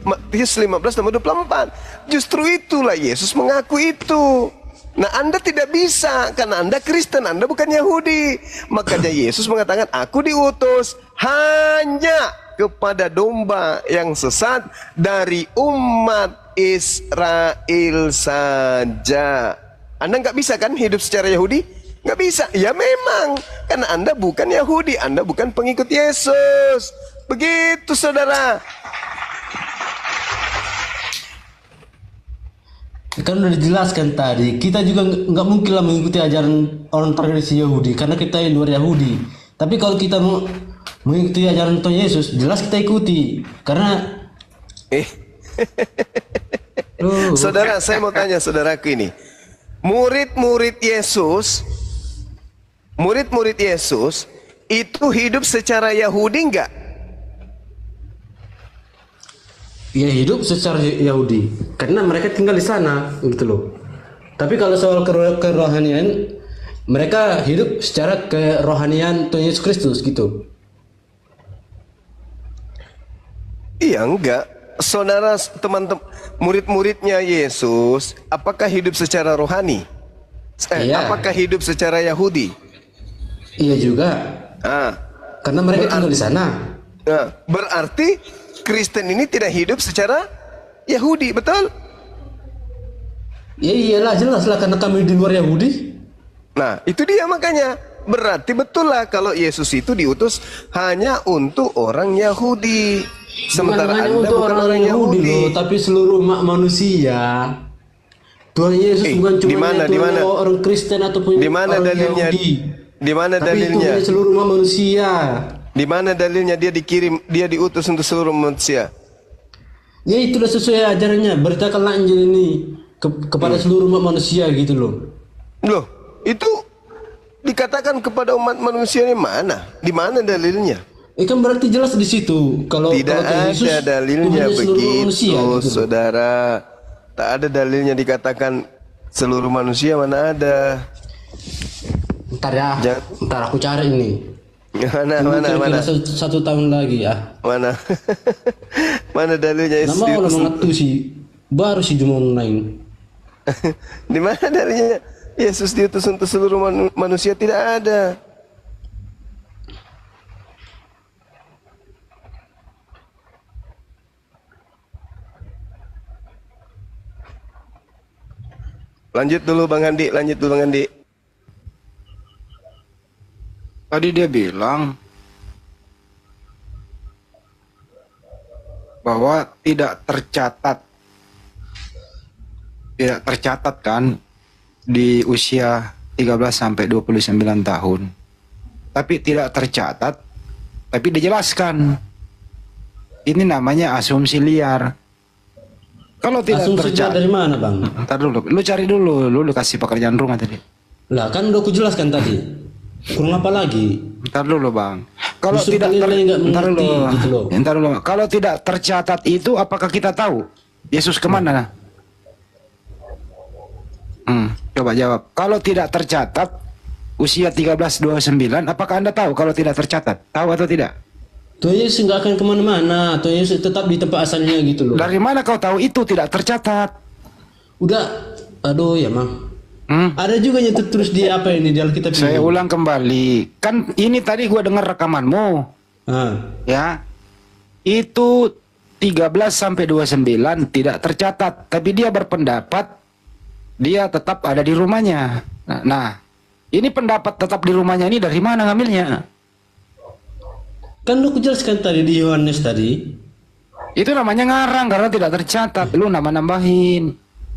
Matius 15 nomor 24. Justru itulah Yesus mengaku itu. Nah, Anda tidak bisa karena Anda Kristen, Anda bukan Yahudi. Makanya Yesus mengatakan, aku diutus hanya kepada domba yang sesat dari umat Israel saja. Anda nggak bisa kan hidup secara Yahudi? Nggak bisa. Ya memang, karena Anda bukan Yahudi, Anda bukan pengikut Yesus. Begitu saudara. Kan udah dijelaskan tadi, kita juga nggak mungkin lah mengikuti ajaran orang tradisi Yahudi karena kita di luar Yahudi. Tapi kalau kita mau mengikuti ajaran Tuhan Yesus, jelas kita ikuti karena Saudara, saya mau tanya saudaraku ini, murid-murid Yesus itu hidup secara Yahudi enggak? Ya hidup secara Yahudi karena mereka tinggal di sana gitu loh. Tapi kalau soal kerohanian, mereka hidup secara kerohanian Tuhan Yesus Kristus gitu. Iya, enggak. Saudara, teman-teman, murid-muridnya Yesus, apakah hidup secara rohani? Iya. Apakah hidup secara Yahudi? Iya juga. Karena mereka tinggal di sana. Berarti Kristen ini tidak hidup secara Yahudi, betul? Ya iyalah, jelas lah, karena kami di luar Yahudi. Nah, itu dia makanya. Berarti betul lah kalau Yesus itu diutus hanya untuk orang Yahudi. Sementara hanya Anda untuk bukan orang Yahudi loh, tapi seluruh umat manusia. Tuhan Yesus bukan cuma orang Kristen ataupun di mana orang dalilnya? Yahudi. Di mana Tapi dalilnya? itu seluruh umat manusia. Di mana dalilnya dia dikirim, dia diutus untuk seluruh manusia? Ya itulah sesuai ajarannya. Beritakanlah Injil ini kepada seluruh umat manusia gitu loh. Loh, itu dikatakan kepada umat manusia ini mana? Di mana dalilnya? Kan berarti jelas di situ. Kalau tidak kalau Yesus, ada dalilnya Tuhannya seluruh begitu, manusia, gitu. saudara. Tak ada dalilnya dikatakan seluruh manusia, mana ada? Ntar ya, ntar aku cari ini. Mana? Satu tahun lagi ya. Mana? Mana dalilnya? Nama orang mengatur sih, baru sih cuma online. Di mana dalilnya? Yesus diutus untuk seluruh manusia, tidak ada. Lanjut dulu Bang Andi. Tadi dia bilang bahwa tidak tercatat kan di usia 13 sampai 29 tahun. Tapi tidak tercatat, tapi dijelaskan. Ini namanya asumsi liar. Kalau tidak Asumsi tercatat dari mana, Bang? Ntar dulu, lu cari dulu, lu kasih pekerjaan rumah tadi. Lah kan udah aku jelaskan tadi. Kurang apa lagi? Ntar dulu Bang. Kalau Justru tidak kalian nggak mengerti, gitu loh. Ntar dulu. Kalau tidak tercatat itu, apakah kita tahu Yesus kemana? Coba jawab. Kalau tidak tercatat usia 13-29, apakah Anda tahu kalau tidak tercatat? Tahu atau tidak? Tuhan Yesus nggak akan kemana-mana. Tuhan Yesus tetap di tempat asalnya gitu loh. Dari mana kau tahu itu tidak tercatat? Udah, aduh ya Mang. Ada juga yang tertulis di apa ini di Alkitab ini. Saya ulang kembali. Kan ini tadi gua dengar rekamanmu. Ya. Itu 13 sampai 29 tidak tercatat, tapi dia berpendapat dia tetap ada di rumahnya. Nah, ini pendapat tetap di rumahnya ini dari mana ngambilnya? Kan lu jelaskan tadi di Yohanes tadi. Itu namanya ngarang karena tidak tercatat. Lu nambahin.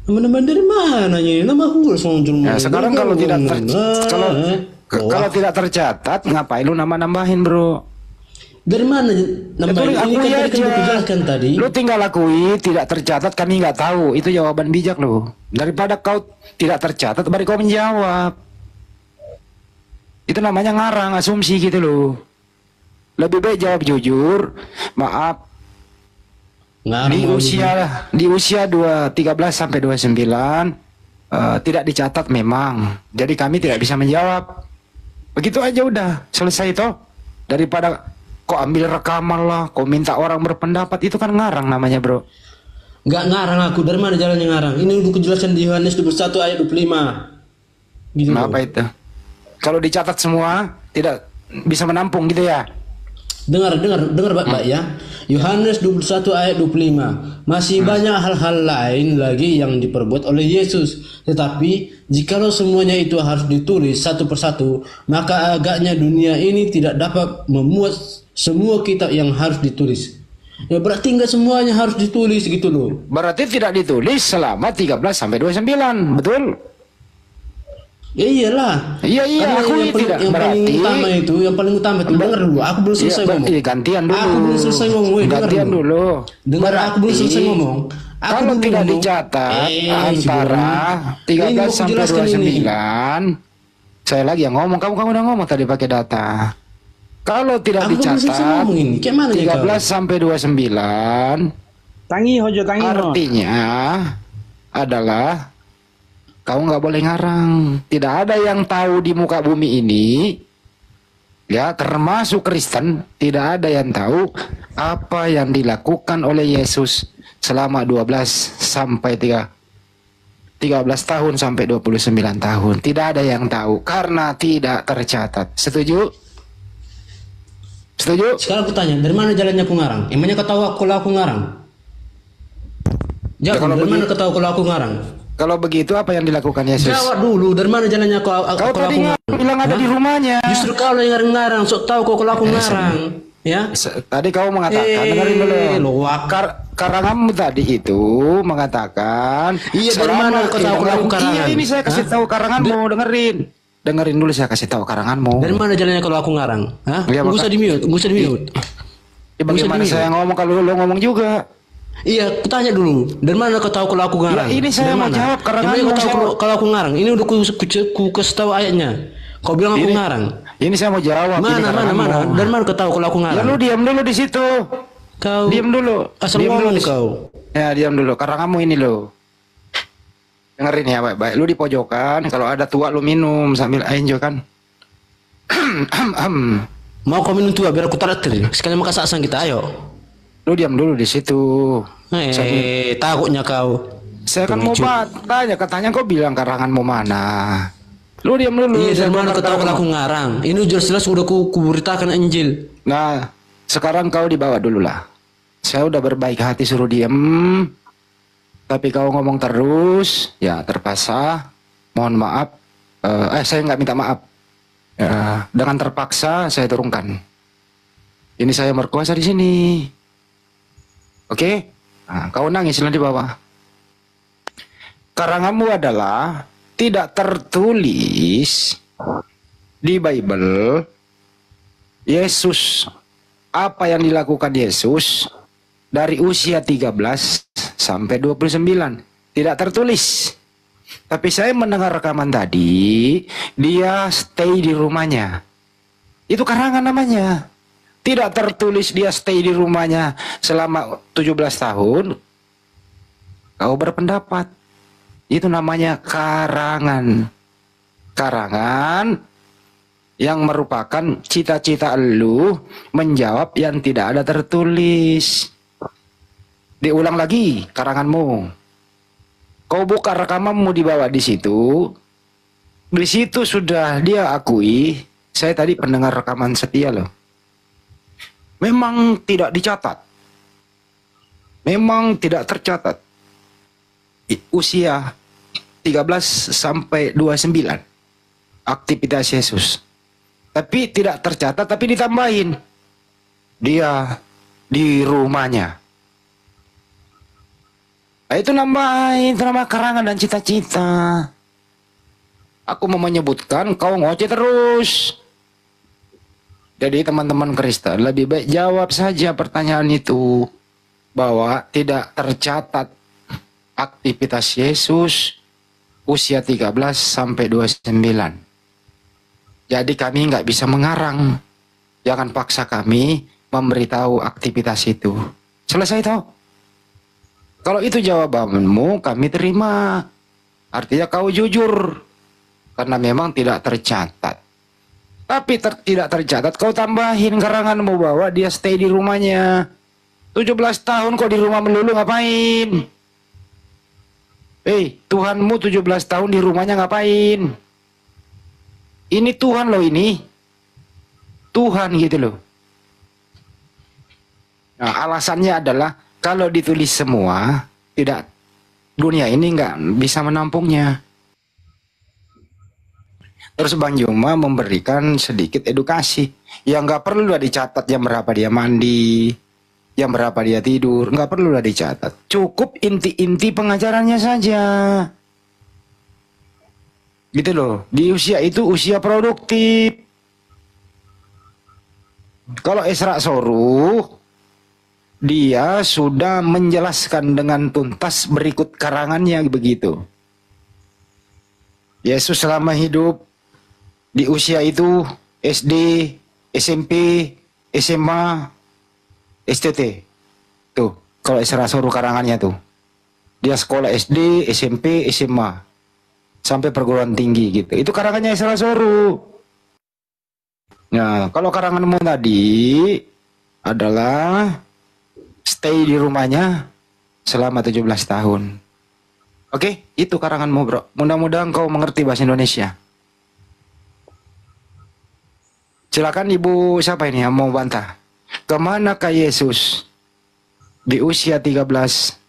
Nama dari mana ini? Nama Hulus. Nah, sekarang kalau tidak kalau tidak tercatat, ngapain lu nambahin, Bro? Dari mana nambahin? Ini kan tadi kan aku jelaskan tadi. Lu tinggal akui tidak tercatat, kami nggak tahu. Itu jawaban bijak lu. Daripada kau tidak tercatat, baru kau menjawab. Itu namanya ngarang, asumsi gitu loh. Lebih baik jawab jujur. Maaf. Di usia 13 sampai 29 tidak dicatat memang. Jadi kami tidak bisa menjawab. Begitu aja udah selesai toh. Daripada kok ambil rekaman lah, kok minta orang berpendapat, itu kan ngarang namanya, Bro. Nggak ngarang aku. Dari mana jalannya ngarang? Ini udah kejelasan di Yohanes 21 ayat 25. Gitu. Kenapa itu? Kalau dicatat semua tidak bisa menampung gitu ya. Dengar Bapak ya. Yohanes 21 ayat 25. Masih banyak hal-hal lain lagi yang diperbuat oleh Yesus. Tetapi jikalau semuanya itu harus ditulis satu persatu, maka agaknya dunia ini tidak dapat memuat semua kitab yang harus ditulis. Ya berarti nggak semuanya harus ditulis gitu loh. Berarti tidak ditulis selama 13 sampai 29, betul? Ya iyalah. Iya, aku yang paling utama itu, dengar dulu. Aku belum selesai ngomong. Gantian dulu. Aku belum selesai ngomong. Gantian dulu. Dengar, aku belum selesai ngomong. Kalau tidak dicatat antara 13 sampai 29, saya lagi yang ngomong. Kamu udah ngomong tadi pakai data. Kalau tidak dicatat 13 sampai 29, artinya adalah kau nggak boleh ngarang. Tidak ada yang tahu di muka bumi ini Ya, termasuk Kristen, tidak ada yang tahu apa yang dilakukan oleh Yesus selama 12 sampai 13 tahun sampai 29 tahun. Tidak ada yang tahu karena tidak tercatat. Setuju? Setuju? Sekarang aku tanya, dari mana jalannya aku ngarang? Emangnya kau tahu kalau aku ngarang? Jawab, kalau dari mana kau tahu kalau aku ngarang? Kalau begitu apa yang dilakukan Yesus? Jawab dulu, dari mana jalannya kau tadi bilang ada di rumahnya. Justru kau yang ngarang, sok tahu kau kalau aku ngarang. Ya. Tadi kau mengatakan, dengerin dulu. Karanganmu tadi itu mengatakan, iya, dari mana kau tahu kalau aku karangan? Iya, ini saya kasih tahu karanganmu, dengerin dulu, saya kasih tahu karanganmu. Dari mana jalannya kalau aku ngarang? Hah? Ya, Nggak usah di mute. Ya, bagaimana saya ngomong kalau lo ngomong juga? Iya, aku tanya dulu. Dari mana kau tahu kalau aku ngarang? Ya, ini saya mau jawab karena kau tahu kalau aku ngarang. Ini udah ku kasih tahu ayatnya. Kau bilang aku ngarang. Ini saya mau jawab. Mana? Dari mana kau tahu kalau aku ngarang? Ya, lu diam dulu di situ. Kau diam dulu. Asal ngomong kau. Ya, diam dulu. Karena kamu ini lo. Dengerin ya baik-baik. Lu di pojokan. Kalau ada tua lu minum sambil enjoy kan. Mau kau minum tua biar aku traktir. Sekali makan saksang kita, ayo. Lu diam dulu di situ. Takutnya kau. Saya kan mau tanya, katanya kau bilang karanganmu mana? Lu diam dulu. Iya, dari mana kau tahu kalau aku ngarang? Ini jelas-jelas udah ku beritakan Injil. Nah, sekarang kau dibawa dulu lah. Saya udah berbaik hati suruh diam. Tapi kau ngomong terus, ya terpaksa. Mohon maaf. Saya nggak minta maaf. Ya, dengan terpaksa saya turunkan. Ini saya berkuasa di sini. Oke? Nah, kau nangis di bawah. Karanganmu adalah tidak tertulis di Bible Yesus, apa yang dilakukan Yesus dari usia 13 sampai 29. Tidak tertulis. Tapi saya mendengar rekaman tadi, dia stay di rumahnya. Itu karangan namanya. Tidak tertulis dia stay di rumahnya selama 17 tahun. Kau berpendapat. Itu namanya karangan. Karangan yang merupakan cita-cita lu menjawab yang tidak ada tertulis. Diulang lagi karanganmu. Kau buka rekamanmu dibawa di situ. Di situ sudah dia akui, saya tadi pendengar rekaman setia loh. Memang tidak dicatat. Memang tidak tercatat. Usia 13 sampai 29 aktivitas Yesus. Tapi tidak tercatat, tapi ditambahin dia di rumahnya. Nah, itu nambahin, itu nama karangan dan cita-cita. Aku mau menyebutkan, kau ngoceh terus. Jadi teman-teman Kristen lebih baik jawab saja pertanyaan itu, bahwa tidak tercatat aktivitas Yesus usia 13 sampai 29. Jadi kami nggak bisa mengarang. Jangan paksa kami memberitahu aktivitas itu. Selesai toh? Kalau itu jawabanmu, kami terima. Artinya kau jujur. Karena memang tidak tercatat. Tapi tidak tercatat, kau tambahin karanganmu bahwa dia stay di rumahnya. 17 tahun kok di rumah melulu ngapain? Tuhanmu 17 tahun di rumahnya ngapain? Ini Tuhan loh ini. Tuhan gitu loh. Nah, alasannya adalah kalau ditulis semua, tidak, dunia ini nggak bisa menampungnya. Terus Bang Juma memberikan sedikit edukasi. Ya nggak perlu lah dicatat jam berapa dia mandi, jam berapa dia tidur. Nggak perlu lah dicatat. Cukup inti-inti pengajarannya saja. Gitu loh. Di usia itu usia produktif. Kalau Esra Soruh, dia sudah menjelaskan dengan tuntas berikut karangannya begitu. Yesus selama hidup di usia itu SD, SMP, SMA, STT. Tuh, kalau Esra Soruh karangannya tuh. Dia sekolah SD, SMP, SMA. Sampai perguruan tinggi gitu. Itu karangannya Esra Soruh. Nah, kalau karanganmu tadi adalah stay di rumahnya selama 17 tahun. Oke, itu karanganmu, bro. Mudah-mudahan kau mengerti bahasa Indonesia. Silakan Ibu siapa ini yang mau bantah? Kemanakah Yesus di usia 13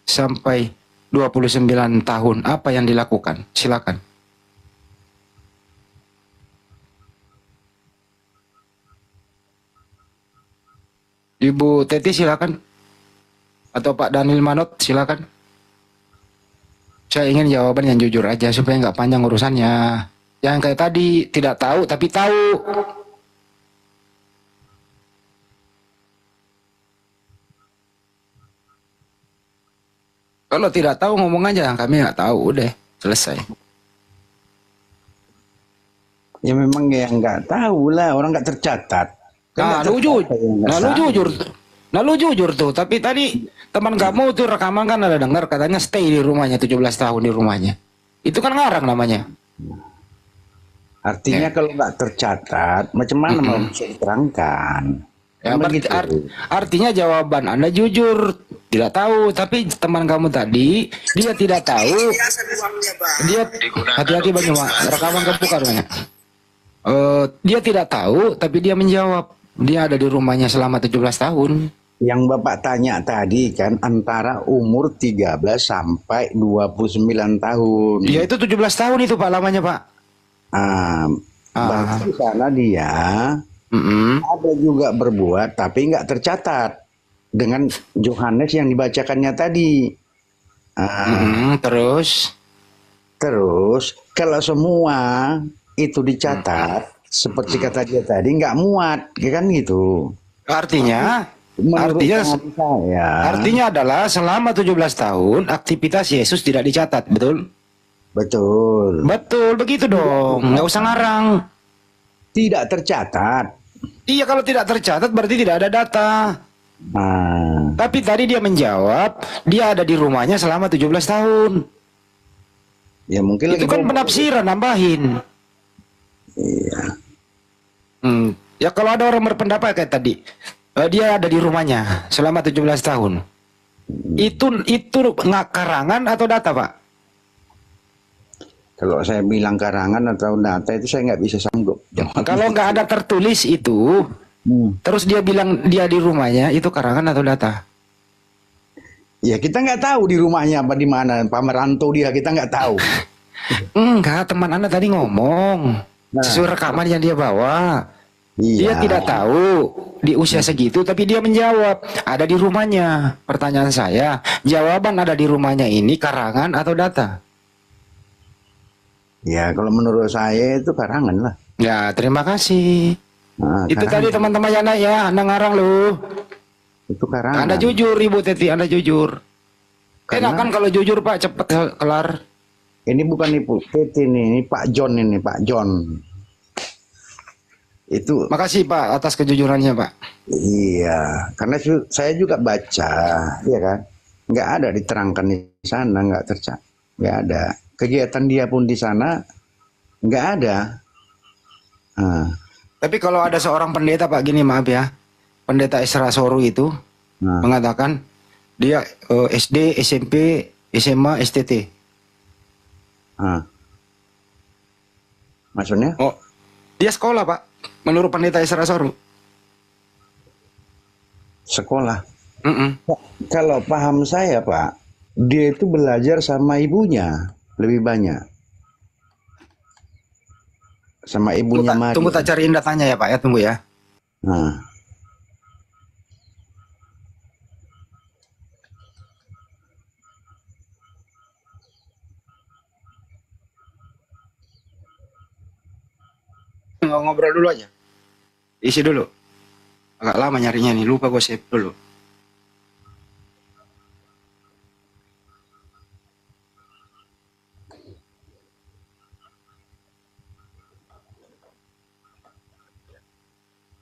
sampai 29 tahun? Apa yang dilakukan? Silakan. Ibu Teti silakan. Atau Pak Daniel Manot silakan. Saya ingin jawaban yang jujur aja supaya nggak panjang urusannya. Yang kayak tadi tidak tahu tapi tahu. Kalau tidak tahu ngomong aja, kami nggak tahu, udah selesai. Ya memang ya nggak tahu lah, orang nggak tercatat. Nah, lu jujur tuh. Tapi tadi teman kamu tuh rekaman kan ada dengar katanya stay di rumahnya 17 tahun di rumahnya. Itu kan ngarang namanya. Artinya kalau nggak tercatat, macam mana mau bisa diterangkan? Ya, artinya jawaban Anda jujur, tidak tahu. Tapi teman kamu tadi dia tidak tahu. Dia hati-hati Bang Yuma, rekaman kebuka banyak. Dia tidak tahu, tapi dia menjawab. Dia ada di rumahnya selama 17 tahun. Yang Bapak tanya tadi kan antara umur 13 sampai 29 tahun. Ya itu 17 tahun itu Pak lamanya Pak. Berarti sana dia ada juga berbuat tapi nggak tercatat dengan Yohanes yang dibacakannya tadi. Terus kalau semua itu dicatat seperti kata dia tadi nggak muat, ya kan gitu. Artinya adalah selama 17 tahun aktivitas Yesus tidak dicatat, betul? Betul. Betul, begitu dong. Nggak usah ngarang. Tidak tercatat. Iya, kalau tidak tercatat berarti tidak ada data. Tapi tadi dia menjawab, dia ada di rumahnya selama 17 tahun. Ya mungkin itu kan penafsiran, nambahin. Iya. Ya kalau ada orang berpendapat kayak tadi, dia ada di rumahnya selama 17 tahun. Itu nggak karangan atau data, Pak? Kalau saya bilang karangan atau data itu saya nggak bisa sanggup. Kalau nggak ada tertulis itu, terus dia bilang dia di rumahnya, itu karangan atau data? Ya kita nggak tahu di rumahnya apa di mana, Pak merantau dia, kita nggak tahu. Enggak, teman Anda tadi ngomong sesuai rekaman yang dia bawa. Dia tidak tahu di usia segitu, tapi dia menjawab ada di rumahnya. Pertanyaan saya, jawaban ada di rumahnya ini karangan atau data? Ya kalau menurut saya itu karangan lah. Ya terima kasih. Itu tadi teman-teman ya, Anda ngarang loh. Itu karangan. Anda jujur Ibu Teti, Anda jujur. Enak kan kalau jujur Pak, cepet kelar. Ini bukan Ibu Teti ini Pak John ini, Pak John. Itu. Makasih Pak atas kejujurannya Pak. Iya, karena saya juga baca, ya kan. Nggak ada diterangkan di sana, nggak tercatat, nggak ada. Kegiatan dia pun di sana nggak ada. Tapi kalau ada seorang pendeta Pak gini, maaf ya, pendeta Esra Soru itu mengatakan dia SD, SMP, SMA, STT. Maksudnya? Oh, dia sekolah Pak, menurut pendeta Esra Soru. Sekolah. Kalau paham saya Pak, dia itu belajar sama ibunya. Lebih banyak sama ibunya Maria. Tunggu tak cariin datanya ya Pak ya, tunggu ya. Ngobrol dulu aja, isi dulu, agak lama nyarinya nih, lupa gue save dulu.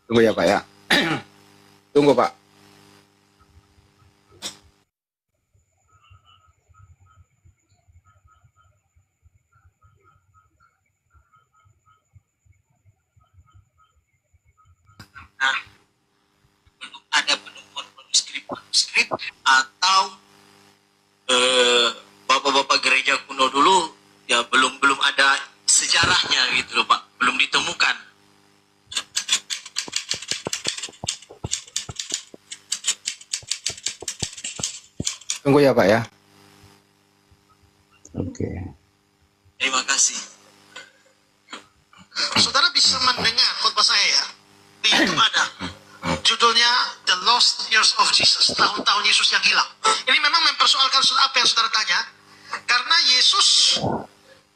Tunggu ya Pak ya. Tunggu Pak. atau bapak-bapak gereja kuno dulu ya belum ada sejarahnya gitu loh Pak, belum ditemukan. Tunggu ya Pak ya. Oke. Terima kasih. Saudara bisa mendengar khotbah saya ya. Di YouTube ada. Judulnya The Lost Years of Jesus, tahun-tahun Yesus yang hilang. Ini memang mempersoalkan apa yang saudara tanya. Karena Yesus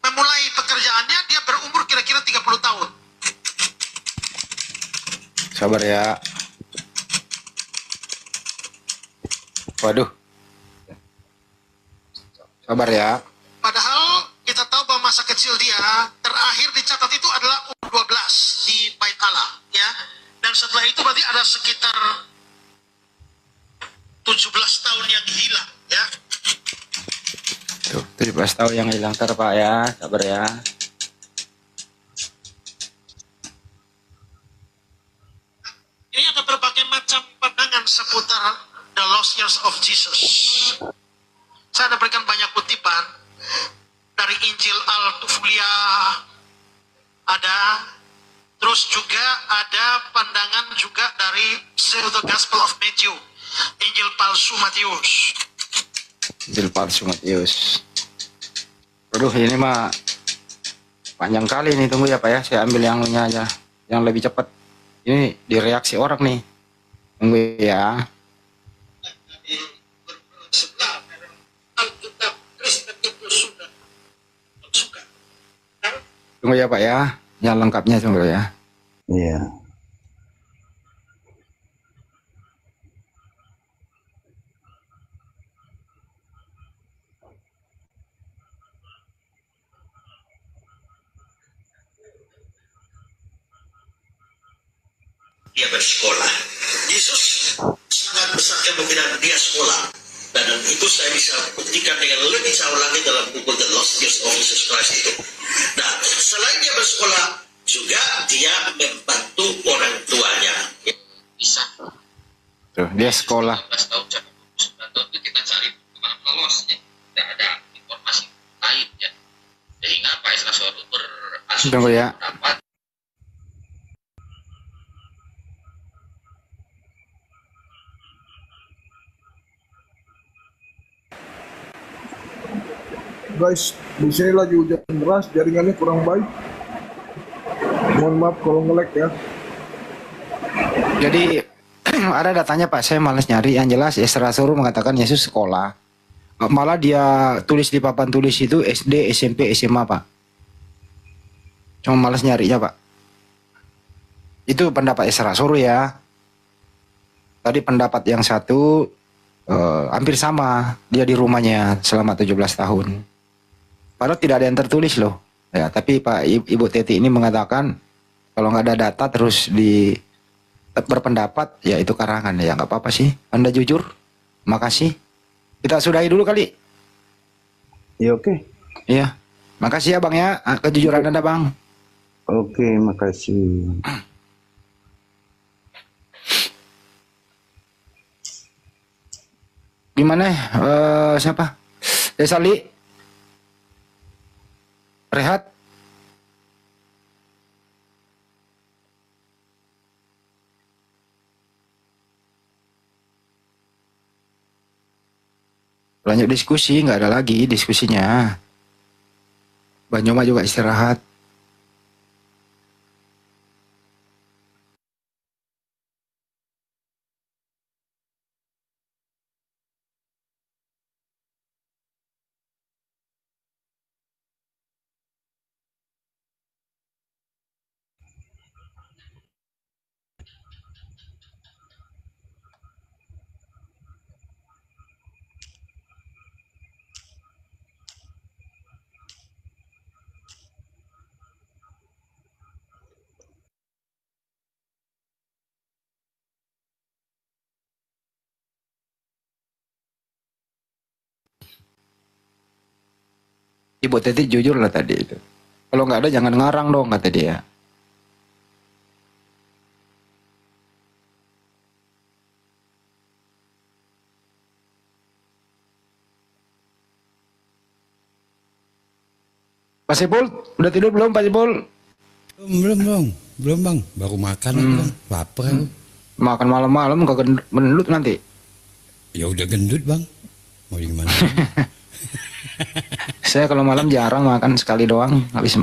memulai pekerjaannya, dia berumur kira-kira 30 tahun. Sabar ya. Waduh. Sabar ya. Padahal kita tahu bahwa masa kecil dia terakhir dicatat itu adalah umur 12 di Bait Allah, ya. Dan setelah itu berarti ada sekitar 17 tahun yang hilang, ya. Tuh, 17 tahun yang hilang Pak ya. Sabar ya. Ini ada berbagai macam pandangan seputar The Lost Years of Jesus. Saya ada berikan banyak kutipan dari Injil Al-Tufulia, ada, terus juga ada pandangan juga dari Pseudo Gospel of Matthew, Injil palsu Matius. Injil palsu Matius. Aduh, ini mah panjang kali nih, tunggu ya Pak ya. Saya ambil yang nya aja, yang lebih cepat. Ini direaksi orang nih. Tunggu ya. Tunggu ya Pak ya. Yang lengkapnya tunggu ya. Iya. Dia bersekolah. Yesus sangat besar kemungkinan dia sekolah. Dan itu saya bisa buktikan dengan lebih jauh lagi dalam buku The Lost Years of Jesus Christ itu. Nah, selain dia bersekolah, juga dia membantu orang tuanya. Bisa. Tuh, dia sekolah. 19 tahun sampai 29 tahun itu kita cari kemana lolos ya. Tidak ada informasi lain ya. Sehingga Pak Esra suatu berasumsi Tunggu ya. dapat Guys, di sini lagi hujan deras, jaringannya kurang baik. Mohon maaf kalau nge-lag ya. Jadi ada datanya Pak, saya malas nyari. Yang jelas Esra Suruh mengatakan Yesus sekolah. Malah dia tulis di papan tulis itu SD, SMP, SMA Pak. Cuma malas nyarinya Pak. Itu pendapat Esra Suruh ya. Tadi pendapat yang satu hampir sama. Dia di rumahnya selama 17 tahun. Padahal tidak ada yang tertulis loh. Ya, tapi Pak Ibu Teti ini mengatakan kalau nggak ada data terus berpendapat, ya itu karangan. Ya nggak apa-apa sih. Anda jujur. Makasih. Kita sudahi dulu kali. Ya oke. Iya. Makasih ya Bang ya. Kejujuran Anda Bang. Oke, makasih. Gimana? Siapa? Desali? Rehat? Lanjut diskusi, nggak ada lagi diskusinya. Banyuma juga istirahat. Ibu Teti jujur lah tadi itu. Kalau nggak ada jangan ngarang dong kata dia. Pak Sipul, udah tidur belum Pak Sipul? Belum bang, baru makan aku, bang. Lapar aku. Makan malam-malam kagak gendut nanti. Ya udah gendut bang, mau gimana? Saya kalau malam jarang makan, sekali doang. Habis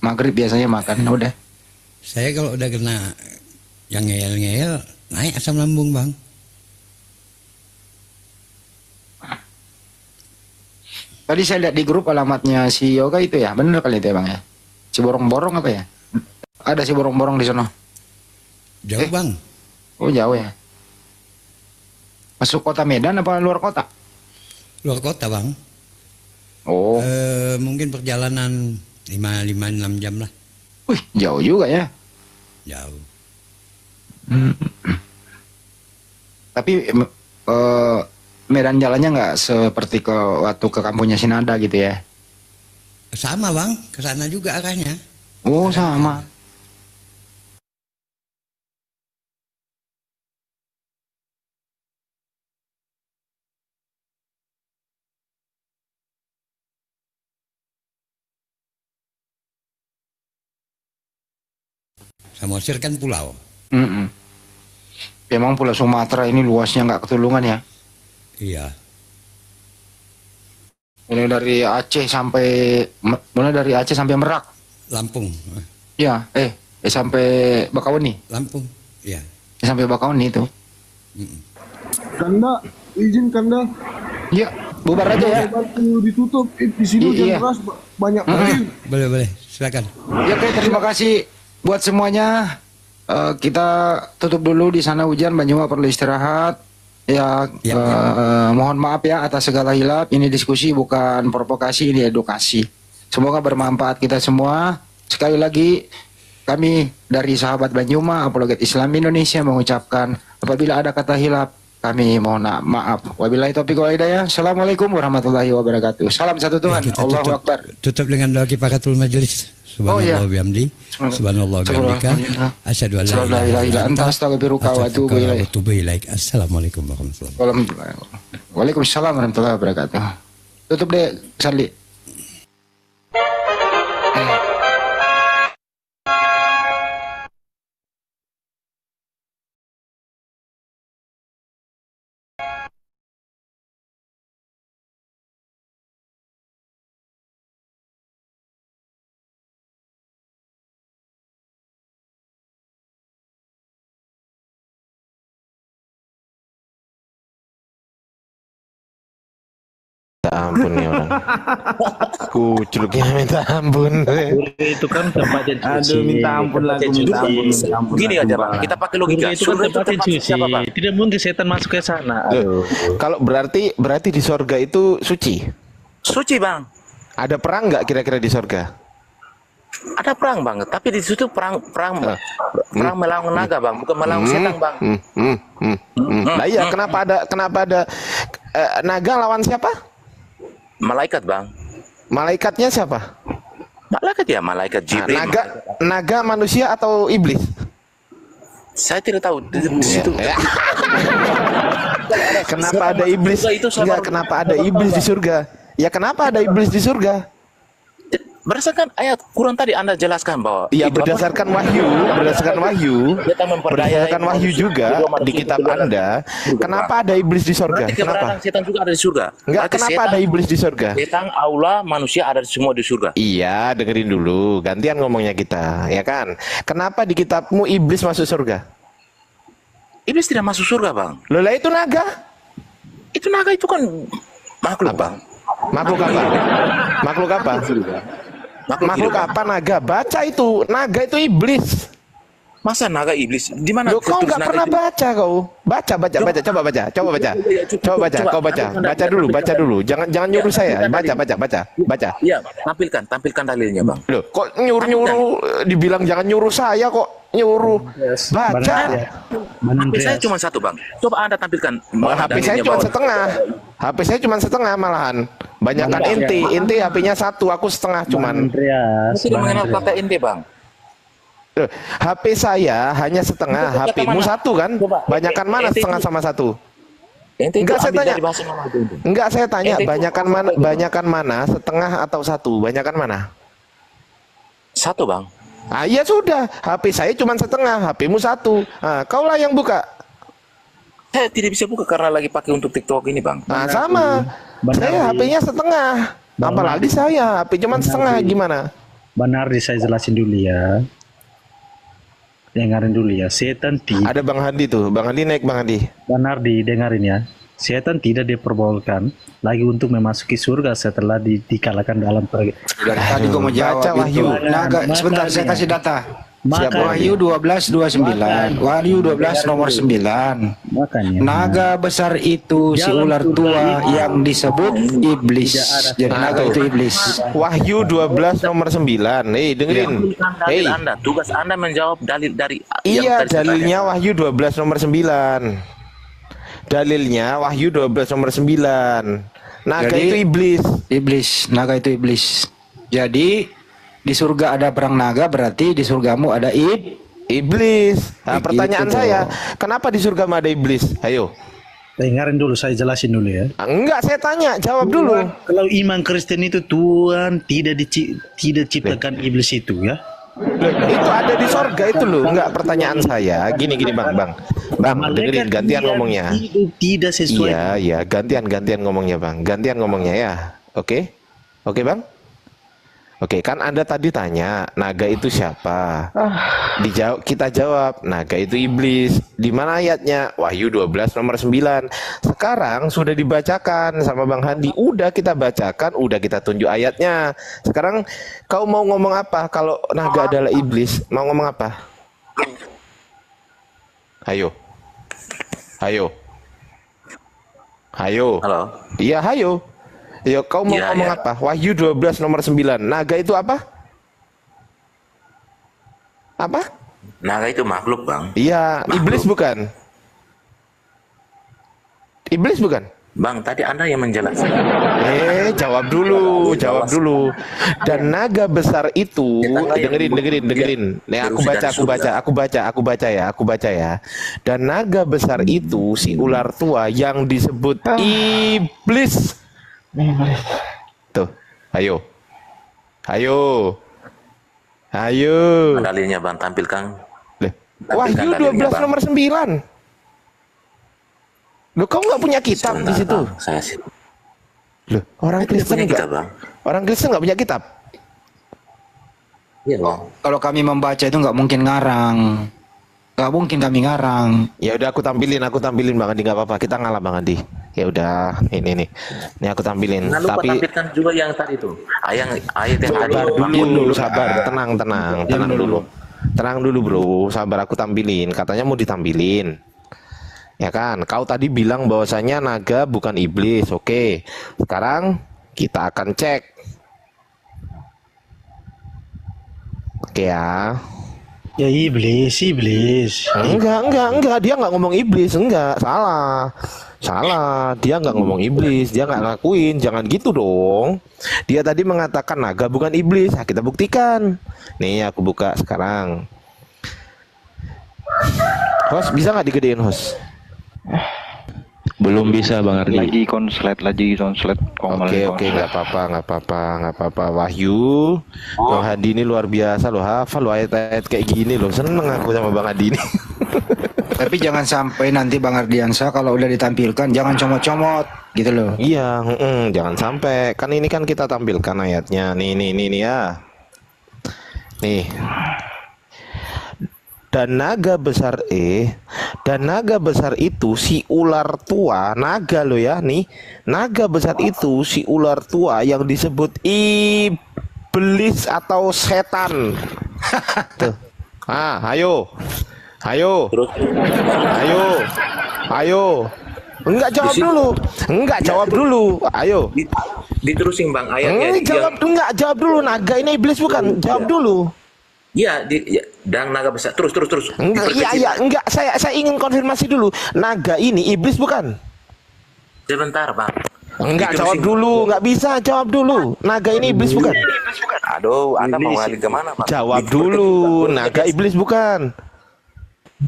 maghrib biasanya makan, udah. Saya kalau udah kena yang ngeyel-ngeyel, naik asam lambung bang. Tadi saya lihat di grup alamatnya si Yoga itu ya, bener kali itu ya bang ya? Si borong-borong apa ya? Ada si borong-borong di sana. Jauh bang. Oh jauh ya. Masuk kota Medan apa luar kota? Luar kota bang. Oh. Mungkin perjalanan 5-6 jam lah. Wih jauh juga ya. Jauh. Tapi medan jalannya nggak seperti waktu ke kampungnya Sinada gitu ya? Sama bang, ke sana juga arahnya. Oh sama. Samosir kan pulau. Memang Pulau Sumatera ini luasnya nggak ketulungan ya? Iya. Mulai dari Aceh sampai Merak. Lampung. Ya, sampai Bakauheni. Lampung. Iya. Sampai Bakauheni itu. Kanda, izin Kanda. Iya, bubar aja ya. Waktu ditutup di sini hujan deras banyak banget. Boleh, silakan. Ya oke, terima kasih buat semuanya. Kita tutup dulu di sana hujan, Banyuma perlu istirahat. Ya, mohon maaf ya atas segala hilap. Ini diskusi bukan provokasi, ini edukasi. Semoga bermanfaat kita semua. Sekali lagi kami dari sahabat Banyuma Apologet Islam Indonesia mengucapkan apabila ada kata hilap kami mohon maaf. Wabillahi taufiq wal hidayah. Assalamualaikum warahmatullahi wabarakatuh. Salam satu Tuhan. Allahu Akbar. Tutup dengan doa kifaratul majlis. Subhanallah bihamdi. Subhanallah bihamdika. Asyhadu an la ilaha illa anta astaghfiruka wa atubu ilaik. Assalamualaikum warahmatullahi wabarakatuh. Waalaikumsalam warahmatullahi wabarakatuh. Tutup deh, Sandi. Ampun nih orang. Kucluknya minta ampun. Itu kan tempatnya cuci. Aduh, minta ampun lagi, minta ampun. Gini aja Bang, kita pakai logika. Itu kan tempatnya cuci. siapa, Bang? Tidak mungkin setan masuk ke sana. Loh, kalau berarti di sorga itu suci. Suci, Bang. Ada perang nggak kira-kira di sorga? Ada perang, Bang. Tapi di situ perang melawan naga, Bang, bukan melawan setan, Bang. Nah iya, kenapa ada naga lawan siapa? Malaikat, Bang. Malaikatnya siapa? Malaikat ya, malaikat Jibril. Naga manusia atau iblis? Saya tidak tahu di situ. Kenapa ada iblis? Enggak, kenapa ada iblis di surga? Ya kenapa ada iblis di surga? Berdasarkan ayat Quran tadi Anda jelaskan bahwa iya, berdasarkan wahyu juga di kitab Anda. Kenapa ada iblis di surga? Berarti keberadaan setan juga ada di surga. Enggak, kenapa ada iblis di surga? Setan, Allah, manusia ada semua di surga. Iya, dengerin dulu. Gantian ngomongnya kita, ya kan? Kenapa di kitabmu iblis masuk surga? Iblis tidak masuk surga, Bang. Loh, lah itu naga. Itu naga itu kan makhluk, Bang. Makhluk apa? Makhluk apa? Makhluk apa naga? Baca itu. Naga itu iblis. Masa naga iblis? Di mana? Loh, kau nggak pernah baca kau? Baca. Coba baca. Kau baca dulu. Jangan nyuruh saya. Baca. Iya, tampilkan dalilnya, Bang. Loh, kok nyuruh dibilang jangan nyuruh saya kok nyuruh. Baca. HP saya cuma satu, Bang. Coba Anda tampilkan. HP saya cuma setengah malahan. Banyakan inti HP-nya satu, aku setengah cuman. Tidak mengenal kata inti, Bang. HP saya hanya setengah, HP-mu satu kan? Banyakan mana setengah sama satu? Ente itu Enggak saya ambil tanya. dari bahasa Mama itu. Enggak saya tanya, Ente itu banyakan mana, setengah atau satu? Banyakan mana? Satu, Bang. Ah, ya sudah, HP saya cuma setengah, HPmu satu. Ah, kaulah yang buka. Saya tidak bisa buka karena lagi pakai untuk TikTok ini, Bang. Nah, sama. Saya HP-nya setengah. Apalagi saya HP cuma setengah, gimana? Benar, saya jelasin dulu ya. Dengarin dulu ya. Setan tidak. Ada Bang Handi tuh. Bang Handi naik, Bang Handi. Benar, didengarin ya. Setan tidak diperbolehkan lagi untuk memasuki surga setelah dikalahkan dalam pergi. Dari tadi gue mau jawab Baca Wahyu. Naga, sebentar saya kasih data. Siapa? Wahyu 12:29. Wahyu 12 nomor 9. Makanya. Naga besar itu si ular tua yang disebut iblis. Jadi naga itu iblis. Wahyu 12 nomor 9. Dengerin. Dalil Anda, tugas Anda menjawab dalil dari Iya, dalilnya Wahyu 12 nomor 9. Dalilnya Wahyu 12 nomor 9. Naga Jadi, itu iblis. Iblis, naga itu iblis. Jadi di surga ada perang naga, berarti di surgamu ada iblis. Nah, pertanyaan gitu saya, kenapa di surga ada iblis? Ayo. Dengarin dulu, saya jelasin dulu ya. Enggak, saya tanya, jawab dulu. Kalau iman Kristen itu Tuhan tidak ciptakan iblis itu ya. Itu ada di surga itu loh. Enggak, pertanyaan saya gini Bang, dengerin, gantian ngomongnya. Tidak sesuai. Iya, gantian ngomongnya Bang. Gantian ngomongnya ya. Oke, Bang. Oke, kan Anda tadi tanya, naga itu siapa? Kita jawab, naga itu iblis. Di mana ayatnya? Wahyu 12 nomor 9. Sekarang sudah dibacakan sama Bang Handi. Udah kita bacakan, udah kita tunjuk ayatnya. Sekarang kau mau ngomong apa kalau naga adalah iblis? Mau ngomong apa? Ayo. Halo. Iya, hayo. Yo, kau mau ngomong apa? Wahyu 12 nomor 9. Naga itu apa? Apa? Naga itu makhluk, Bang. Iya, iblis bukan? Iblis bukan? Bang, tadi Anda yang menjelaskan. Jawab dulu. Dan naga besar itu, dengerin. Nih, aku baca ya. Dan naga besar itu si ular tua yang disebut iblis. Tuh, ayo. Dalilnya Bang, tampilkan. Wahyu 12 nomor 9. Loh, kau nggak punya kitab di situ? Saya sih. Loh, orang Kristen nggak punya kitab. Iya, Bang. Kalau kami membaca itu nggak mungkin ngarang. Nggak mungkin kami ngarang. Ya udah aku tampilin Bang Andi, nggak apa-apa. Kita ngalah Bang Andi. Ya udah, ini aku tampilin. Nah, lupa tapi tampilkan juga yang tadi itu. Ayat yang tadi. Sabar, tenang dulu. Tenang dulu, Bro. Sabar, aku tampilin. Katanya mau ditampilin. Ya kan? Kau tadi bilang bahwasanya naga bukan iblis. Oke. Sekarang kita akan cek. Oke ya. Ya iblis. Enggak. Dia nggak ngomong iblis. Enggak, salah. Dia nggak ngomong iblis. Dia nggak ngakuin. Jangan gitu dong. Dia tadi mengatakan naga bukan iblis. Nah, kita buktikan. Nih, aku buka sekarang. Host, bisa nggak digedein, host? Belum bisa Bang Ardi. Lagi konslet. Oke, nggak apa-apa. Wahyu, Bang Hadi ini luar biasa loh, hafal loh ayat-ayat kayak gini loh. Seneng aku sama Bang Hadi ini. Tapi jangan sampai nanti Bang Ardiansa kalau udah ditampilkan jangan comot-comot gitu loh. Iya, jangan sampai. Kan ini kan kita tampilkan ayatnya. Nih ya. Nih. Dan naga besar itu si ular tua, naga lo ya nih. Naga besar itu si ular tua yang disebut iblis atau setan. Tuh. Ayo. Enggak, jawab dulu. Ayo. Diterusin Bang ayatnya. Jawab dulu. Naga ini iblis bukan? Jawab dulu. Iya, dan naga besar. Terus. Enggak. Saya ingin konfirmasi dulu. Naga ini iblis bukan? Sebentar, Bang. Enggak, jawab dulu. Enggak bisa, jawab dulu. Naga ini iblis bukan? Aduh, Anda mau ngalih ke mana, Bang? Jawab dulu. Naga iblis bukan?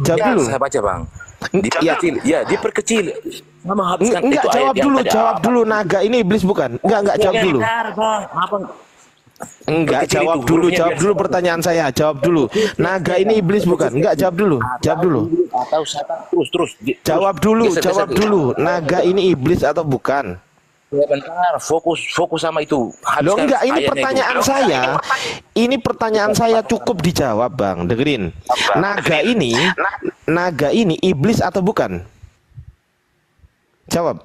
Jawab dulu. Saya baca, Bang. Diperkecil, ya diperkecil. Sama habiskan Enggak, itu ayat jawab yang dulu, tadi jawab apa? dulu. Naga ini iblis bukan? Enggak, jawab dulu. Bentar, Bang. Apa? Enggak, Perkecil jawab itu, dulu, hurufnya jawab biasa. dulu pertanyaan saya. Jawab dulu. Naga ini iblis bukan? Enggak, jawab dulu. Jawab dulu. Atau setan terus. Jawab dulu, Geser, jawab geser. dulu. Naga ini iblis atau bukan? Ya, bentar, fokus sama itu. Loh Habiskan enggak, ini ayatnya pertanyaan itu. saya. Ini pertanyaan saya cukup dijawab, Bang. Dengerin. Naga ini iblis atau bukan? Jawab.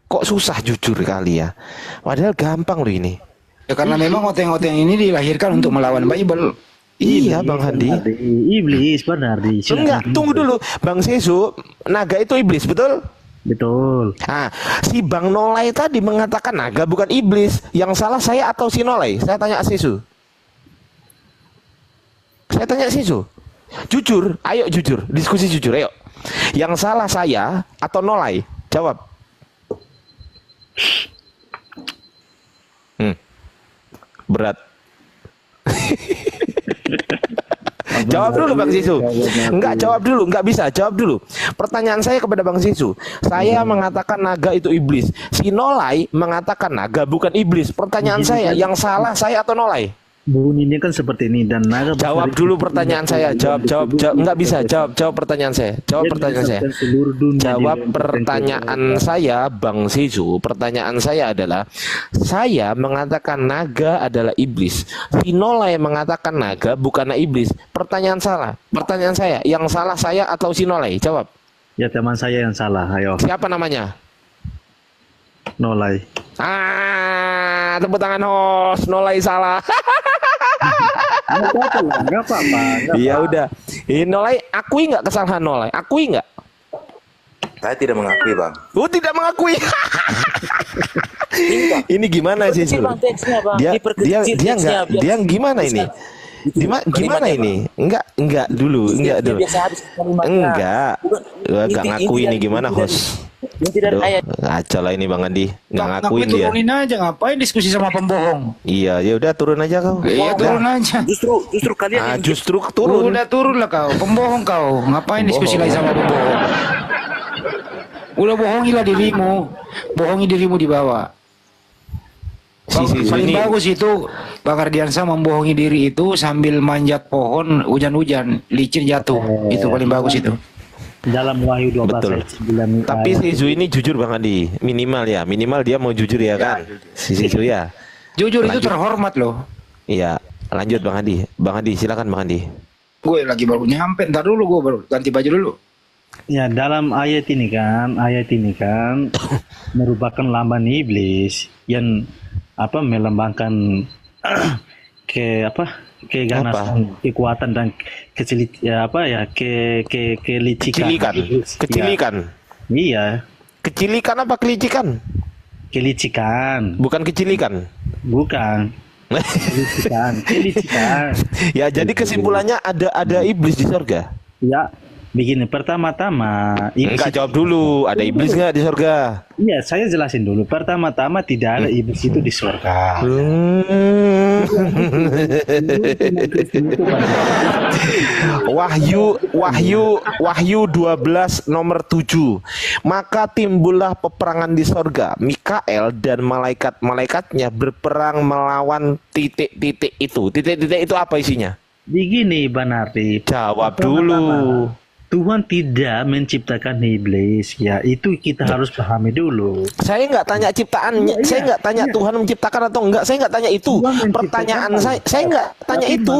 Kok susah jujur kali ya? Padahal gampang loh ini. Ya karena memang oteng-oteng ini dilahirkan untuk melawan Bible. Iya, Bang Handi. Iblis benar di. Enggak, tunggu dulu. Bang Sesu, naga itu iblis, betul? Betul. Nah, si Bang Nolai tadi mengatakan naga bukan iblis. Yang salah saya atau si Nolai? Saya tanya Sesu. Saya tanya Sesu. Jujur, ayo jujur. Diskusi jujur, ayo. Yang salah saya atau Nolai? Jawab. Berat. Jawab dulu Bang Sisu. Enggak, jawab dulu, enggak bisa, jawab dulu. Pertanyaan saya kepada Bang Sisu. Saya mengatakan naga itu iblis. Si Nolai mengatakan naga bukan iblis. Pertanyaan saya, yang salah saya atau Nolai? Bunyinya kan seperti ini dan naga. Jawab dulu pertanyaan saya. Jawab. Enggak bisa, jawab pertanyaan saya. Jawab pertanyaan saya. Jawab pertanyaan saya, Bang Sisu. Pertanyaan saya adalah, saya mengatakan naga adalah iblis. Si Nolai mengatakan naga bukanlah iblis. Pertanyaan salah. Pertanyaan saya, yang salah saya atau si Nolai? Jawab. Ya teman saya yang salah, ayo. Siapa namanya? Nolai. Tepuk tangan host. Nolai salah. Enggak apa-apa. Ya udah. Nolai, akui nggak kesalahan Nolai? Akui nggak? Saya tidak mengakui, Bang. Oh, tidak mengakui. Ini gimana sih, Sul? Dia gimana ini? Gimana ini? Enggak dulu. Enggak ngaku ini gimana, host? Ngaco lah ini Bang Andi, nggak ngakuin dia. Turunin aja, ngapain diskusi sama pembohong? Iya, ya udah turun aja kau. Iya, turun aja. Justru kalian justru turun. Udah turun lah kau, pembohong kau. Ngapain diskusi lagi sama pembohong? Udah bohongilah dirimu, bohongi dirimu di bawah. Paling bagus itu Bang Ardiansa membohongi diri itu sambil manjat pohon, hujan-hujan, licin jatuh. Itu paling bagus itu. Dalam Wahyu 12 Betul. ayat 9. Tapi si Zu ini jujur Bang Andi, minimal dia mau jujur ya kan? Si Zu ya. Jujur itu terhormat loh. Iya, lanjut Bang Andi, silakan Bang Andi. Gue lagi baru nyampe, ntar dulu gue baru ganti baju dulu. Ya dalam ayat ini kan merupakan lambang iblis yang melambangkan keganasan, kekuatan dan kecilikan. Iya. Kecilikan apa kelicikan? Kelicikan. Bukan kecilikan. Bukan. Kelicikan. Ya, jadi kesimpulannya ada iblis di surga. Ya, begini, pertama-tama enggak jawab dulu, ada iblis nggak di surga? Iya, saya jelasin dulu. Pertama-tama tidak ada iblis itu di surga. Wahyu 12 nomor 7. Maka timbullah peperangan di surga. Mikael dan malaikat-malaikatnya berperang melawan titik-titik itu. Titik-titik itu apa isinya? Begini, Banarti. Jawab dulu. Tuhan tidak menciptakan iblis, ya itu kita harus pahami dulu. Saya nggak tanya ciptaannya, saya nggak tanya Tuhan menciptakan atau enggak, saya nggak tanya itu. Pertanyaan saya nggak tanya itu.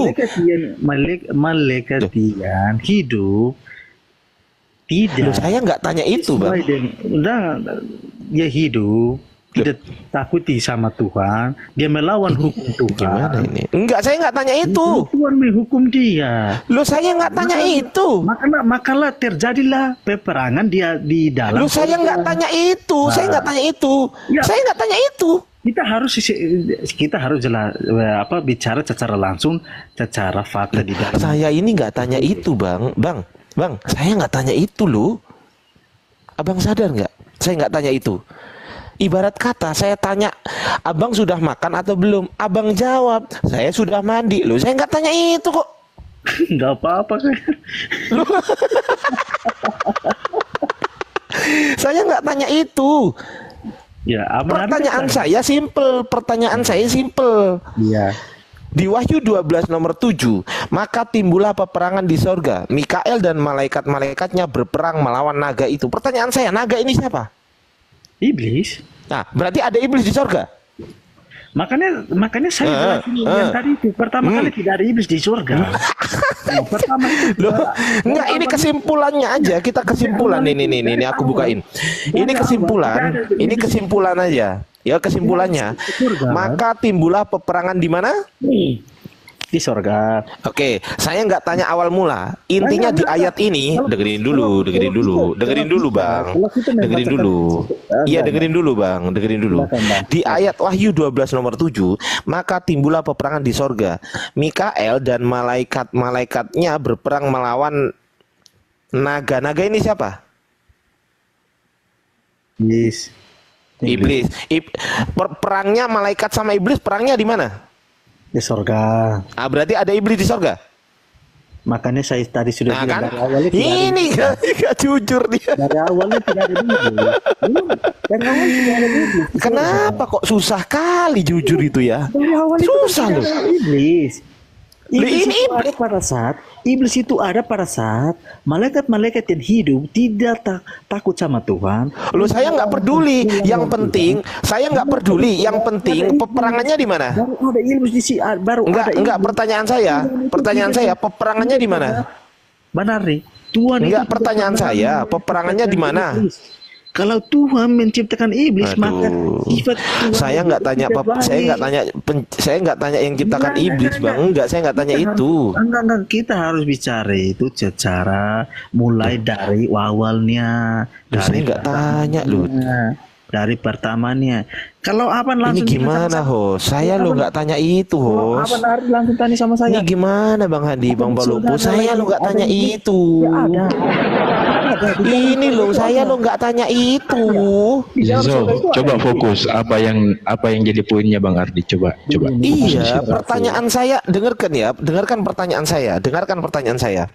Malaikat yang hidup tidak. Saya nggak tanya itu, Bang. Dia hidup. Tidak takuti sama Tuhan, dia melawan hukum Tuhan. Gimana ini? Enggak, saya nggak tanya itu. Tuhan menghukum dia. Loh, saya nggak tanya itu. Makalah terjadilah peperangan dia di dalam. Loh, saya nggak tanya itu. Saya nggak tanya itu. Saya nggak tanya itu. Kita harus jelas bicara secara langsung, secara fakta di dalam. Saya ini nggak tanya itu, Bang. Saya nggak tanya itu loh. Abang sadar nggak? Saya nggak tanya itu. Ibarat kata saya tanya, abang sudah makan atau belum? Abang jawab, saya sudah mandi. Loh, saya nggak tanya itu kok. Nggak apa-apa kan. Saya nggak tanya itu. Ya, pertanyaan saya simple. Iya. Di Wahyu 12 nomor 7, maka timbullah peperangan di sorga. Mikael dan malaikat-malaikatnya berperang melawan naga itu. Pertanyaan saya, naga ini siapa? Iblis. Nah, berarti ada iblis di sorga. Makanya saya jelasin yang tadi itu. Pertama kali tidak ada iblis di surga. Pertama itu. Enggak, ini kesimpulannya aja. Kita kesimpulan ini aku bukain. Ini kesimpulan aja. Ya, kesimpulannya. Maka timbullah peperangan di mana? Di surga. Oke, saya nggak tanya awal mula. Intinya di ayat ini, dengerin dulu, Bang. Iya, dengerin dulu, Bang. Di ayat Wahyu 12 nomor 7, maka timbullah peperangan di sorga. Mikael dan malaikat-malaikatnya berperang melawan naga. Naga ini siapa? Iblis. Perangnya malaikat sama iblis, perangnya di mana? Di sorga. Ah, berarti ada iblis di sorga. Makanya saya tadi sudah bilang kan? dari awalnya Ini gak jujur dia. Dari awalnya tidak ada iblis. Dari awalnya tidak ada iblis. Kenapa kok susah kali jujur itu ya? Dari awalnya susah loh. Iblis. Iblis itu ada pada saat malaikat-malaikat yang hidup tidak takut sama Tuhan. Loh, saya nggak peduli. Yang penting, saya nggak peduli. Yang penting peperangannya di mana? Baru ada iblis di sini. Enggak. Pertanyaan saya, peperangannya di mana? Benar nih. Tuhan. Enggak, pertanyaan saya, peperangannya di mana? Kalau Tuhan menciptakan iblis, maka sifat Tuhan saya nggak tanya, saya nggak tanya yang ciptakan iblis, Bang. Enggak, saya nggak tanya itu. Enggak, kita harus bicara itu secara mulai dari awalnya. Saya nggak tanya loh. Dari pertamanya. Kalau Aban langsung ini gimana, host? Saya lo nggak tanya itu, host. Aban harus langsung tanya sama saya. Ini gimana, Bang Hadi, Bang Balupu? Saya lo nggak tanya itu. Ya, ini loh, saya lo nggak tanya itu. Zizo, coba fokus apa yang jadi poinnya Bang Ardi, coba. Iya, pertanyaan saya, dengarkan pertanyaan saya.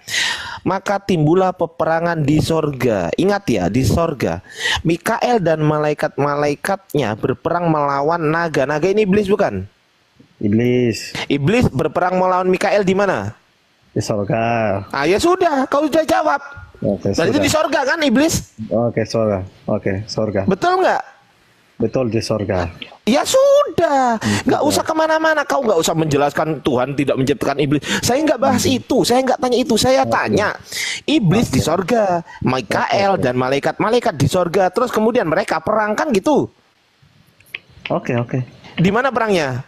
Maka timbullah peperangan di sorga. Ingat ya, di sorga. Mikael dan malaikat-malaikatnya berperang melawan naga. Naga ini iblis bukan? Iblis berperang melawan Mikael di mana? Di sorga. Ah, ya sudah, kau sudah jawab. Oke, berarti di sorga kan iblis? Oke, sorga. Betul nggak? Betul, di sorga. Ya sudah, nggak usah kemana-mana. Kau nggak usah menjelaskan Tuhan tidak menciptakan iblis. Saya nggak bahas itu. Saya nggak tanya itu. Saya tanya iblis di sorga, Mikael dan malaikat-malaikat di sorga. Terus kemudian mereka perang kan gitu. Oke. Di mana perangnya?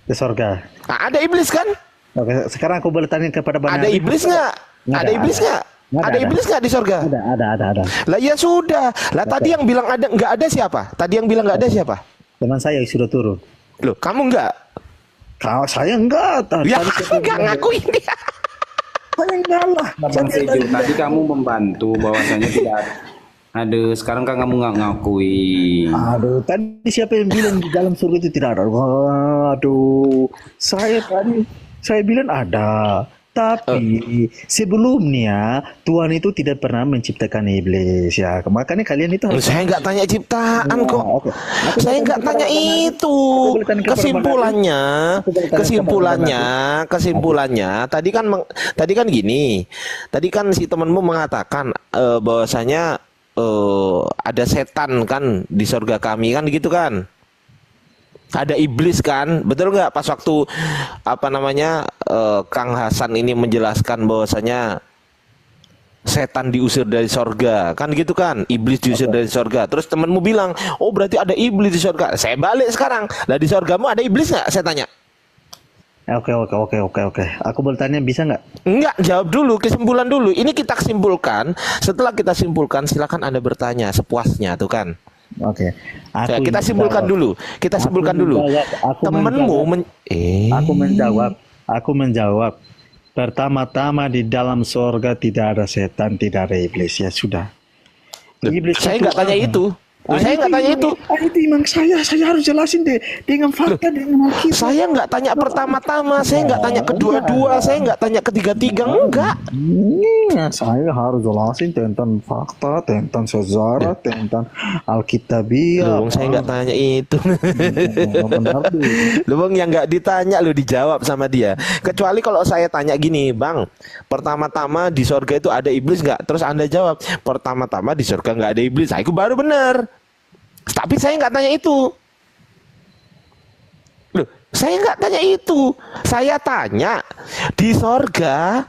Di sorga. Nah, ada iblis kan? Oke, sekarang aku boleh tanya kepada Bang. Ada iblis nggak? Ada iblis nggak? Ada iblis nggak di sorga? Ada. Lah ya sudah. Lah tadi yang bilang ada nggak ada siapa? Tadi yang bilang nggak ada siapa? Teman saya yang sudah turun. Loh, kamu nggak? Saya enggak. Ya, nggak ngaku ini. Saya enggak lah. Bang Sejo, tadi kamu membantu bahwasanya tidak ada. Aduh, sekarang kan kamu nggak ngakui. Aduh, tadi siapa yang bilang di dalam surga itu tidak ada? Aduh, saya bilang ada. Tapi sebelumnya Tuhan itu tidak pernah menciptakan iblis ya. Makanya kalian itu harus. Saya nggak tanya ciptaan kok. Saya nggak tanya itu. Kesimpulannya. Tadi kan gini. Tadi kan si temanmu mengatakan bahwasanya ada setan kan di surga kami kan gitu kan. Ada iblis kan, betul nggak? Pas waktu Kang Hasan ini menjelaskan bahwasanya setan diusir dari sorga, kan gitu kan? Iblis diusir dari sorga. Terus temanmu bilang, oh berarti ada iblis di sorga. Saya balik sekarang. Lah di sorgamu ada iblis nggak? Saya tanya. Oke. Aku bertanya bisa nggak? Enggak, jawab dulu, kesimpulan dulu. Ini kita simpulkan. Setelah kita simpulkan, silakan Anda bertanya sepuasnya, tuh kan? Oke. Kita simpulkan dulu. Temenmu Aku menjawab. Pertama-tama di dalam surga tidak ada setan, tidak ada iblis. Ya sudah. Iblis saya nggak tanya itu. Saya nggak tanya itu. Itu memang saya harus jelasin deh dengan fakta dengan Alkitab. Saya nggak tanya pertama-tama, saya nggak tanya kedua-dua, saya nggak tanya ketiga-tiga, enggak. Saya harus jelasin tentang fakta, tentang sejarah, tentang Alkitabiah. Loh, saya nggak tanya itu. Loh, Bang, yang nggak ditanya lo dijawab sama dia. Kecuali kalau saya tanya gini, Bang, pertama-tama di surga itu ada iblis nggak? Terus Anda jawab, pertama-tama di surga nggak ada iblis. Nah, itu baru benar. Tapi saya nggak tanya itu. Loh, saya nggak tanya itu. Saya tanya di sorga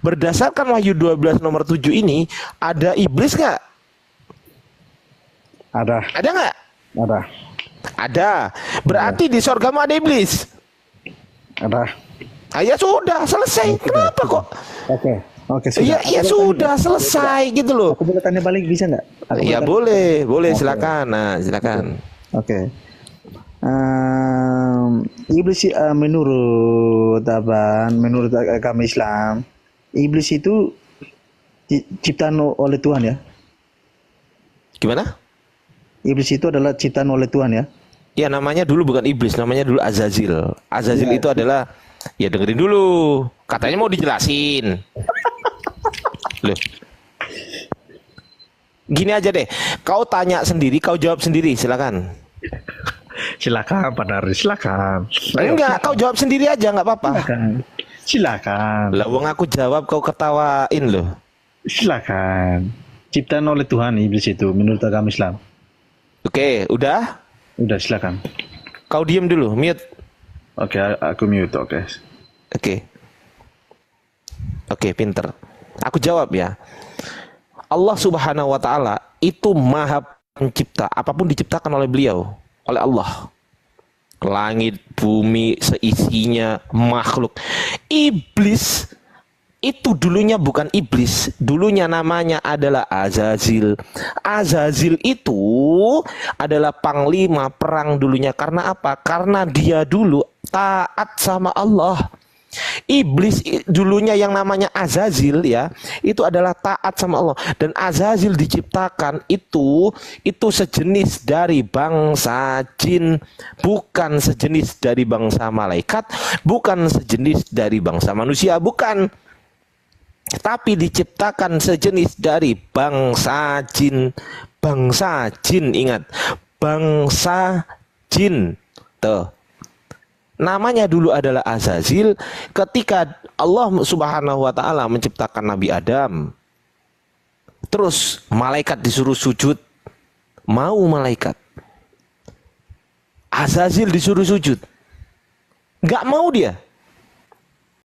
berdasarkan Wahyu 12 nomor 7 ini ada iblis nggak? Ada. Ada nggak? Ada. Ada. Berarti di sorga mau ada iblis? Ada. Ah, ya sudah selesai. Kenapa kok? Oke, sudah. Ya sudah selesai gitu loh. Aku boleh tanya balik bisa nggak? Ya boleh, silakan. Nah, silakan. Oke. Iblis menurut agama Islam, iblis itu ciptaan oleh Tuhan ya? Gimana? Iblis itu adalah ciptaan oleh Tuhan ya? Ya, namanya dulu bukan iblis, namanya dulu Azazil. Azazil Ya. itu adalah, ya dengerin dulu. Katanya mau dijelasin. Loh. Gini aja deh, kau tanya sendiri, kau jawab sendiri, silakan. Silakan Pak Darwis, silakan. Enggak, kau jawab sendiri aja, nggak apa-apa. Silakan. Lah, wong aku jawab kau ketawain loh. Silakan. Ciptaan oleh Tuhan iblis itu menurut agama Islam. Oke, udah? Udah, silakan. Kau diem dulu, mute. Oke, aku mute, oke. Oke, pinter. Aku jawab ya. Allah Subhanahu wa taala itu Maha Pencipta. Apapun diciptakan oleh Beliau, oleh Allah. Langit, bumi, seisinya, makhluk. Iblis itu dulunya bukan iblis, dulunya namanya adalah Azazil. Azazil itu adalah panglima perang dulunya. Karena apa? Karena dia dulu taat sama Allah. Iblis dulunya yang namanya Azazil ya, itu adalah taat sama Allah. Dan Azazil diciptakan itu sejenis dari bangsa jin, bukan sejenis dari bangsa malaikat, bukan sejenis dari bangsa manusia, bukan. Tapi diciptakan sejenis dari bangsa jin. Bangsa jin, ingat, bangsa jin. Tuh. Namanya dulu adalah Azazil. Ketika Allah Subhanahu wa taala menciptakan Nabi Adam, terus malaikat disuruh sujud, mau malaikat. Azazil disuruh sujud, nggak mau dia.